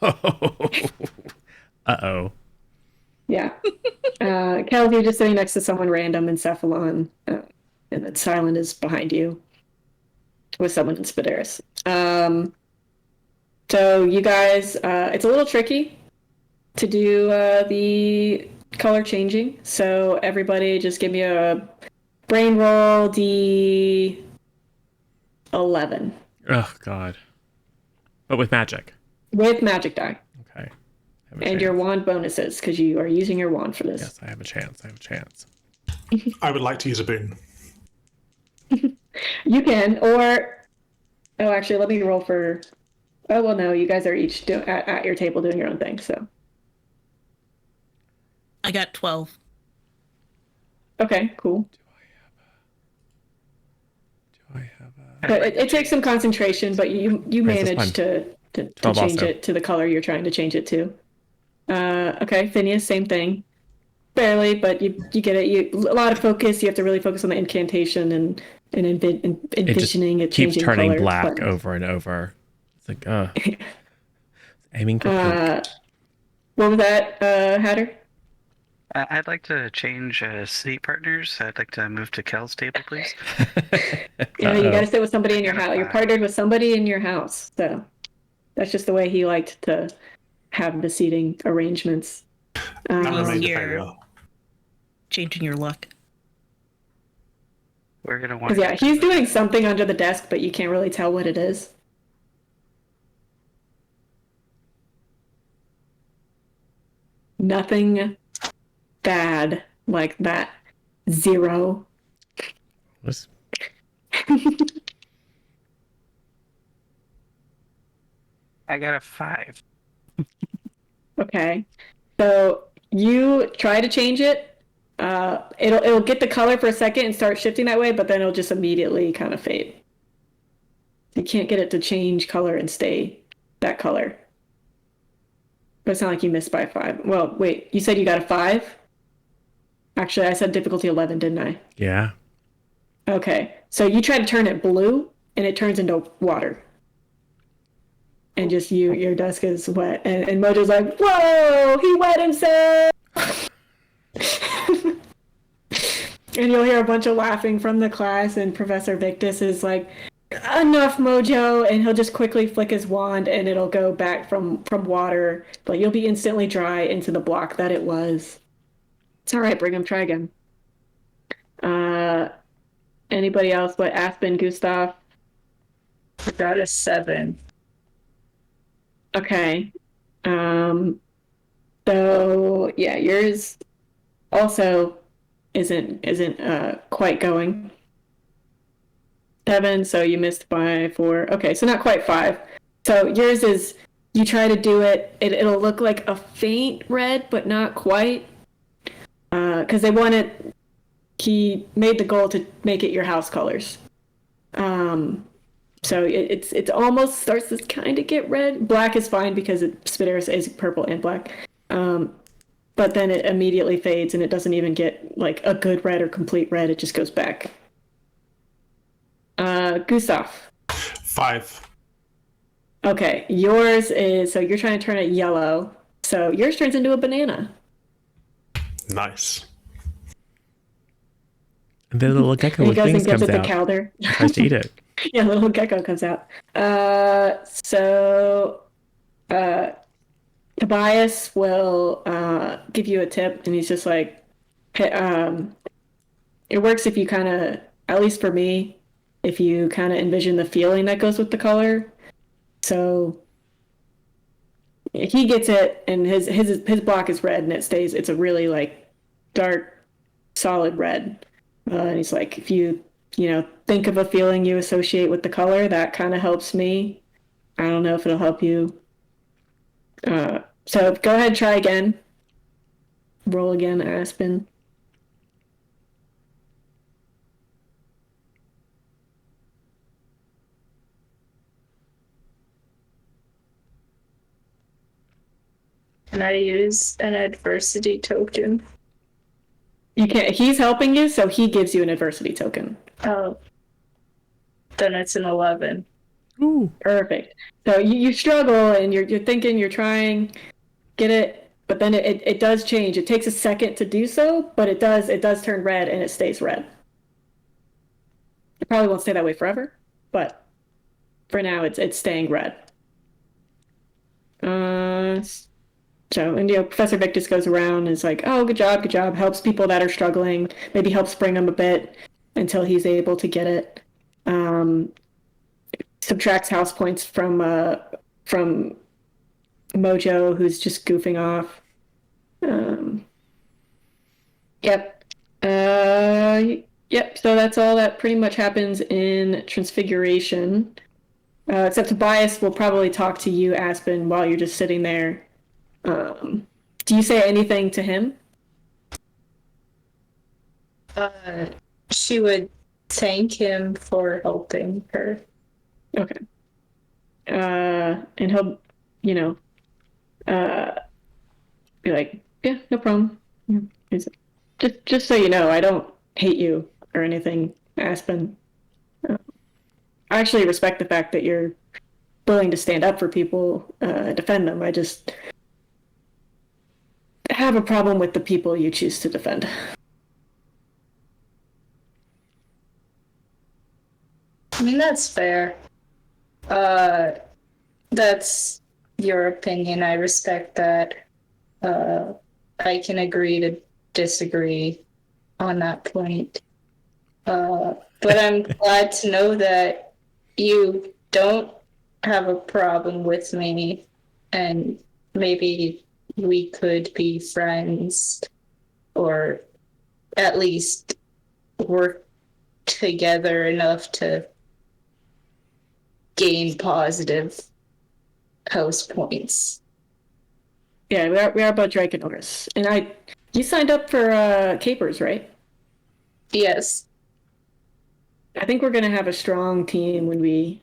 Uh-oh. Yeah. Kels, you're just sitting next to someone random in Cephalon. And then Silent is behind you with someone in Spaderis. So you guys, it's a little tricky to do the color changing. So everybody just give me a brain roll D11. Oh, God. But with magic. With magic die. Okay. And your wand bonuses, because you are using your wand for this. Yes, I have a chance. I would like to use a boon. You can, or... Oh, actually, let me roll for... Oh, well, no, you guys are each at your table doing your own thing, so... I got 12. Okay, cool. Do I have a... But it takes some concentration, but you manage to change also. it to the color you're trying to change it to. Okay, Phineas, same thing. Barely, but you get it. A lot of focus. You have to really focus on the incantation and envisioning it keeps changing turning color, black but... over and over. It's like, aiming for pink. What was that, Hatter? I'd like to change seat partners. I'd like to move to Kel's table, please. You got to sit with somebody in your I got a house. You're 5. partnered with somebody in your house. So that's just the way he liked to have the seating arrangements. That remains a you're- failure. Changing your luck. We're gonna want. Yeah, he's doing something under the desk, but you can't really tell what it is. Nothing bad like that. 0. Was I got a 5. Okay. So you try to change it. It'll get the color for a second and start shifting that way, but then it'll just immediately kind of fade. You can't get it to change color and stay that color. But it's not like you missed by 5. Well, wait, you said you got a 5? Actually, I said difficulty 11, didn't I? yeah. Okay. So you try to turn it blue, and it turns into water. And just your desk is wet. And Mojo's like, whoa, he wet himself! And you'll hear a bunch of laughing from the class, and Professor Victus is like, enough, Mojo, and he'll just quickly flick his wand, and it'll go back from water, but you'll be instantly dry into the block that it was. It's all right, Brigham, try again. Anybody else but Aspen, Gustav? I got a 7. Okay. So yeah, yours also isn't quite going. 7, so you missed by 4. Okay, so not quite 5. So yours is, you try to do it, it'll look like a faint red, but not quite. Because he made the goal to make it your house colors. So it's almost starts to kind of get red. Black is fine because Spaderis is purple and black. But then it immediately fades and it doesn't even get like a good red or complete red. It just goes back. Gustav. 5. Okay, yours is, so you're trying to turn it yellow. So yours turns into a banana. Nice. And then the little gecko He with goes and wings gives comes it to out. Calder. Tries to eat it. Yeah, little gecko comes out. So Tobias will give you a tip, and he's just like, hey, it works if you kind of, at least for me, if you kind of envision the feeling that goes with the color. So he gets it, and his block is red, and it stays. It's a really like dark, solid red. And he's like, if you think of a feeling you associate with the color, that kind of helps me. I don't know if it'll help you. So go ahead, try again. Roll again, Aspen. Can I use an adversity token? You can't. He's helping you, so he gives you an adversity token. Oh, then it's an 11. Ooh. Perfect. So you struggle, and you're thinking, you're trying, get it, but then it does change. It takes a second to do so, but it does turn red, and it stays red. It probably won't stay that way forever, but for now, it's staying red. So, and Professor Victus goes around and is like, oh, good job, helps people that are struggling, maybe helps bring them a bit until he's able to get it. Subtracts house points from Mojo, who's just goofing off. Yep. Yep, so that's all that pretty much happens in Transfiguration. Except Tobias will probably talk to you, Aspen, while you're just sitting there. Do you say anything to him? She would thank him for helping her. Okay. And he'll, be like, yeah, no problem. Just so you know, I don't hate you or anything, Aspen. I actually respect the fact that you're willing to stand up for people, defend them. I just have a problem with the people you choose to defend. I mean, that's fair. That's your opinion. I respect that. I can agree to disagree on that point. But I'm glad to know that you don't have a problem with me, and maybe we could be friends, or at least work together enough to gain positive house points. Yeah, we are about Draconorus. And you signed up for Capers, right? Yes. I think we're going to have a strong team when we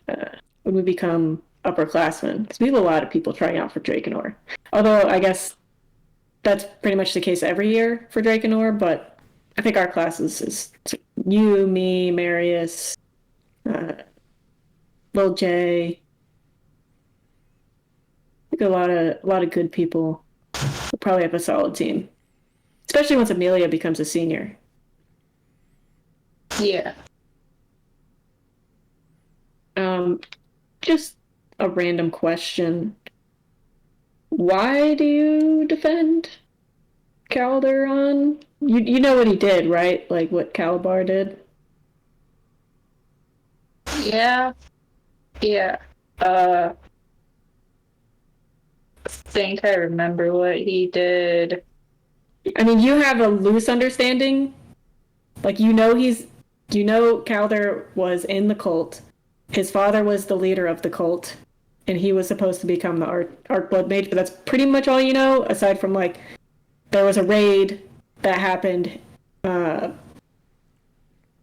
become upperclassmen, because we have a lot of people trying out for Draconor. Although I guess that's pretty much the case every year for Draconor, but I think our class is you, me, Marius, Lil J. I think a lot of good people will probably have a solid team, especially once Amelia becomes a senior. Yeah. Just a random question. Why do you defend Calderon? You know what he did, right? Like what Calabar did? Yeah. Yeah. Think I remember what he did. I mean, you have a loose understanding. Like you know Calder was in the cult. His father was the leader of the cult, and he was supposed to become the Arc Blood Mage, but that's pretty much all you know, aside from like there was a raid that happened.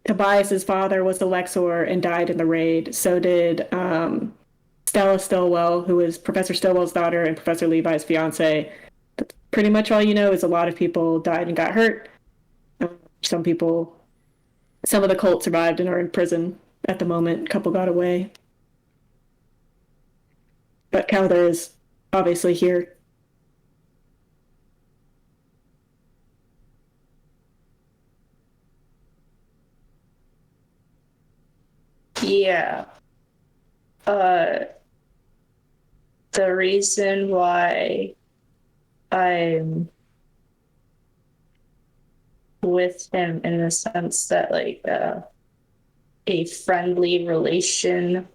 Tobias's father was the Lexor and died in the raid. So did Stella Stillwell, who was Professor Stillwell's daughter and Professor Levi's fiance. That's pretty much all you know is a lot of people died and got hurt. Some of the cult survived and are in prison at the moment. A couple got away. But Calder is obviously here. Yeah. The reason why I'm with him in the sense that like a friendly relation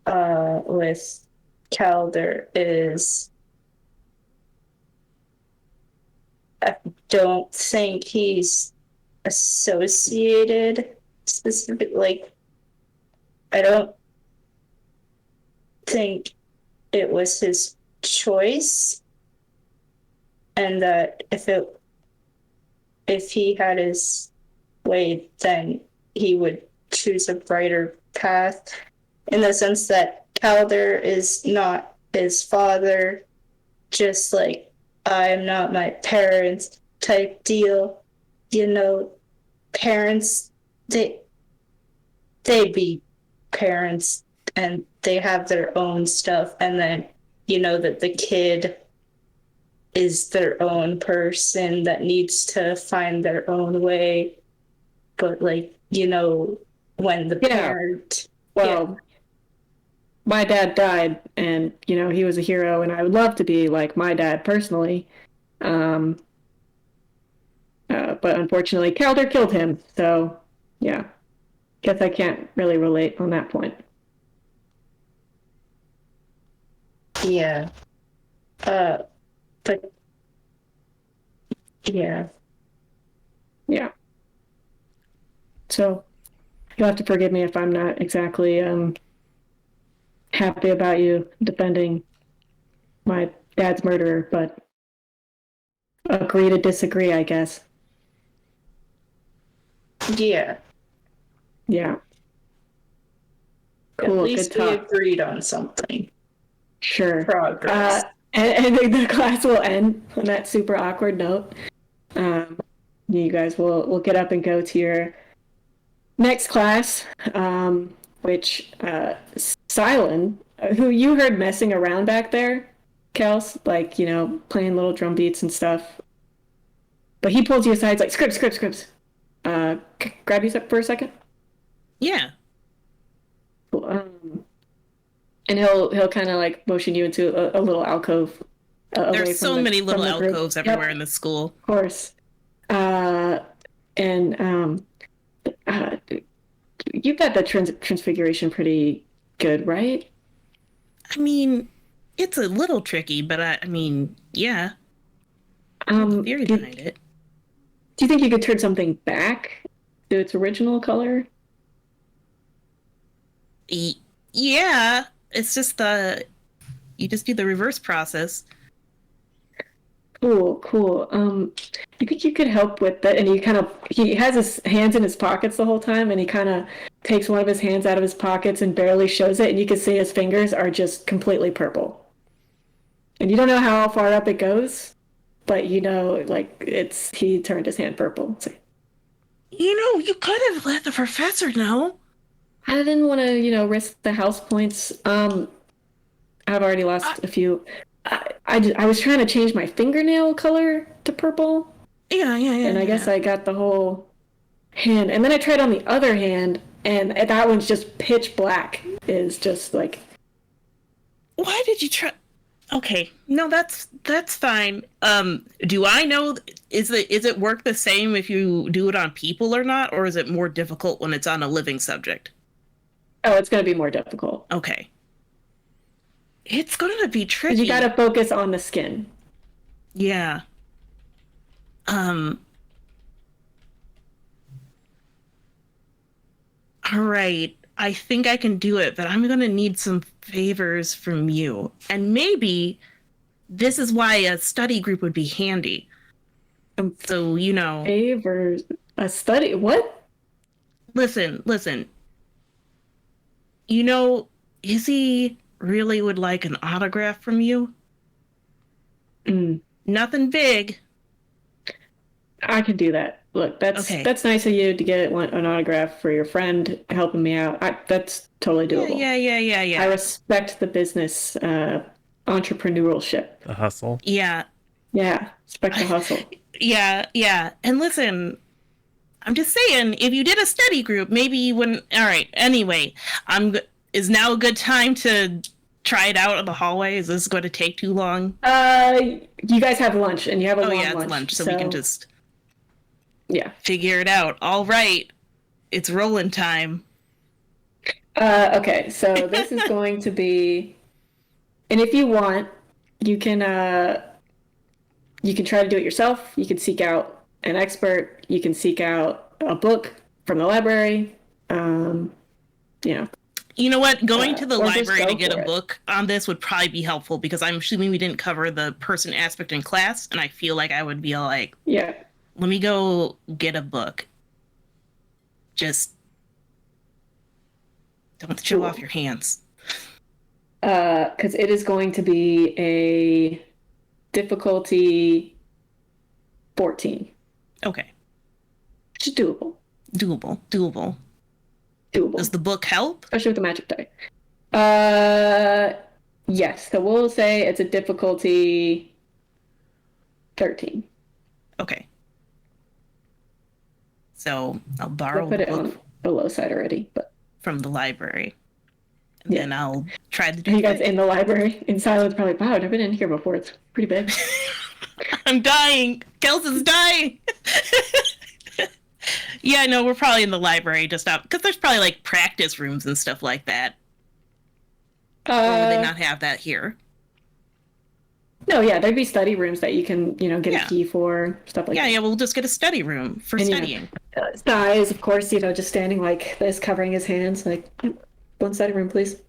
with Calder is, I don't think he's associated specific, like I don't think it was his choice, and that if he had his way, then he would choose a brighter path, in the sense that Calder is not his father, just like I'm not my parents type deal. You know, parents, they be parents and they have their own stuff, and then you know that the kid is their own person that needs to find their own way. But like, you know, when the parent, Well, my dad died, and you know he was a hero, and I would love to be like my dad personally. But unfortunately, Calder killed him. So, yeah, guess I can't really relate on that point. yeah. But yeah. Yeah. So you'll have to forgive me if I'm not exactly happy about you defending my dad's murderer, but agree to disagree, I guess. Yeah. Yeah. Cool. At least Good we talk. agreed on something. Sure. Progress. And the class will end on that super awkward note. You guys will get up and go to your next class, which Silent, who you heard messing around back there, Kels, like, you know, playing little drum beats and stuff. But he pulls you aside, he's like, Scribs. Grab you for a second? Yeah. Cool. And he'll kind of like motion you into a little alcove. There's so many little alcoves everywhere in the school. Of course. You've got the transfiguration pretty good, right? I mean, it's a little tricky, but I mean, yeah. Theory behind it. Do you think you could turn something back to its original color? Yeah, it's just you just do the reverse process. Cool. You think you could help with that? And he has his hands in his pockets the whole time, and he kind of takes one of his hands out of his pockets and barely shows it, and you can see his fingers are just completely purple. And you don't know how far up it goes, but you know, like he turned his hand purple. So, you know, you could have let the professor know. I didn't want to, you know, risk the house points. I've already lost a few. I was trying to change my fingernail color to purple. Yeah. And I guess I got the whole hand. And then I tried on the other hand, and that one's just pitch black. Is just like. Why did you try? Okay, no, that's fine. Do I know? Is it work the same if you do it on people or not, or is it more difficult when it's on a living subject? Oh, it's going to be more difficult. Okay. It's going to be tricky. You got to focus on the skin. Yeah. All right. I think I can do it, but I'm going to need some favors from you. And maybe this is why a study group would be handy. So, you know. Favors? A study? What? Listen. You know, Izzy really would like an autograph from you. Nothing big. I can do that. Look, that's nice of you to get an autograph for your friend helping me out. That's totally doable. Yeah. I respect the business entrepreneurship. The hustle. Yeah. Yeah, respect the hustle. Yeah. And listen, I'm just saying, if you did a study group, maybe you wouldn't. All right. Anyway, is now a good time to try it out in the hallway? Is this going to take too long? You guys have lunch, and you have a long it's lunch. lunch, so we can just figure it out. All right, it's rolling time. Okay, so this is going to be, and if you want, you can try to do it yourself. You can seek out an expert. You can seek out a book from the library. You know what? Going to the or just library go to get for a it. book on this would probably be helpful because I'm assuming we didn't cover the person aspect in class, and I feel like I would be like, Yeah. let me go get a book. Just don't show off your hands. Because it is going to be a difficulty 14. Okay. Which is doable. Doable. Does the book help? Especially with the magic die. Yes. So we'll say it's a difficulty 13. Okay. So I'll borrow I put the it book on the low side already, but from the library. And then I'll try to do are you guys in the library? In silence, probably, wow, I've never been in here before. It's pretty big. I'm dying. Kelsey's dying. Yeah, no, we're probably in the library just out because there's probably like practice rooms and stuff like that. Or would they not have that here? No, yeah, there'd be study rooms that you can, get a key for, stuff like that. Yeah, we'll just get a study room for studying. Sai is, of course, just standing like this, covering his hands, like, one study room, please.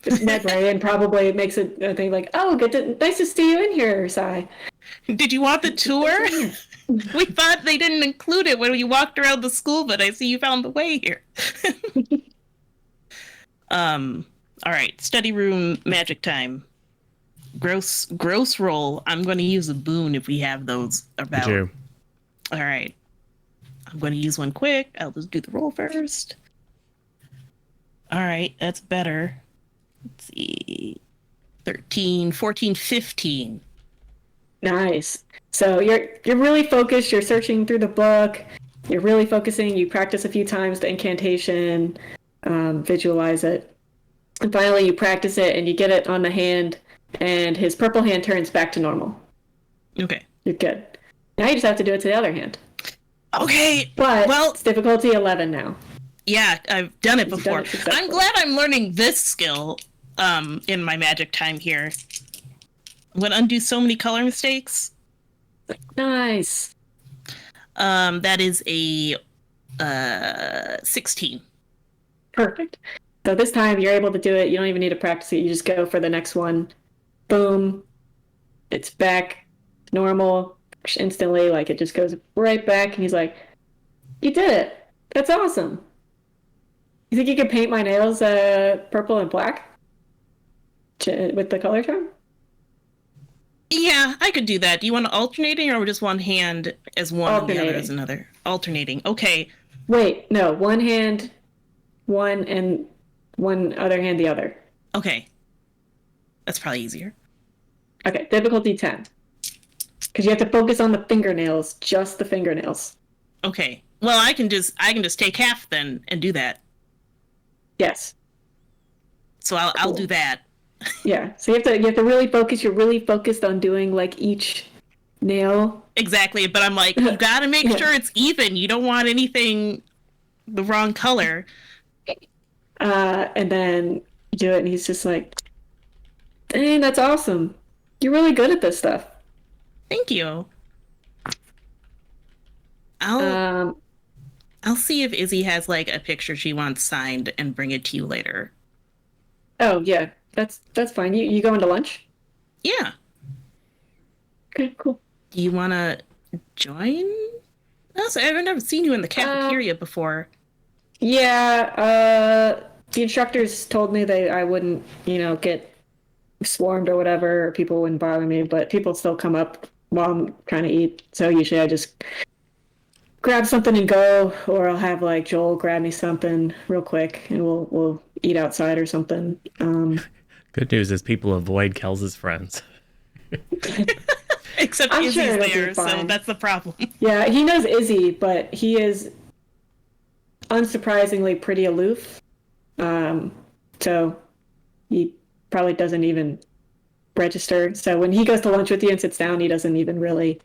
Just librarian probably makes a thing like, oh, nice to see you in here, Sai. Did you want the tour? We thought they didn't include it when we walked around the school, but I see you found the way here. All right, study room magic time. Gross roll. I'm going to use a boon if we have those about. You. All right. I'm going to use one quick. I'll just do the roll first. All right, that's better. Let's see. 13, 14, 15. Nice. So you're really focused. You're searching through the book. You're really focusing. You practice a few times the incantation, visualize it, and finally you practice it and you get it on the hand. And his purple hand turns back to normal. Okay. You're good. Now you just have to do it to the other hand. Okay. But well, it's difficulty 11 now. Yeah, I've done it before. successfully. I'm glad I'm learning this skill in my magic time here. I'm going to undo so many color mistakes. Nice. That is a 16. Perfect. So this time you're able to do it. You don't even need to practice it. You just go for the next one. Boom. It's back normal instantly. Like it just goes right back. And he's like, you did it. That's awesome. You think you could paint my nails purple and black with the color charm? Yeah, I could do that. Do you want alternating or just one hand as one and the other as another? Alternating. Okay. Wait, no. One hand, one, and one other hand, the other. Okay. That's probably easier. Okay, difficulty 10. Because you have to focus on the fingernails, just the fingernails. Okay. Well, I can just take half then and do that. Yes. So I'll do that. Yeah. So you have to really focus. You're really focused on doing like each nail. Exactly, but I'm like, you got to make sure it's even. You don't want anything the wrong color. And then you do it, and he's just like, "Dang, that's awesome! You're really good at this stuff." Thank you. I'll see if Izzy has like a picture she wants signed and bring it to you later. Oh yeah, that's fine. You going to lunch? Yeah. Okay, cool. Do you want to join us? I've never seen you in the cafeteria before. Yeah, the instructors told me I wouldn't, get swarmed or whatever, or people wouldn't bother me, but people still come up while I'm trying to eat. So usually I just grab something and go, or I'll have like Joel grab me something real quick and we'll eat outside or something. Good news is people avoid Kels's friends. Except I'm Izzy's sure there, so that's the problem. Yeah, he knows Izzy, but he is unsurprisingly pretty aloof. So He probably doesn't even register. So when he goes to lunch with you and sits down, he doesn't even really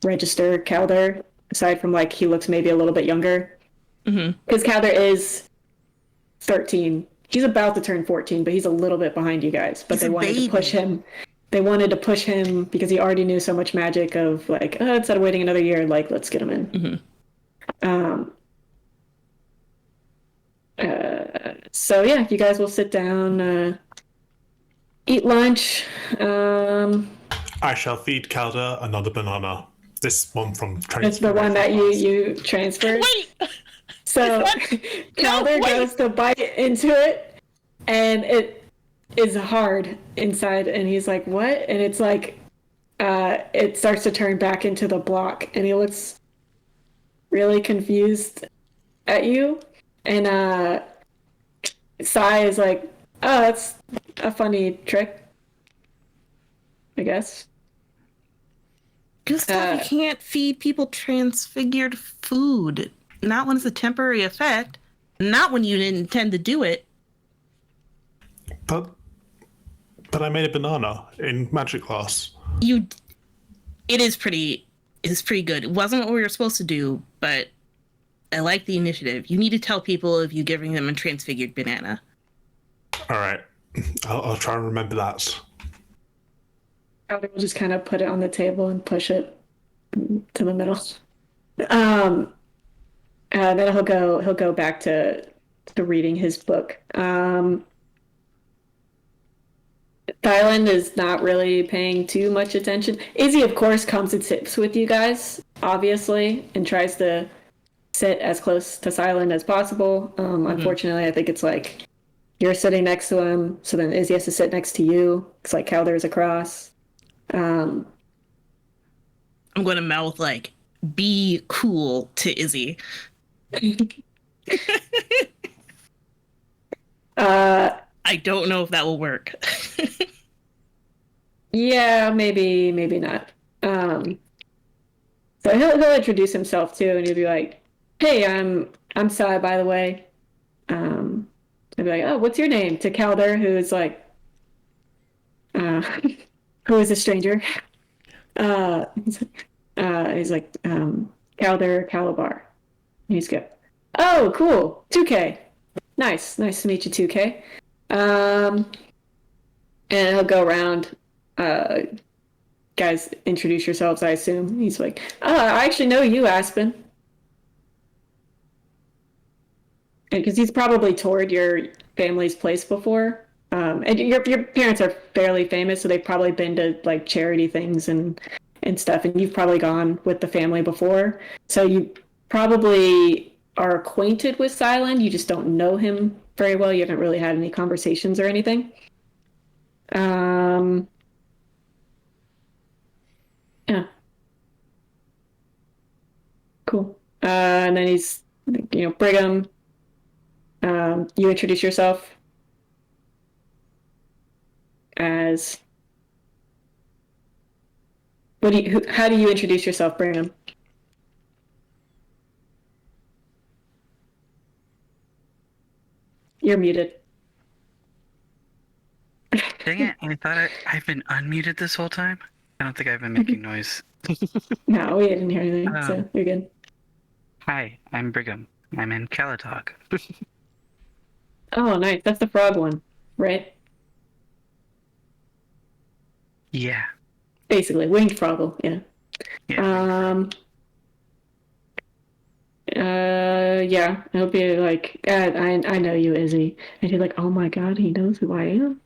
register Calder, aside from like he looks maybe a little bit younger. Because Calder is 13. He's about to turn 14, but he's a little bit behind you guys. But they wanted to push him. They wanted to push him because he already knew so much magic of like, instead of waiting another year, like, let's get him in. So yeah, you guys will sit down, eat lunch. I shall feed Calder another banana. This one from training. It's the one that you transferred. Wait! So Calder goes to bite into it, and it is hard inside, and he's like, what? And it's like, it starts to turn back into the block, and he looks really confused at you. And Sai is like, oh, that's a funny trick, I guess. Gustav, you can't feed people transfigured food. Not when it's a temporary effect. Not when you didn't intend to do it. But I made a banana in magic class. It is pretty good. It wasn't what we were supposed to do, but I like the initiative. You need to tell people if you're giving them a transfigured banana. All right, I'll try and remember that. Calder will just kind of put it on the table and push it to the middle. Then he'll go back to reading his book. Thailand is not really paying too much attention. Izzy, of course, comes and sits with you guys, obviously, and tries to sit as close to Silent as possible. Unfortunately, I think it's like you're sitting next to him, so then Izzy has to sit next to you. It's like Calder's across. I'm going to mouth like, be cool to Izzy. I don't know if that will work. Yeah, maybe not. So he'll introduce himself too, and he'll be like, "Hey, I'm Sai, by the way." I'll be like, "Oh, what's your name?" To Calder, who is like, who is a stranger. He's like, Calder Calabar. And he's good. Oh, cool. 2K. Nice to meet you, 2K. And he'll go around. Guys, introduce yourselves, I assume. He's like, I actually know you, Aspen. Because he's probably toured your family's place before. And your parents are fairly famous, so they've probably been to like charity things and stuff, and you've probably gone with the family before. So you probably are acquainted with Silent, you just don't know him very well. You haven't really had any conversations or anything. Yeah. Cool. And then he's, Brigham. You introduce yourself as... How do you introduce yourself, Brigham? You're muted. Dang it, I thought I've been unmuted this whole time. I don't think I've been making noise. No, we didn't hear anything, so you're good. Hi, I'm Brigham. I'm in Kalatalk. Oh, nice. That's the frog one, right? Yeah. Basically, winged froggle, yeah. Yeah, it'll be like, I know you, Izzy. And you're like, oh my god, he knows who I am?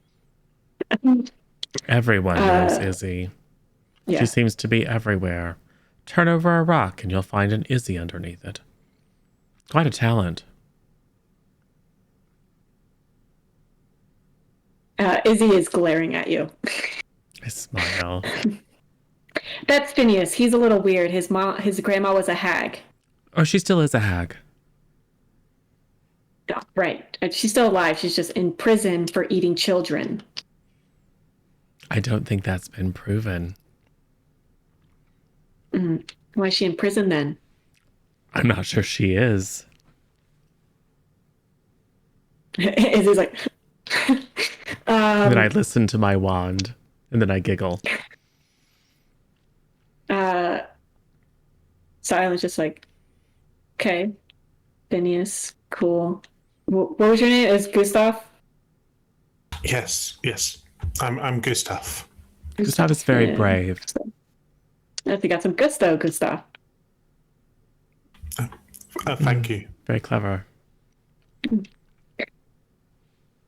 Everyone knows Izzy. Yeah. She seems to be everywhere. Turn over a rock and you'll find an Izzy underneath it. Quite a talent. Izzy is glaring at you. I smile. That's Phineas. He's a little weird. His grandma was a hag. Oh, she still is a hag. Oh, right. She's still alive. She's just in prison for eating children. I don't think that's been proven. Why is she in prison then? I'm not sure she is. Izzy's like, And then I listen to my wand, and then I giggle. Silent's just like, okay, Phineas, cool. What was your name? Is Gustav? Yes, yes. I'm Gustav. Gustav is very Yeah. brave. I think you got some gusto, Gustav. Thank you. Very clever.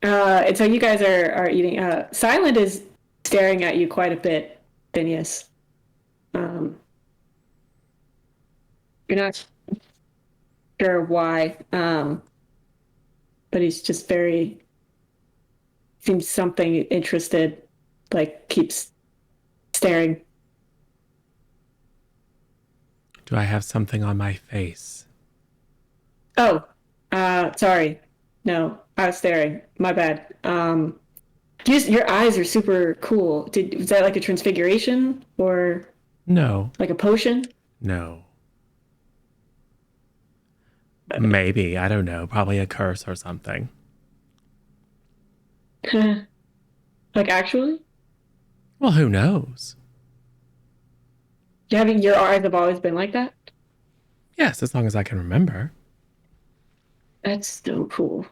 And so you guys are eating. Silent is staring at you quite a bit, Phineas. You're not sure why, but he's just seems something interested, like keeps staring. Do I have something on my face? Oh, sorry. No, I was staring. My bad. Your eyes are super cool. Was that like a transfiguration or No. like a potion? No. Maybe. I don't know. Probably a curse or something. Like actually? Well, who knows? Your eyes have always been like that? Yes, as long as I can remember. That's so cool.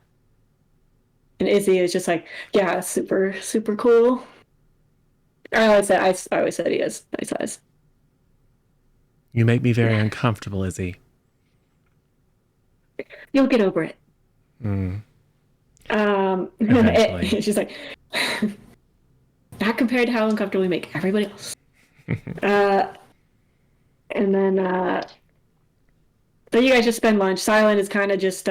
And Izzy is just like, yeah, super, super cool. I always said he has nice eyes. You make me very uncomfortable, Izzy. You'll get over it. Eventually. She's like, not compared to how uncomfortable we make everybody else. And then you guys just spend lunch. Silent is kind of just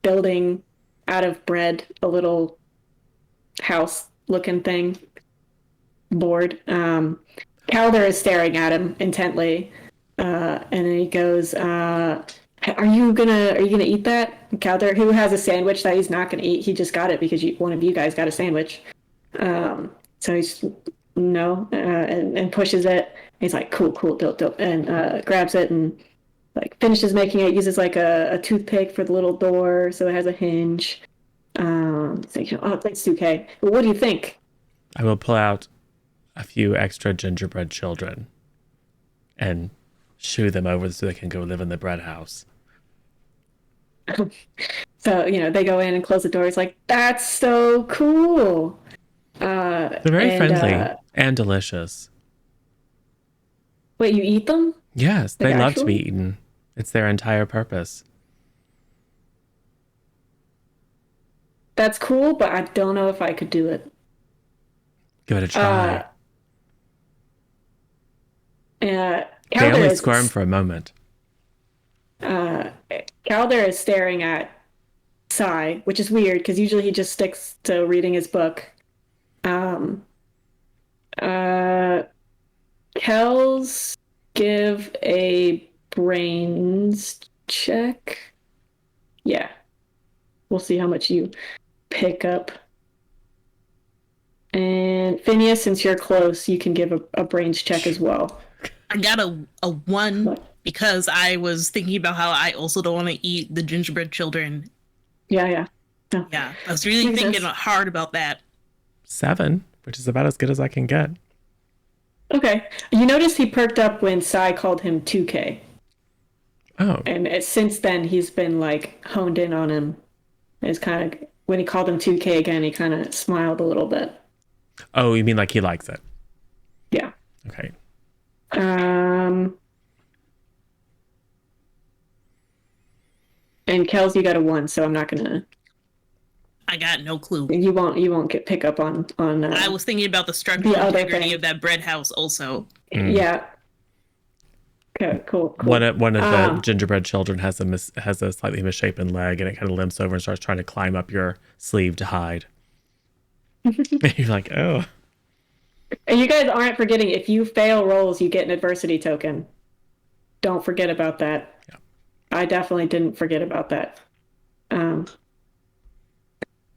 building out of bread a little house looking thing. Bored. Calder is staring at him intently. And then he goes, are you gonna eat that? Calder, who has a sandwich that he's not gonna eat, he just got it because one of you guys got a sandwich. So he's no, and pushes it. He's like, cool, dope, and grabs it and like finishes making it. Uses like a toothpick for the little door, so it has a hinge. It's like, oh, thanks, 2K. But what do you think? I will pull out a few extra gingerbread children and shoo them over so they can go live in the bread house. So, they go in and close the door. It's like, that's so cool. They're very friendly and delicious. Wait, you eat them? Yes, Like they love to be actually? eaten. It's their entire purpose. That's cool, but I don't know if I could do it. Give it a try. Calder They only is, squirm for a moment. Calder is staring at Sai, which is weird because usually he just sticks to reading his book. Kells, give a brains check. Yeah. We'll see how much you pick up. And Phineas, since you're close, you can give a brains check as well. I got a 1 because I was thinking about how I also don't want to eat the gingerbread children. Yeah. No. Yeah, I was really Makes thinking sense. hard about that. 7, which is about as good as I can get. Okay. You notice he perked up when Sai called him 2K. Oh, And since then, he's been like honed in on him. It's kind of, when he called him 2K again, he kind of smiled a little bit. oh, you mean like he likes it? Yeah. Okay. And Kels, you got a 1, so I'm not gonna. I got no clue. You won't get pick up on. I was thinking about the structural The other integrity thing. of that bread house also. Yeah. Okay. Cool. One of the gingerbread children has a slightly misshapen leg, and it kind of limps over and starts trying to climb up your sleeve to hide. And you're like, oh. And you guys aren't forgetting, if you fail rolls, you get an adversity token. Don't forget about that. Yeah. I definitely didn't forget about that.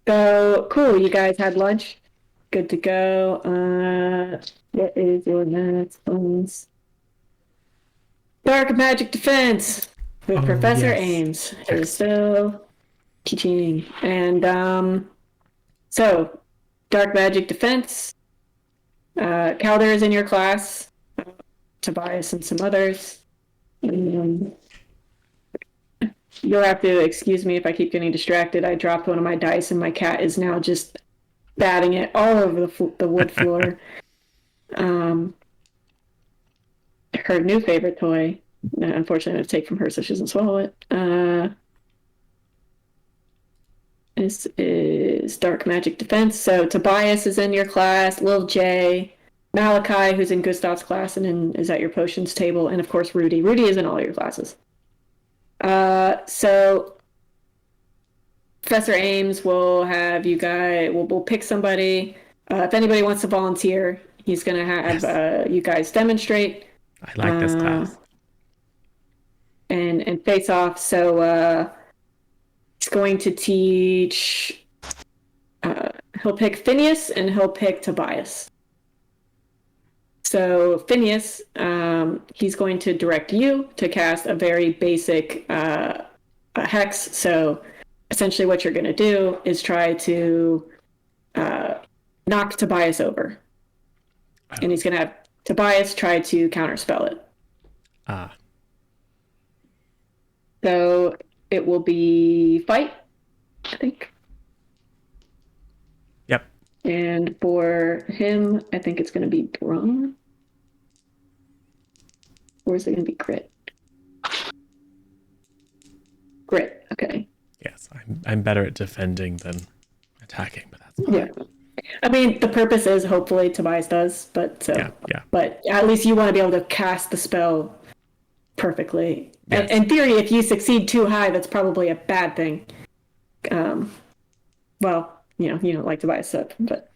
So cool. You guys had lunch. Good to go. What is your next ones? Dark Magic Defense with Professor yes. Ames. It is so teaching. And So, dark magic defense. Calder is in your class. Tobias and some others. You'll have to excuse me if I keep getting distracted. I dropped one of my dice and my cat is now just batting it all over the wood floor. Her new favorite toy. Unfortunately, I'm going to take from her so she doesn't swallow it. This is Dark Magic Defense. So Tobias is in your class, Lil J, Malachi, who's in Gustav's class and is at your potions table, and of course Rudy. Rudy is in all your classes. So Professor Ames will have you guys, we'll pick somebody. If anybody wants to volunteer, he's going to have you guys demonstrate. I like this class. And face off. So he's going to teach. He'll pick Phineas and he'll pick Tobias. So Phineas, he's going to direct you to cast a very basic hex. So essentially, what you're going to do is try to knock Tobias over, and he's going to have Tobias try to counterspell it. So it will be fight, I think. Yep. And for him, I think it's going to be brawn. Or is it going to be grit? Grit, okay. Yes, I'm better at defending than attacking, but that's fine. Yeah. I mean, the purpose is hopefully Tobias does, but yeah. But at least you want to be able to cast the spell perfectly. Yes. In theory, if you succeed too high, that's probably a bad thing. Well, you don't like Tobias, but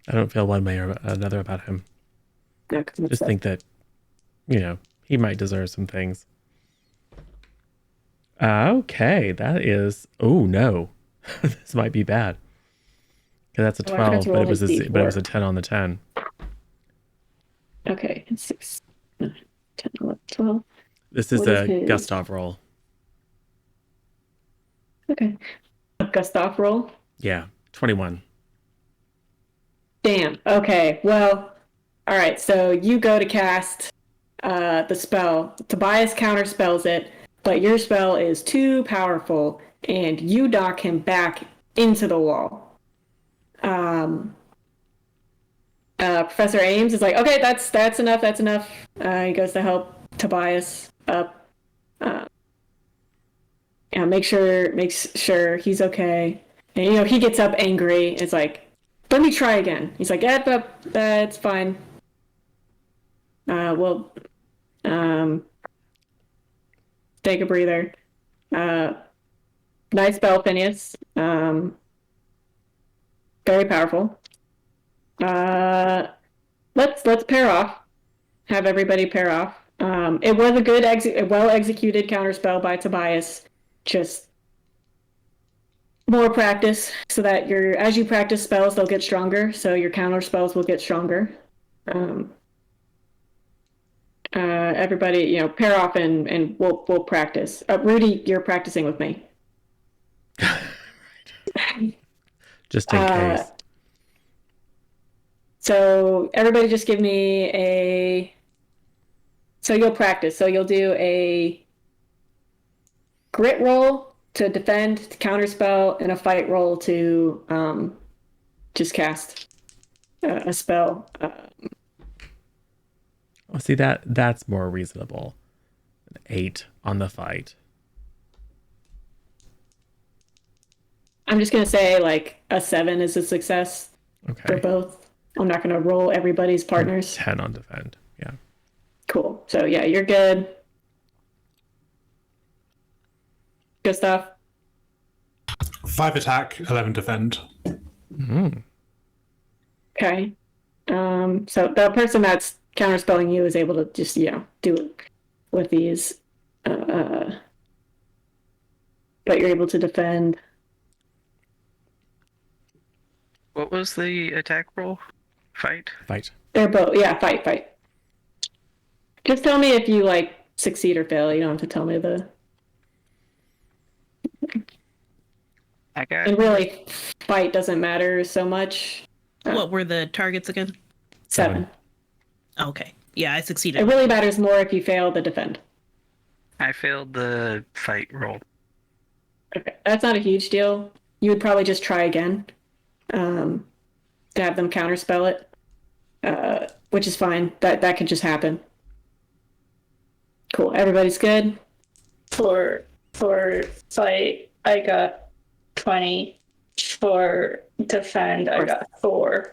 I don't feel one way or another about him. No, Just think that, he might deserve some things. Okay, that is. Oh no, this might be bad. Because that's a 12, but it was a 10 on the 10. Okay, 6, 9, 10, 11, 12. This is a Gustav roll. Okay. A Gustav roll? Yeah, 21. Damn. Okay, well, all right, so you go to cast the spell. Tobias counterspells it, but your spell is too powerful, and you knock him back into the wall. Professor Ames is like, okay, that's enough. He goes to help Tobias up. Makes sure he's okay. And he gets up angry. It's like, let me try again. He's like, that's fine. Take a breather. Nice spell, Phineas. Very powerful. Let's pair off. Have everybody pair off. It was a good, well executed counterspell by Tobias. Just more practice, so that as you practice spells, they'll get stronger. So your counter spells will get stronger. Everybody, pair off and we'll practice. Rudy, you're practicing with me. Just in case. So everybody just give me so you'll practice. So you'll do a grit roll to defend, to counterspell, and a fight roll to just cast a spell. Well, see, that's more reasonable. An 8 on the fight. I'm just going to say like a 7 is a success for both. I'm not going to roll everybody's partners. 10 on defend. Yeah. Cool. So yeah, you're good. Good stuff. 5 attack, 11 defend. Okay. So the person that's counterspelling you is able to just, do it with these. But you're able to defend. What was the attack roll? Fight? They're both, fight. Just tell me if you succeed or fail. You don't have to tell me I got. And really, fight doesn't matter so much. What were the targets again? 7. Okay. Yeah, I succeeded. It really matters more if you fail the defend. I failed the fight roll. Okay, that's not a huge deal. You would probably just try again to have them counterspell it, which is fine. That could just happen. Cool. Everybody's good. For fight, I got 20. For defend, I got 4.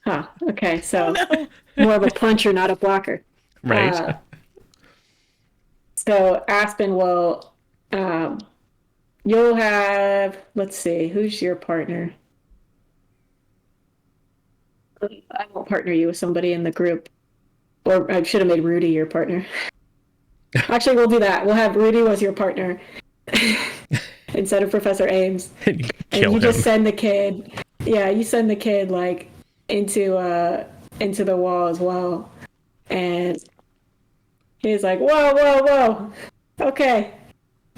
Huh. Okay, so more of a puncher, not a blocker. Right. So Aspen will, you'll have, let's see, who's your partner? I won't partner you with somebody in the group. Or I should have made Rudy your partner. Actually, we'll do that. We'll have Rudy was your partner instead of Professor Ames. And you And kill you him. just send the kid, you send the kid like into the wall as well. And he's like, whoa. Okay.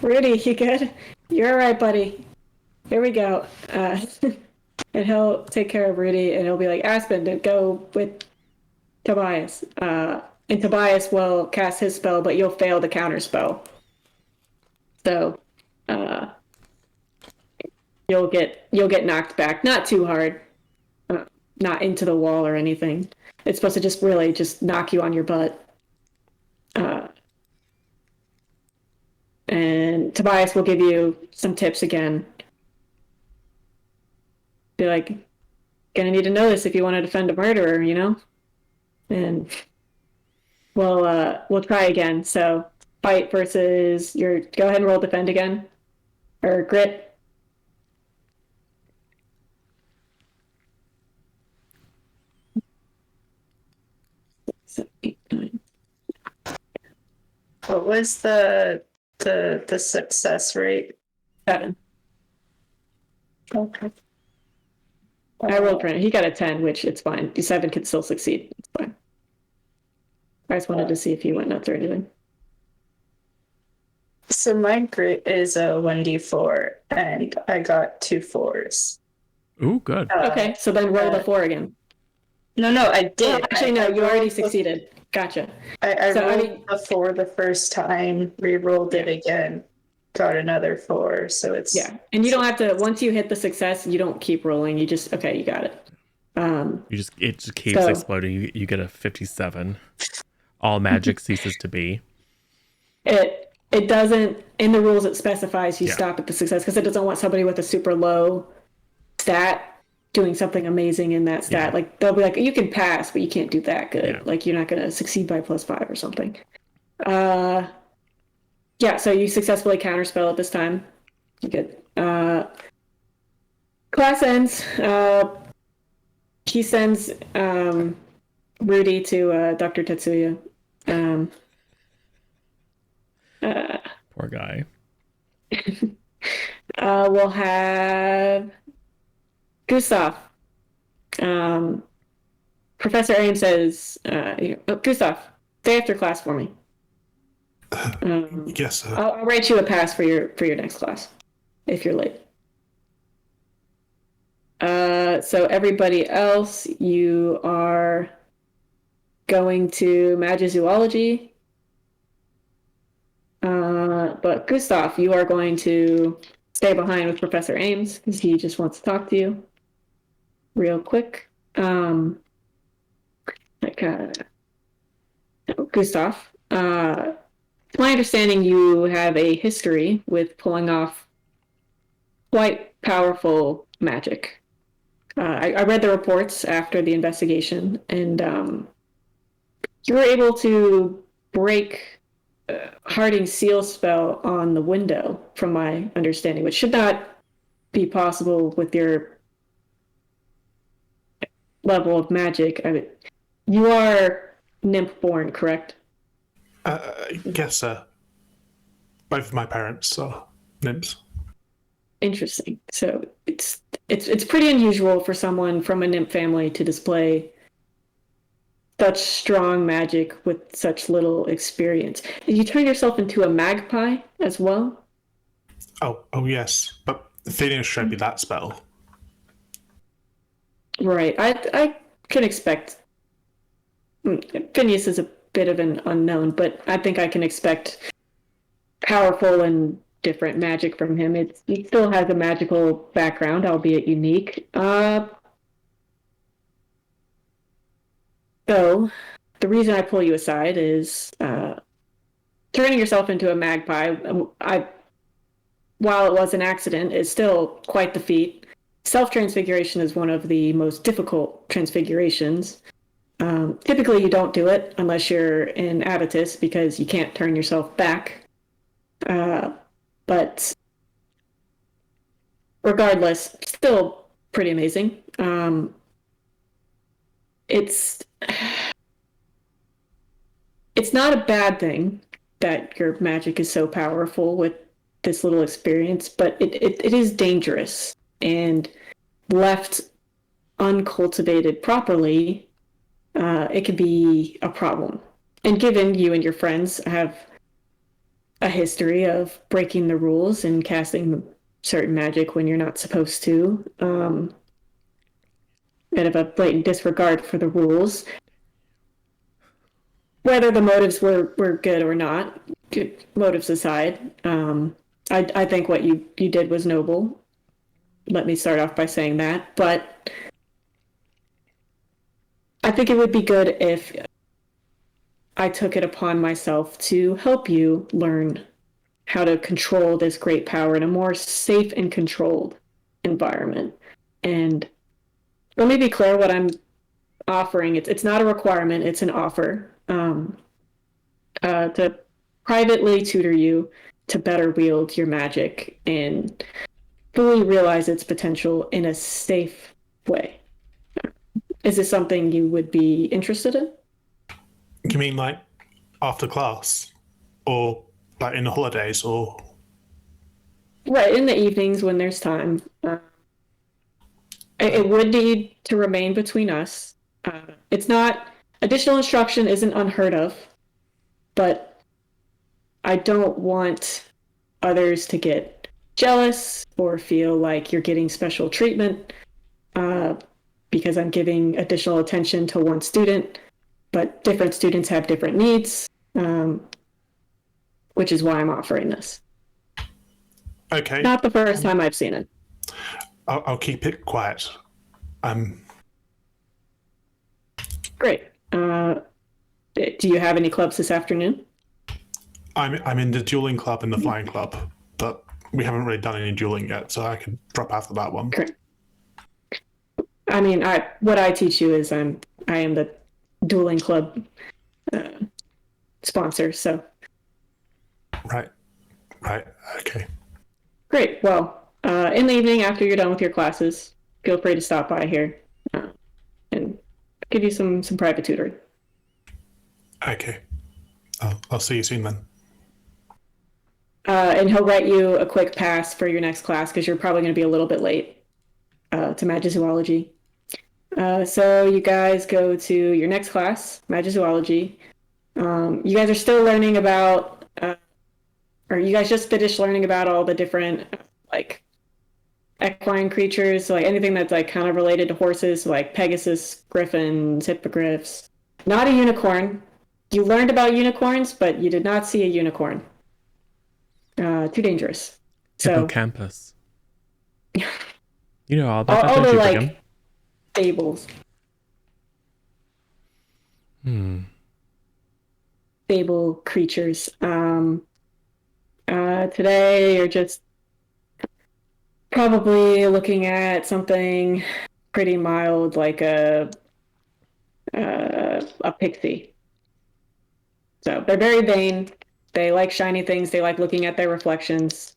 Rudy, you good? You're all right, buddy. Here we go. And he'll take care of Rudy, and he'll be like, Aspen, to go with Tobias. And Tobias will cast his spell, but you'll fail the counter spell. So you'll get knocked back. Not too hard. Not into the wall or anything. It's supposed to just really just knock you on your butt. And Tobias will give you some tips again. Be like, gonna need to know this if you want to defend a murderer, you know? And we'll try again. So fight versus go ahead and roll defend again. Or grit. Seven, 8, 9. What was the success rate? 7. Okay. I rolled for him. He got a 10, which it's fine. The 7 could still succeed. It's fine. I just wanted to see if he went nuts or anything. So my grit is a 1d4, and I got 2 4s. Ooh, good. Okay, so then roll the 4 again. No, I did. Actually, no, I you already rolled the- succeeded. Gotcha. I So, I rolled mean- a 4 the first time, re-rolled it again, got another 4, so it's... Yeah, and you don't have to, once you hit the success, you don't keep rolling. You just, okay, you got it. It just keeps So- exploding. You get a 57. All magic ceases to be. It doesn't, in the rules it specifies you Yeah. stop at the success because it doesn't want somebody with a super low stat doing something amazing in that stat. Yeah. Like they'll be like, you can pass, but you can't do that good. Yeah. Like you're not going to succeed by +5 or something. Yeah, so you successfully counterspell it this time. You good. Class ends. He sends Rudy to Dr. Tetsuya. Poor guy. We'll have Gustav. Professor Ames says, Gustav, stay after class for me. Yes, sir. I'll write you a pass for your next class if you're late. So everybody else, you are going to Magizoology. But Gustav, you are going to stay behind with Professor Ames because he just wants to talk to you real quick. Gustav, it's my understanding you have a history with pulling off quite powerful magic. I read the reports after the investigation, and you were able to break Harding's seal spell on the window, from my understanding, which should not be possible with your level of magic. I mean, you are nymph-born, correct? Yes, sir. Both of my parents are nymphs. Interesting. So it's pretty unusual for someone from a nymph family to display such strong magic with such little experience. Did you turn yourself into a magpie as well? Oh yes, but Feeling should be that spell. Right. I can expect. Phineas is a bit of an unknown, but I think I can expect powerful and different magic from him. He still has a magical background, albeit unique. So, the reason I pull you aside is turning yourself into a magpie. While it was an accident, is still quite the feat. Self-transfiguration is one of the most difficult transfigurations. Typically, you don't do it unless you're in Avitus because you can't turn yourself back. But regardless, still pretty amazing. It's not a bad thing that your magic is so powerful with this little experience, but it is dangerous, and left uncultivated properly, it could be a problem. And given you and your friends have a history of breaking the rules and casting certain magic when you're not supposed to, bit of a blatant disregard for the rules, whether the motives were good or not, good motives aside, I think what you did was noble. Let me start off by saying that. But I think it would be good if I took it upon myself to help you learn how to control this great power in a more safe and controlled environment. And let me be clear what I'm offering. It's not a requirement, it's an offer. To privately tutor you to better wield your magic and fully realize its potential in a safe way. Is this something you would be interested in? You mean like after class? Or like in the holidays? Or Right, in the evenings when there's time. It would need to remain between us. It's not, additional instruction isn't unheard of, but I don't want others to get jealous or feel like you're getting special treatment because I'm giving additional attention to one student, but different students have different needs, which is why I'm offering this. okay, Not the first time I've seen it. I'll keep it quiet. Great. Do you have any clubs this afternoon? I'm in the dueling club and the flying club, but we haven't really done any dueling yet, so I could drop after that one. Great. I mean, what I teach you is I am the dueling club sponsor, so. Right. Okay. Great. Well, in the evening after you're done with your classes, feel free to stop by here and give you some private tutoring. Okay. I'll see you soon then. And he'll write you a quick pass for your next class because you're probably going to be a little bit late to Magizoology. So you guys go to your next class, Magizoology. You guys are still learning about, or you guys just finished learning about all the different like equine creatures, so like anything that's like kind of related to horses, so like Pegasus, griffins, hippogriffs. Not a unicorn. You learned about unicorns, but you did not see a unicorn. Too dangerous. So, Hippocampus. You know all about all that, the don't you, Brigham? like fables. Fable creatures. Today you're just probably looking at something pretty mild, like a pixie. So they're very vain. They like shiny things. They like looking at their reflections.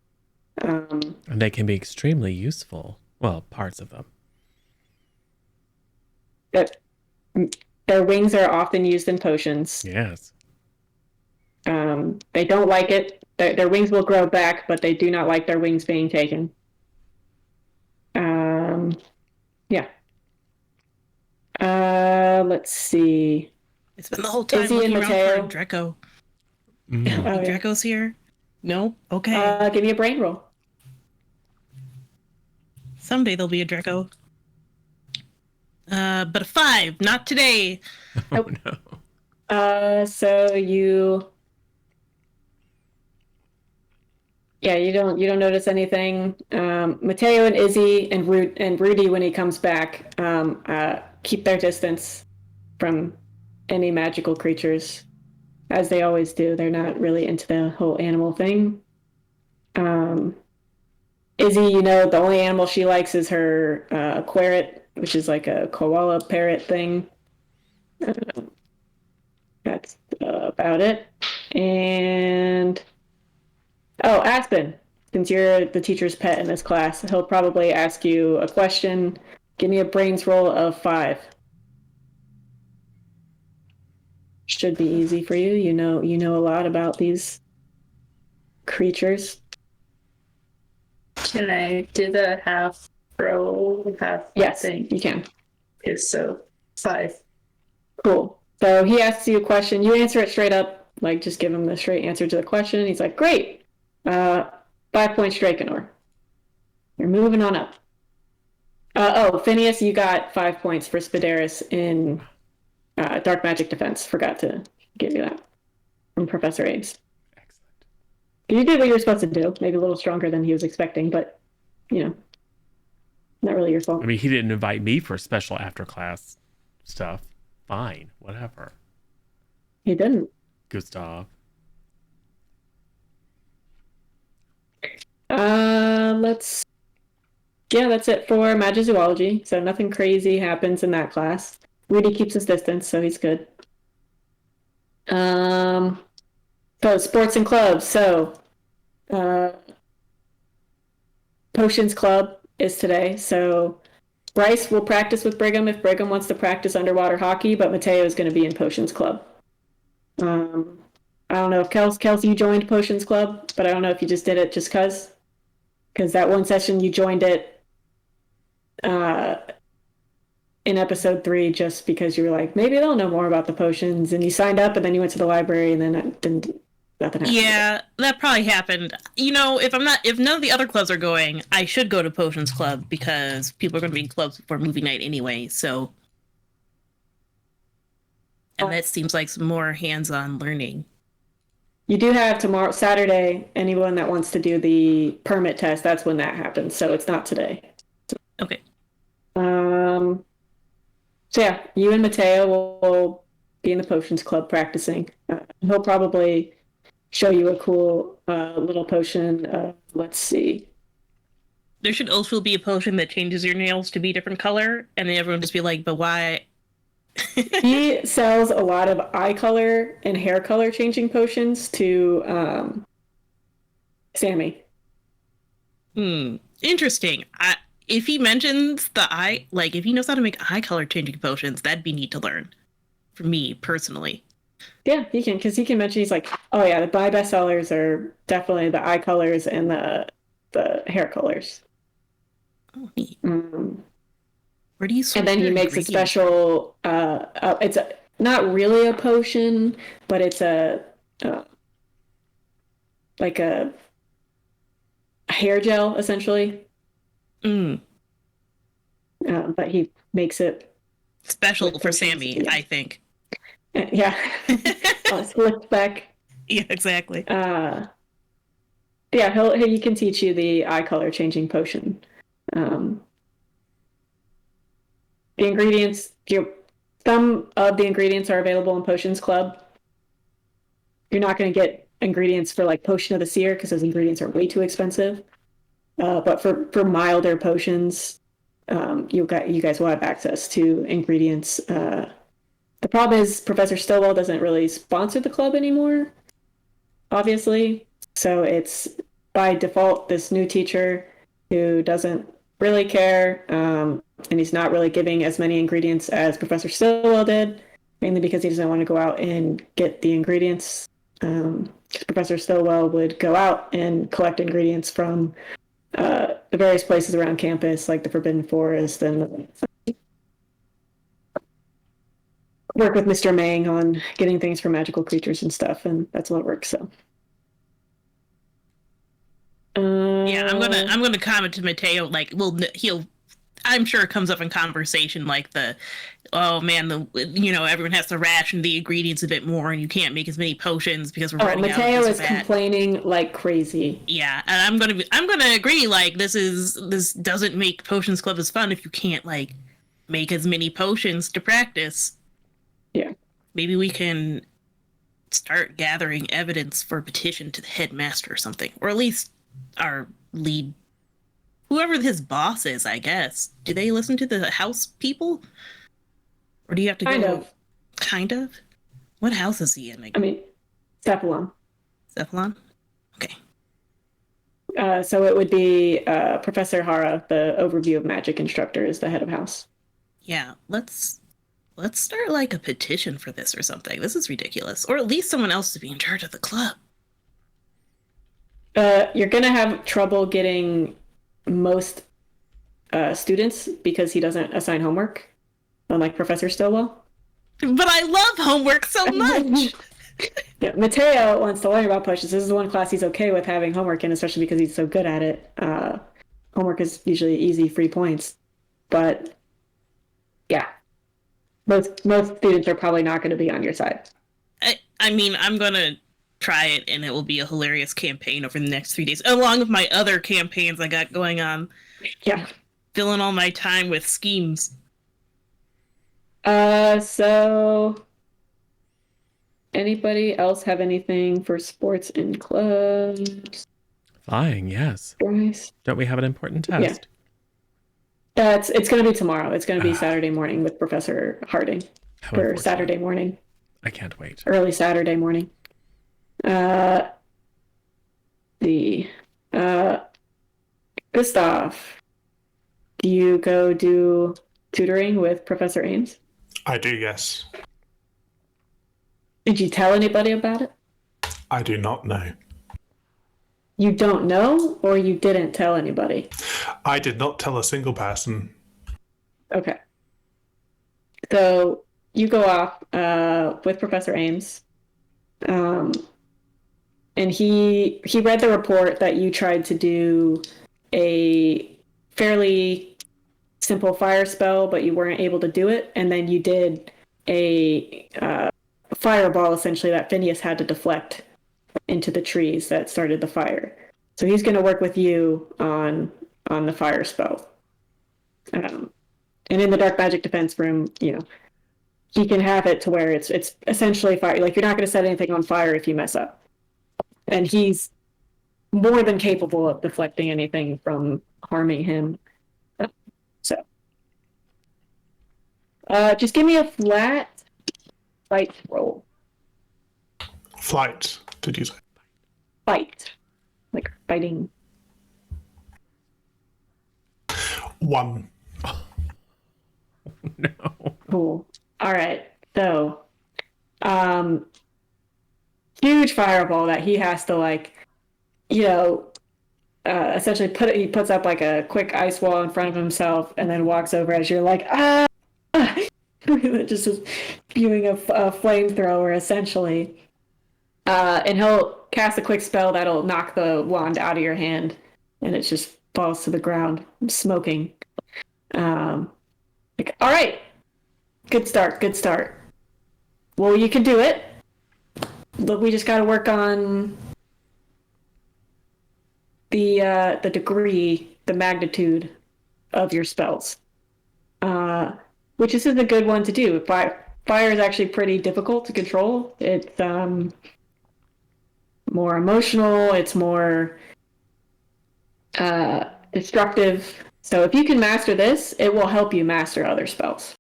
And they can be extremely useful. Well, parts of them. Their wings are often used in potions. Yes. They don't like it. Their wings will grow back, but they do not like their wings being taken. Yeah. Let's see. It's been the whole time Izzy looking and around Mateo. for Draco. Oh, yeah. Draco's here? No? Okay. Give me a brain roll. Someday there'll be a Draco. But a 5, not today. Oh no. So you don't notice anything. Mateo and Izzy and Rudy, when he comes back, keep their distance from any magical creatures, as they always do. They're not really into the whole animal thing. Izzy, the only animal she likes is her querret, which is like a koala parrot thing. That's about it. And Aspen, since you're the teacher's pet in this class, he'll probably ask you a question. Give me a brains roll of 5. Should be easy for you. You know a lot about these creatures. Can I do the half roll, half Yes, thing? you can. Okay, so 5. Cool. So he asks you a question. You answer it straight up, like just give him the straight answer to the question. He's like, great. 5 points, Drakenor. You're moving on up. Phineas, you got 5 points for Spaderis in Dark Magic Defense. Forgot to give you that from Professor Ames. Excellent. You did what you were supposed to do. Maybe a little stronger than he was expecting, but, not really your fault. I mean, he didn't invite me for special after class stuff. Fine, whatever. He didn't. Gustav. That's it for Magizoology. So nothing crazy happens in that class. Rudy keeps his distance, so he's good. So sports and clubs. So Potions Club is today. So Bryce will practice with Brigham if Brigham wants to practice underwater hockey, but Mateo is going to be in Potions Club. I don't know if Kelsey, you joined Potions Club, but I don't know if you just did it just because that one session you joined it in episode 3 just because you were like, maybe they'll know more about the potions, and you signed up and then you went to the library and then nothing happened. Yeah, that probably happened. If none of the other clubs are going, I should go to Potions Club because people are going to be in clubs for movie night anyway, so. And that seems like some more hands-on learning. You do have tomorrow, Saturday, anyone that wants to do the permit test, that's when that happens, so it's not today. Okay. So yeah, you and Mateo will be in the Potions Club practicing. He'll probably show you a cool little potion. Let's see. There should also be a potion that changes your nails to be a different color, and then everyone just be like, but why? He sells a lot of eye color and hair color changing potions to Sammy. Interesting. If he mentions the eye, like if he knows how to make eye color changing potions, that'd be neat to learn. For me personally. Yeah, he can, because he can mention, he's like, oh yeah, my best sellers are definitely the eye colors and the hair colors. Oh, neat. Where do you and then he makes a special it's not really a potion, but it's a like a hair gel essentially. But he makes it special for Sammy, I think. Yeah. Slicked back. Yeah, exactly. Yeah, he can teach you the eye color changing potion. The ingredients, some of the ingredients are available in Potions Club. You're not going to get ingredients for like Potion of the Seer because those ingredients are way too expensive. But for milder potions, you guys will have access to ingredients. The problem is Professor Stillwell doesn't really sponsor the club anymore, obviously. So it's by default this new teacher who doesn't really care, and he's not really giving as many ingredients as Professor Stillwell did, mainly because he doesn't want to go out and get the ingredients. Professor Stillwell would go out and collect ingredients from the various places around campus, like the Forbidden Forest, and work with Mr. Mang on getting things for magical creatures and stuff, and that's a lot of work. So Yeah, I'm gonna comment to Mateo like, well, he'll. I'm sure it comes up in conversation like oh man, everyone has to ration the ingredients a bit more, and you can't make as many potions because we're running out of Mateo this or is that. complaining like crazy. Yeah, and I'm gonna agree. Like, this doesn't make Potions Club as fun if you can't like make as many potions to practice. Yeah. Maybe we can start gathering evidence for a petition to the headmaster or something, or at least our lead, whoever his boss is. I guess. Do they listen to the house people, or do you have to go? Kind of. What house is he in? I mean, Cephalon. Cephalon. Okay. So it would be Professor Hara, the overview of magic instructor, is the head of house. Yeah, let's start like a petition for this or something. This is ridiculous. Or at least someone else to be in charge of the club. You're gonna have trouble getting most students because he doesn't assign homework, unlike Professor Stillwell. But I love homework so much. Yeah, Mateo wants to learn about pushes. This is the one class he's okay with having homework in, especially because he's so good at it. Homework is usually easy, free points. But yeah, most students are probably not going to be on your side. I mean, I'm going to try it, and it will be a hilarious campaign over the next 3 days, along with my other campaigns I got going on. Yeah. Filling all my time with schemes. So anybody else have anything for sports and clubs? Flying, yes. Bryce? Don't we have an important test? Yeah. It's going to be tomorrow. It's going to be Saturday morning with Professor Harding. For Saturday morning. I can't wait. Early Saturday morning. Gustav, do you go do tutoring with Professor Ames? I do, yes. Did you tell anybody about it? I do not know. You don't know, or you didn't tell anybody? I did not tell a single person. Okay. So you go off with Professor Ames. And he read the report that you tried to do a fairly simple fire spell, but you weren't able to do it. And then you did a fireball, essentially, that Phineas had to deflect into the trees that started the fire. So he's going to work with you on the fire spell. And in the dark magic defense room, he can have it to where it's essentially fire. Like, you're not going to set anything on fire if you mess up. And he's more than capable of deflecting anything from harming him. So, just give me a flat fight roll. Flight, did you say? Fight. Like fighting. 1. No. Cool. All right. So, huge fireball that he has to essentially he puts up like a quick ice wall in front of himself and then walks over as you're like, ah! Just spewing a flamethrower, essentially. And he'll cast a quick spell that'll knock the wand out of your hand, and it just falls to the ground, smoking. All right. Good start. Well, you can do it. But we just got to work on the degree, the magnitude of your spells. Which is a good one to do. Fire is actually pretty difficult to control. It's more emotional. It's more destructive. So if you can master this, it will help you master other spells.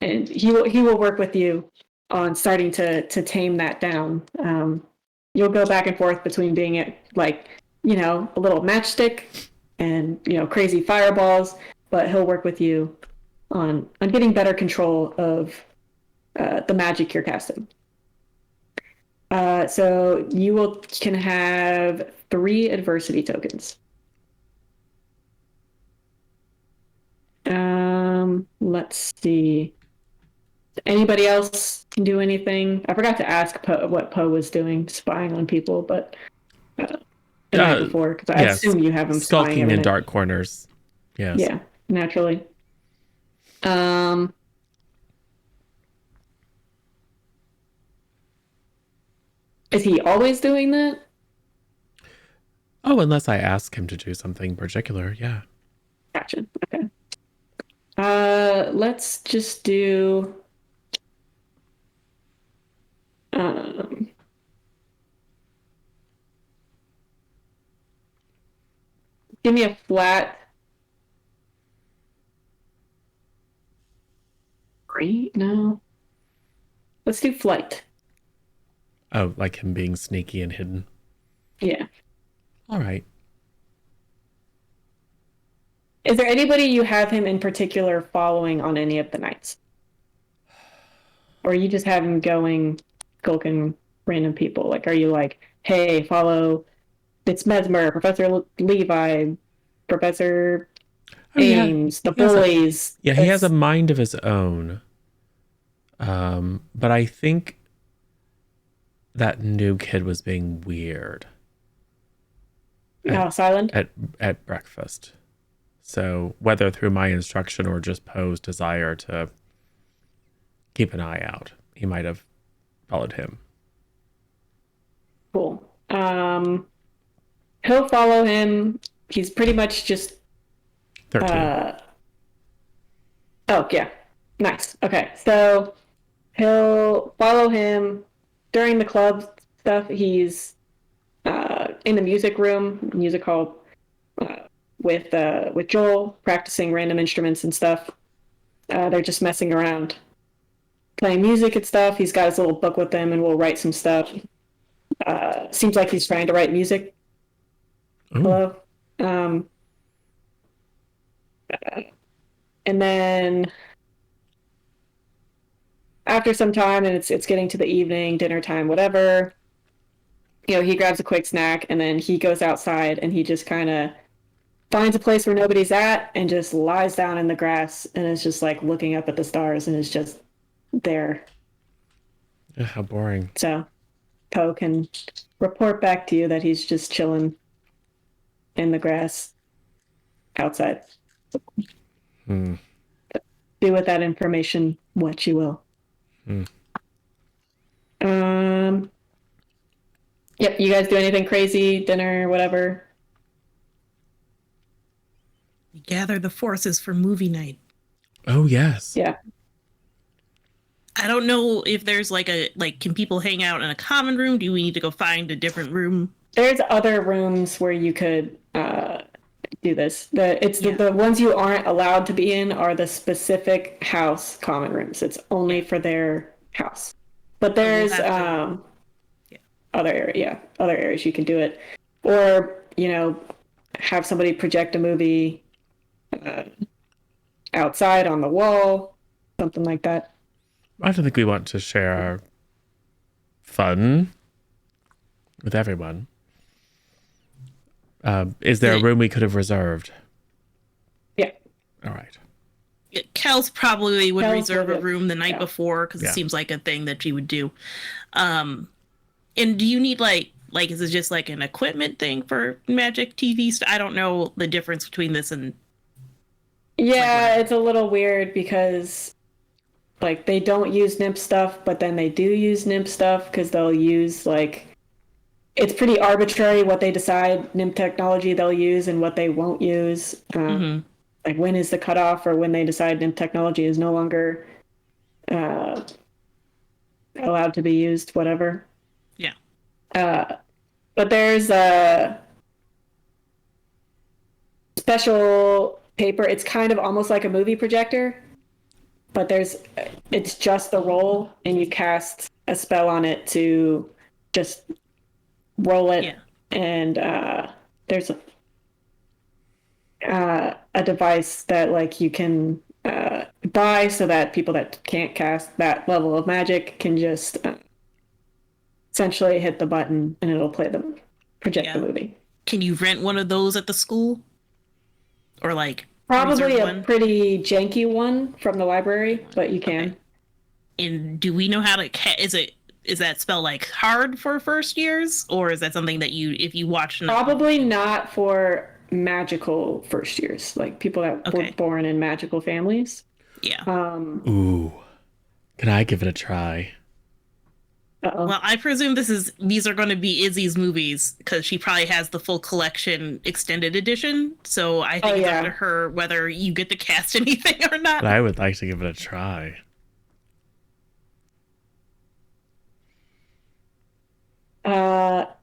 And he will work with you on starting to tame that down. You'll go back and forth between being a little matchstick and crazy fireballs, but he'll work with you on getting better control of the magic you're casting. So you can have 3 adversity tokens. Let's see. Anybody else do anything? I forgot to ask Poe what Poe was doing, spying on people, but the night before? Because I assume you have him skulking in dark corners. Yes. Yeah, naturally. Is he always doing that? Oh, unless I ask him to do something particular, yeah. Gotcha. Okay. Let's just do. Give me a flat. Great. No. Let's do flight. Oh, like him being sneaky and hidden. Yeah. All right. Is there anybody you have him in particular following on any of the nights? Or you just have him going, skulking random people? Like, are you like, hey, follow, it's Mesmer, Professor Levi, Professor Ames, the bullies? He has a mind of his own. But I think that new kid was being weird. Silent? At breakfast. So whether through my instruction or just Poe's desire to keep an eye out, he might have followed him. Cool. He'll follow him. He's pretty much just 13. Oh yeah. Nice. Okay. So he'll follow him during the club stuff. He's in the music room, music hall, with Joel, practicing random instruments and stuff. They're just messing around, playing music and stuff. He's got his little book with him, and we'll write some stuff. Seems like he's trying to write music. Ooh. Hello. And then after some time, and it's getting to the evening, dinner time, whatever, he grabs a quick snack, and then he goes outside, and he just kind of finds a place where nobody's at and just lies down in the grass and is just like looking up at the stars and is just there. How boring. So Poe can report back to you that he's just chilling in the grass outside. Do with that information what you will. Yep, you guys do anything crazy, dinner, whatever? Gather the forces for movie night. Oh, yes. Yeah. I don't know if there's can people hang out in a common room? Do we need to go find a different room? There's other rooms where you could do this. The ones you aren't allowed to be in are the specific house common rooms. It's only for their house. But there's other areas you can do it. Or, have somebody project a movie outside on the wall, something like that. I don't think we want to share our fun with everyone. Is there a room we could have reserved? Yeah. All right. Kel's probably would reserve a room the night before because it seems like a thing that she would do. And do you need is it just like an equipment thing for Magic TV? I don't know the difference between this and. Yeah, it's a little weird because they don't use NIMP stuff, but then they do use NIMP stuff because they'll use it's pretty arbitrary what they decide NIMP technology they'll use and what they won't use. Like when is the cutoff or when they decide NIMP technology is no longer allowed to be used, whatever. Yeah. But there's a special paper. It's kind of almost like a movie projector, but it's just the roll, and you cast a spell on it to just roll it. Yeah. And there's a device that you can buy so that people that can't cast that level of magic can just essentially hit the button and it'll project the movie. Can you rent one of those at the school? Or probably a pretty janky one from the library, but you can. And do we know how to is it is that spell like hard for first years, or is that something that you, if you watch? Probably not for magical first years, like people that were Okay. born in magical families. Yeah. Ooh. Can I give it a try? Uh-oh. Well, I presume these are going to be Izzy's movies because she probably has the full collection extended edition. So I think it's up to her whether you get to cast anything or not. But I would like to give it a try.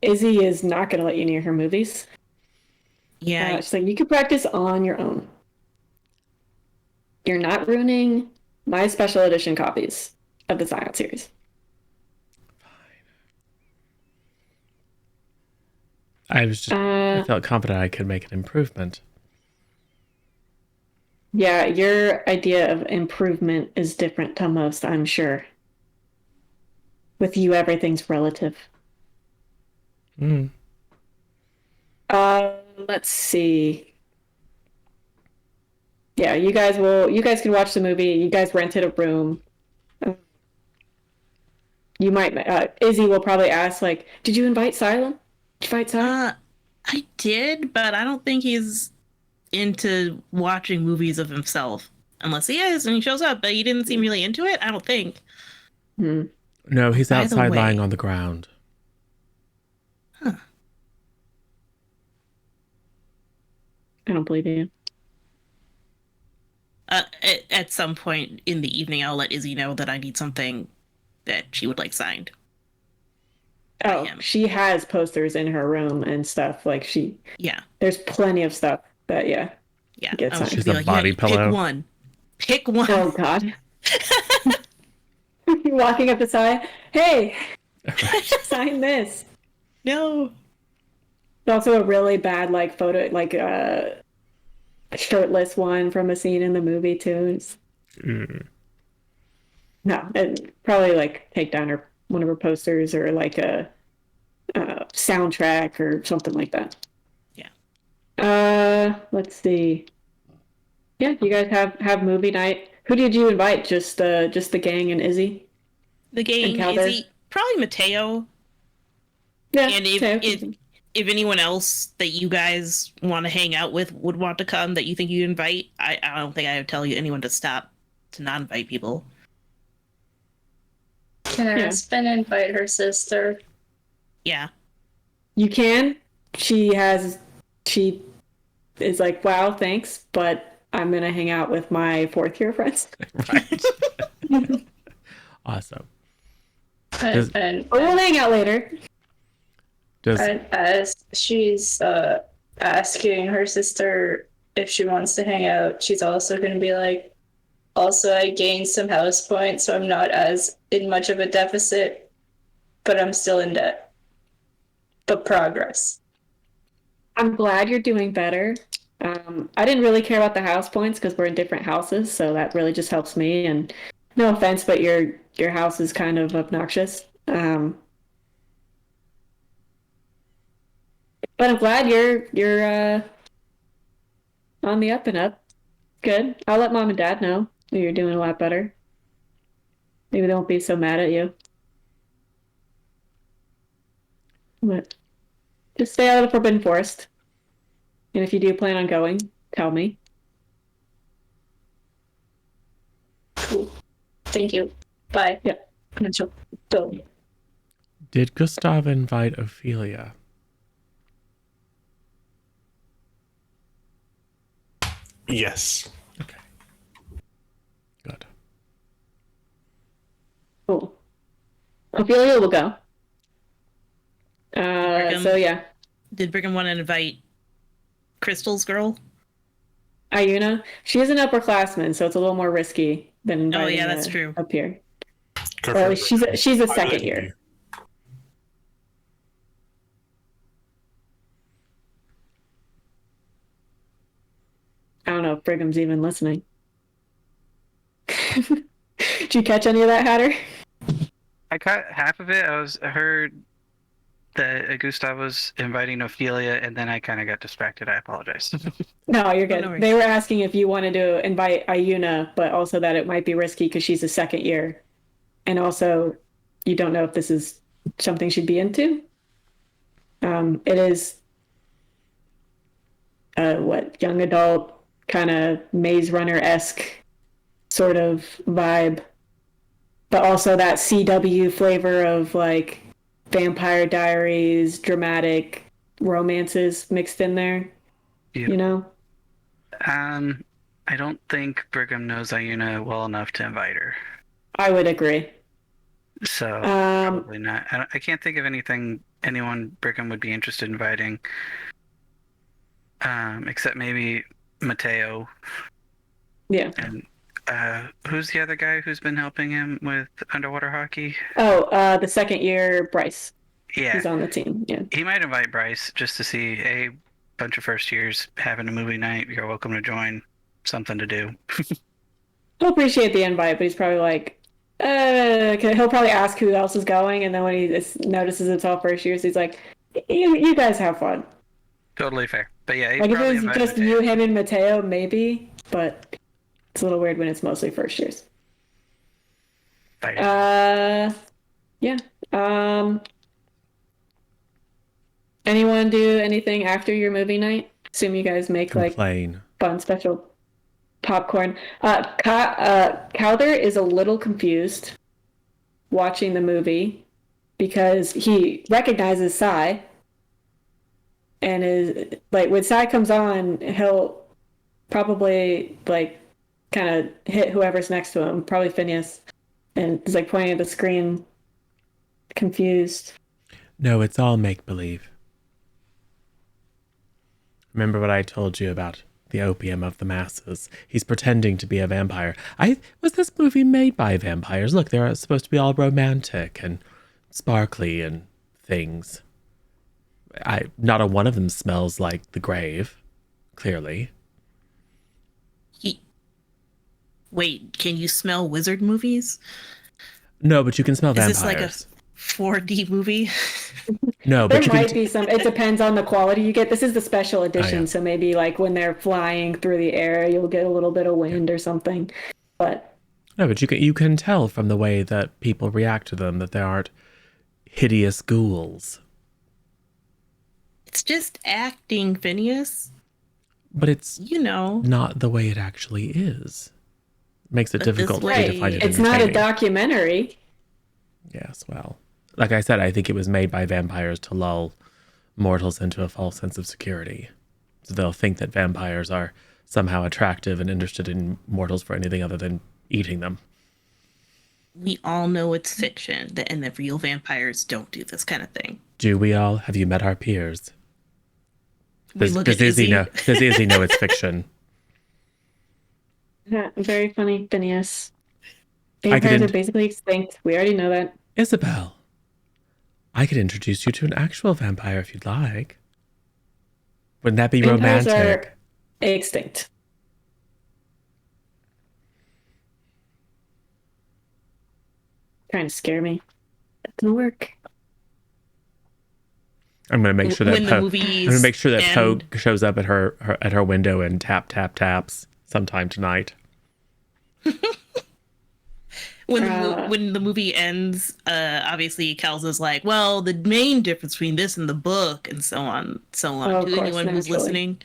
Izzy is not going to let you near her movies. Yeah. She's like, you can practice on your own. You're not ruining my special edition copies of the Scion series. I felt confident I could make an improvement. Yeah, your idea of improvement is different to most, I'm sure. With you, everything's relative. Let's see. Yeah, you guys can watch the movie. You guys rented a room. You might, Izzy will probably ask, like, did you invite Silent? Did you invite Silent? I did, but I don't think he's into watching movies of himself. Unless he is and he shows up, but he didn't seem really into it, I don't think. No, he's outside lying on the ground. Huh. I don't believe you. At some point in the evening, I'll let Izzy know that I need something that she would like signed. Oh, she has posters in her room and stuff. Like there's plenty of stuff that gets signed. She's a body pillow. Pick one. Oh God. Walking up the side. Hey, sign this. No. It's also a really bad like photo, like shirtless one from a scene in the movie too. No, and probably like take down one of her posters or like a soundtrack or something like that. Yeah. Let's see. Yeah, you guys have movie night. Who did you invite? Just the gang and Izzy? The gang, Izzy, probably Mateo. Yeah. And if anyone else that you guys want to hang out with would want to come that you think you invite, I don't think I would tell you anyone to stop to not invite people. Can her husband invite her sister? Yeah. You can. She is like, wow, thanks, but I'm gonna hang out with my fourth year friends. Right. Awesome. And we'll hang out later. And as she's asking her sister if she wants to hang out, she's also going to be like, also, I gained some house points, so I'm not as in much of a deficit, but I'm still in debt. But progress. I'm glad you're doing better. I didn't really care about the house points because we're in different houses, so that really just helps me. And no offense, but your house is kind of obnoxious. But I'm glad you're on the up and up. Good. I'll let mom and dad know that you're doing a lot better. Maybe they won't be so mad at you. But just stay out of the Forbidden Forest. And if you do plan on going, tell me. Cool. Thank you. Bye. Yeah. Go. Did Gustav invite Ophelia? Yes. Okay. Good. Cool. Ophelia will go. Brigham. So yeah. Did Brigham want to invite Crystal's girl? Ayuna? She is an upperclassman, so it's a little more risky than inviting that's true. up here. Go Or for at it. least she's a I second believe year. you. I don't know if Brigham's even listening. Did you catch any of that, Hatter? I caught half of it. I heard that Gustav was inviting Ophelia, and then I kind of got distracted. I apologize. No, you're good. no worries. They were asking if you wanted to invite Ayuna, but also that it might be risky because she's a second year. And also, you don't know if this is something she'd be into. It is young adult kind of Maze Runner-esque sort of vibe, but also that CW flavor of like Vampire Diaries, dramatic romances mixed in there. Yep. You know? I don't think Brigham knows Ayuna well enough to invite her. I would agree. So probably not. I can't think of anyone Brigham would be interested in inviting. Except maybe Mateo. Yeah. And who's the other guy who's been helping him with underwater hockey? Oh, the second year Bryce. Yeah. He's on the team. Yeah. He might invite Bryce just to see a bunch of first years having a movie night. You're welcome to join. Something to do. He'll appreciate the invite, but he's probably like, he'll probably ask who else is going, and then when he notices it's all first years, he's like, you guys have fun. Totally fair. But yeah, like if it was just you, him, and Mateo, maybe, but it's a little weird when it's mostly first years. Yeah. Anyone do anything after your movie night? Assume you guys make Complain. like fun special popcorn. Calder is a little confused watching the movie because he recognizes Sai and is like, when Sai comes on, he'll probably like kind of hit whoever's next to him, probably Phineas, and is like pointing at the screen, confused. No, it's all make-believe. Remember what I told you about the opium of the masses? He's pretending to be a vampire. Was this movie made by vampires? Look, they're supposed to be all romantic and sparkly and things. Not a one of them smells like the grave, clearly. Wait, can you smell wizard movies? No, but you can smell vampires. Is this like a 4D movie? No, but there might be some. It depends on the quality you get. This is the special edition, so maybe like when they're flying through the air, you'll get a little bit of wind or something. But no, but you can tell from the way that people react to them that they aren't hideous ghouls. It's just acting, Phineas. But it's not the way it actually is. Makes it difficult for you to find it It's not a documentary. Yes, well, like I said, I think it was made by vampires to lull mortals into a false sense of security. So they'll think that vampires are somehow attractive and interested in mortals for anything other than eating them. We all know it's fiction, and that real vampires don't do this kind of thing. Do we all? Have you met our peers? Does Izzy know it's fiction? Yeah, very funny, Phineas. Vampires are basically extinct. We already know that. Isabel, I could introduce you to an actual vampire if you'd like. Wouldn't that be Vampires romantic? Are extinct. Trying to scare me. That doesn't work. I'm gonna make sure that Poe shows up at her window and taps sometime tonight. When the movie ends, obviously Kels is like, well, the main difference between this and the book, and so on. To anyone who's listening,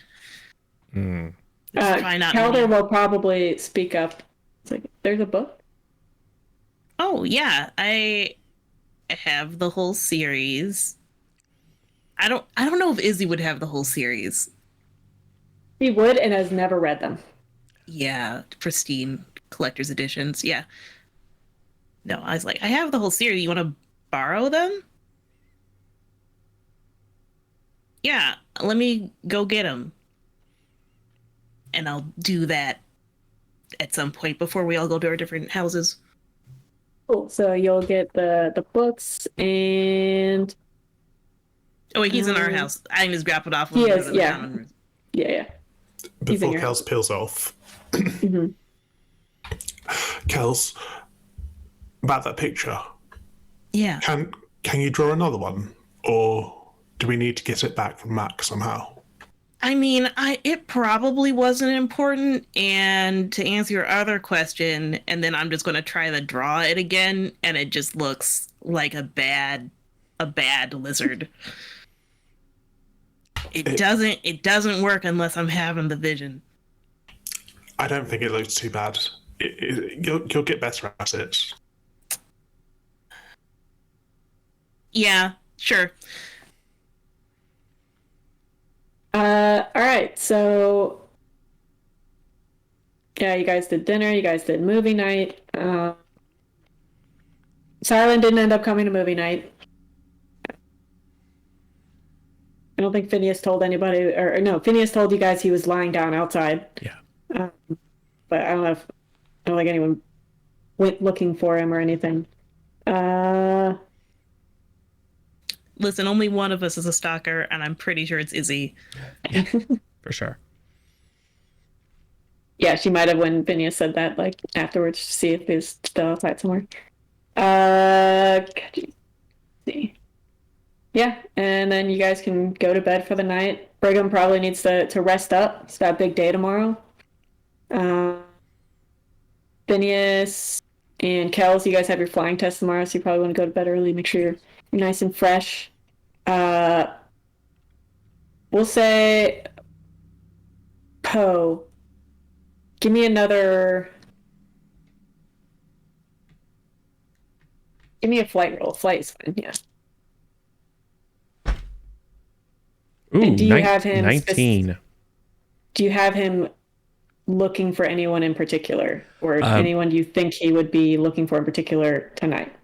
Calder will probably speak up. It's like, there's a book? Oh yeah, I have the whole series. I don't know if Izzy would have the whole series. He would, and has never read them. Yeah, pristine collector's editions. Yeah. No, I was like, I have the whole series. You want to borrow them? Yeah, let me go get them. And I'll do that at some point before we all go to our different houses. Cool. So you'll get the books and... Oh, wait, he's in our house. I can just grab it off. He is, yeah. Yeah. Before Kels peels off. Mm-hmm. Kels, about that picture. Yeah. Can you draw another one? Or do we need to get it back from Mac somehow? I mean, it probably wasn't important. And to answer your other question, and then I'm just going to try to draw it again, and it just looks like a bad lizard. It doesn't work unless I'm having the vision. I don't think it looks too bad. You'll get better at it. Yeah, sure. All right, so yeah, you guys did dinner, you guys did movie night. Silent didn't end up coming to movie night. I don't think Phineas told anybody, or no, Phineas told you guys he was lying down outside. Yeah. But I don't think anyone went looking for him or anything. Listen, only one of us is a stalker, and I'm pretty sure it's Izzy. For sure. Yeah, she might have when Phineas said that, like, afterwards, to see if he was still outside somewhere. Let's see. Yeah, and then you guys can go to bed for the night. Brigham probably needs to rest up. It's got a big day tomorrow. Phineas and Kels, you guys have your flying test tomorrow, so you probably want to go to bed early. Make sure you're nice and fresh. We'll say Poe. Give me a flight roll. Flight is fine, yeah. Ooh, do you have him 19. Do you have him looking for anyone in particular, or anyone you think he would be looking for in particular tonight?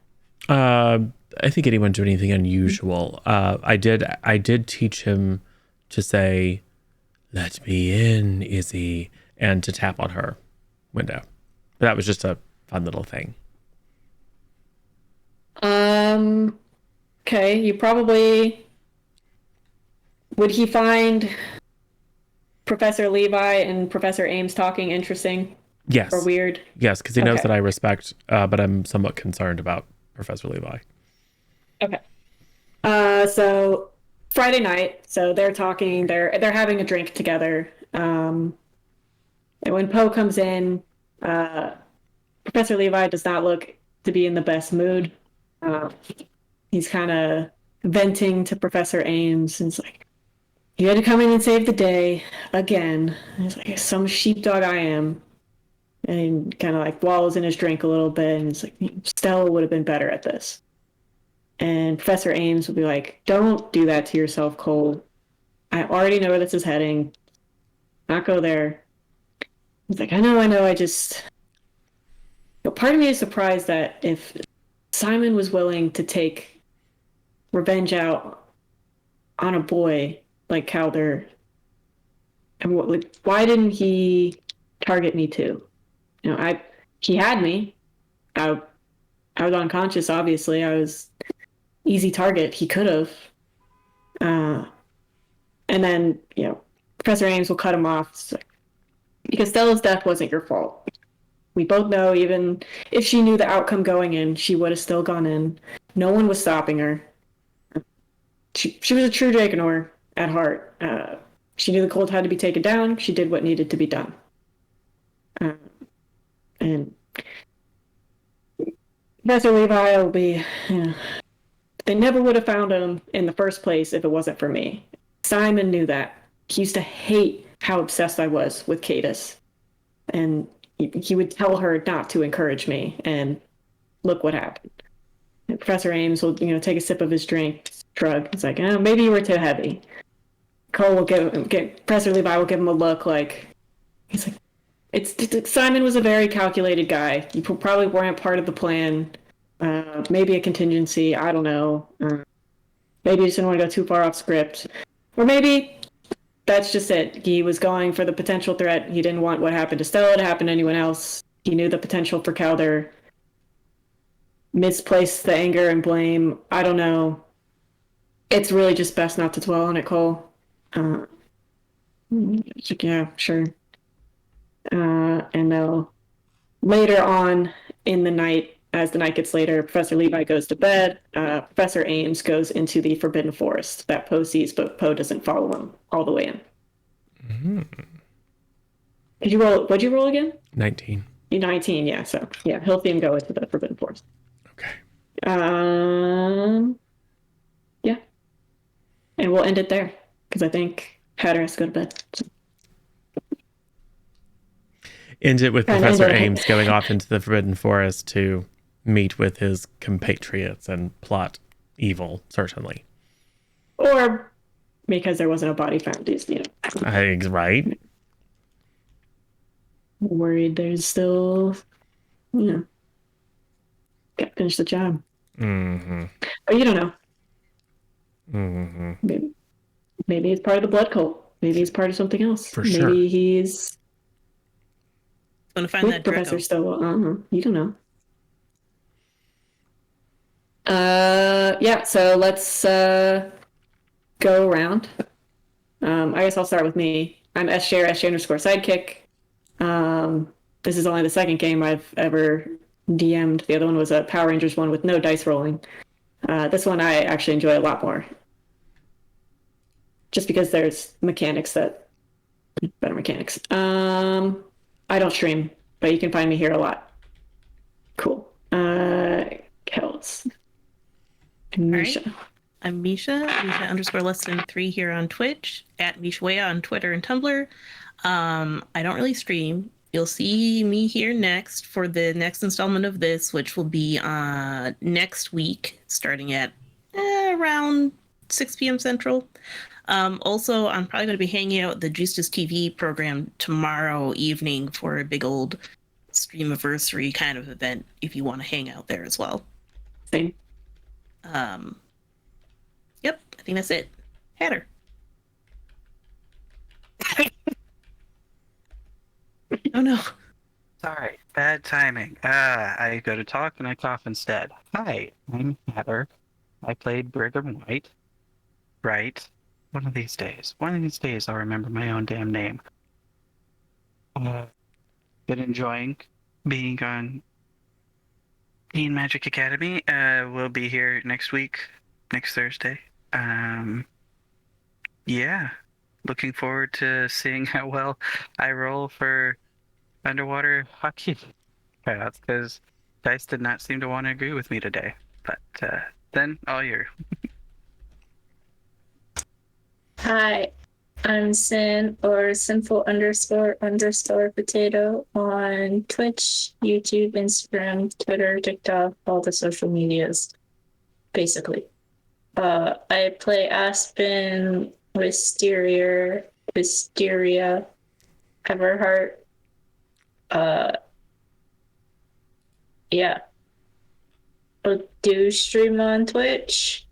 I think anyone do anything unusual. I did teach him to say, "Let me in, Izzy," and to tap on her window. But that was just a fun little thing. Okay, you probably... Would he find Professor Levi and Professor Ames talking interesting? Yes. Or weird? Yes, because he knows Okay. that I respect, but I'm somewhat concerned about Professor Levi. Okay. So Friday night, so they're talking, they're having a drink together. And when Poe comes in, Professor Levi does not look to be in the best mood. He's kind of venting to Professor Ames, and it's like, "You had to come in and save the day again." And he's like, "Some sheepdog I am." And he kind of like wallows in his drink a little bit, and it's like, "Stella would have been better at this." And Professor Ames will be like, "Don't do that to yourself, Cole. I already know where this is heading. Not go there." He's like, I know, I just... But part of me is surprised that if Simon was willing to take revenge out on a boy like Calder, and why didn't he target me too? He had me. I was unconscious, obviously. I was easy target. He could have. And then, Professor Ames will cut him off. It's like, because Stella's death wasn't your fault. We both know, even if she knew the outcome going in, she would have still gone in. No one was stopping her. She was a true Dragonor at heart. She knew the cult had to be taken down. She did what needed to be done. And Professor Levi will be... They never would have found him in the first place if it wasn't for me. Simon knew that. He used to hate how obsessed I was with Cadus. And he would tell her not to encourage me. And look what happened. And Professor Ames will, take a sip of his drink, shrug. It's like, oh, maybe you were too heavy. Cole will Professor Levi will give him a look like, he's like, Simon was a very calculated guy. You probably weren't part of the plan. Maybe a contingency. I don't know. Maybe he just didn't want to go too far off script. Or maybe that's just it. He was going for the potential threat. He didn't want what happened to Stella to happen to anyone else. He knew the potential for Calder. Misplaced the anger and blame. I don't know. It's really just best not to dwell on it, Cole. Yeah, sure. And they'll later on in the night, as the night gets later, Professor Levi goes to bed. Professor Ames goes into the Forbidden Forest that Poe sees, but Poe doesn't follow him all the way in. Mhm. Did you roll? What'd you roll again? 19. 19, yeah. So yeah, he'll see him go into the Forbidden Forest. Okay. Yeah, and we'll end it there because I think Hatter has to go to bed. So. End it with And Professor end it. Ames going off into the Forbidden Forest to meet with his compatriots and plot evil, certainly. Or because there wasn't a body found, is Right? worried there's still, gotta finish the job. Mm-hmm. But you don't know. Mm-hmm. Maybe he's part of the blood cult. Maybe he's part of something else. For Maybe sure. he's Gonna find with that Professor Draco. Stowell. You don't know. Yeah, so let's go around. I guess I'll start with me. I'm SJ_sidekick. This is only the second game I've ever DM'd. The other one was a Power Rangers one with no dice rolling. This one I actually enjoy a lot more. Just because there's better mechanics. I don't stream, but you can find me here a lot. Cool. Kels. Misha. Right. I'm Misha _3 here on Twitch, at Mishawea on Twitter and Tumblr. I don't really stream. You'll see me here next for the next installment of this, which will be next week, starting at around 6 p.m. Central. Also, I'm probably going to be hanging out at the Justice TV program tomorrow evening for a big old streamiversary kind of event if you want to hang out there as well. Same. Yep, I think that's it. Hatter. Oh no. Sorry, bad timing. I go to talk and I cough instead. Hi, I'm Heather. I played Brigham White. Right. One of these days I'll remember my own damn name. Been enjoying being on Teen Magic Academy. We'll be here next week, next Thursday. Yeah. Looking forward to seeing how well I roll for underwater hockey tryouts, because Dice did not seem to want to agree with me today. But then all you. Hi, I'm Sin or Sinful__potato on Twitch, YouTube, Instagram, Twitter, TikTok, all the social medias, basically. I play Aspen, Wisteria, Everheart. Yeah. I do stream on Twitch.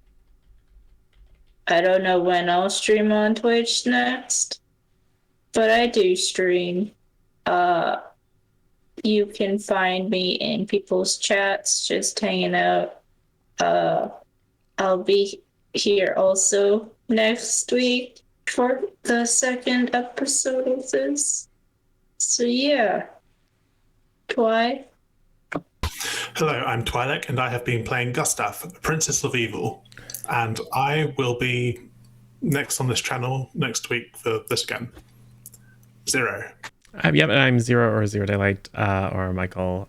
I don't know when I'll stream on Twitch next, but I do stream. You can find me in people's chats, just hanging out. I'll be here also next week for the second episode of this. So yeah. Twi. Hello, I'm Twi'lek, and I have been playing Gustav, Princess of Evil, and I will be next on this channel next week for this again. Zero. Yep, I'm Zero or Zero Daylight or Michael.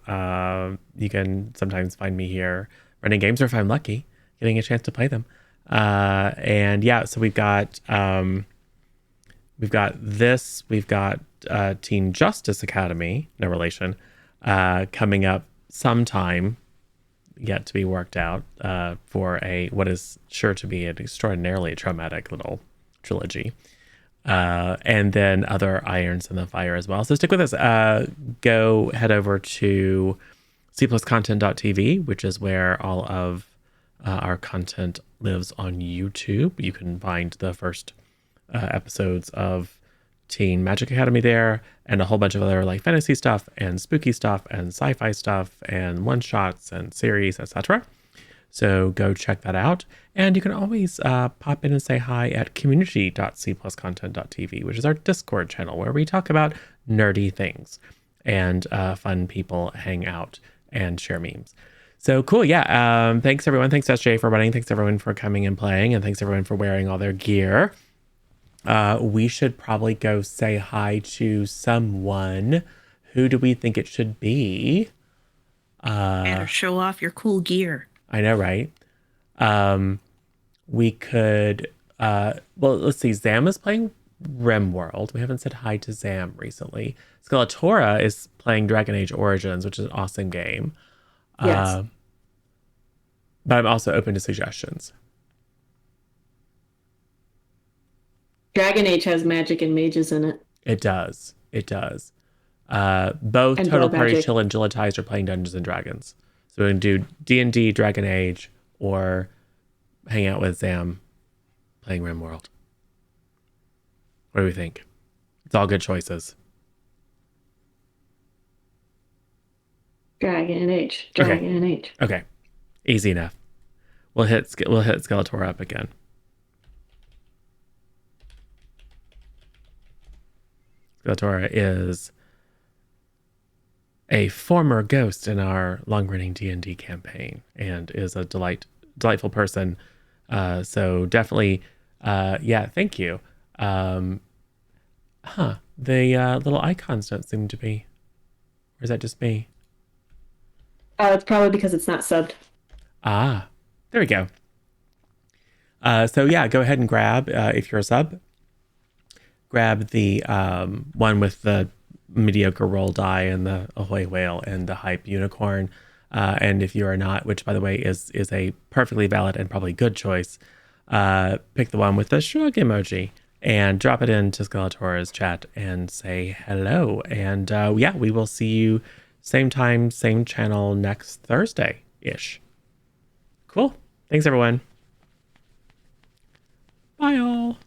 You can sometimes find me here running games, or if I'm lucky, getting a chance to play them. And yeah, so we've got Teen Justice Academy, no relation, coming up sometime, yet to be worked out, for what is sure to be an extraordinarily traumatic little trilogy. And then other irons in the fire as well. So stick with us. Go head over to cpluscontent.tv, which is where all of our content lives on YouTube. You can find the first episodes of Teen Magic Academy there, and a whole bunch of other like fantasy stuff and spooky stuff and sci-fi stuff and one-shots and series, etc. So go check that out. And you can always pop in and say hi at community.cpluscontent.tv, which is our Discord channel where we talk about nerdy things and fun people hang out and share memes. So cool. Yeah. Thanks everyone. Thanks SJ for running. Thanks everyone for coming and playing. And thanks everyone for wearing all their gear. we should probably go say hi to someone. Who do we think it should be? Better show off your cool gear. I know, right? We could, well, let's see. Zam is playing RimWorld. We haven't said hi to Zam recently. Skeletora is playing Dragon Age Origins, which is an awesome game. Yes. But I'm also open to suggestions. Dragon Age has magic and mages in it. It does. It does. Both And Total blood Party magic. Chill and Gilletized are playing Dungeons and Dragons. So we can do D&D, Dragon Age, or hang out with Zam playing RimWorld. What do we think? It's all good choices. Dragon Age. Dragon Age. Okay, easy enough. We'll hit Skeletor up again. Skeletor is a former ghost in our long-running D&D campaign and is a delightful person. So definitely, yeah, thank you. The little icons don't seem to be. Or is that just me? It's probably because it's not subbed. Ah, there we go. So yeah, go ahead and grab, if you're a sub, grab the one with the mediocre roll die and the ahoy whale and the hype unicorn. And if you are not, which by the way is a perfectly valid and probably good choice, pick the one with the shrug emoji and drop it into Skeletora's chat and say hello. And yeah, we will see you same time, same channel next Thursday-ish. Cool. Thanks, everyone. Bye, all.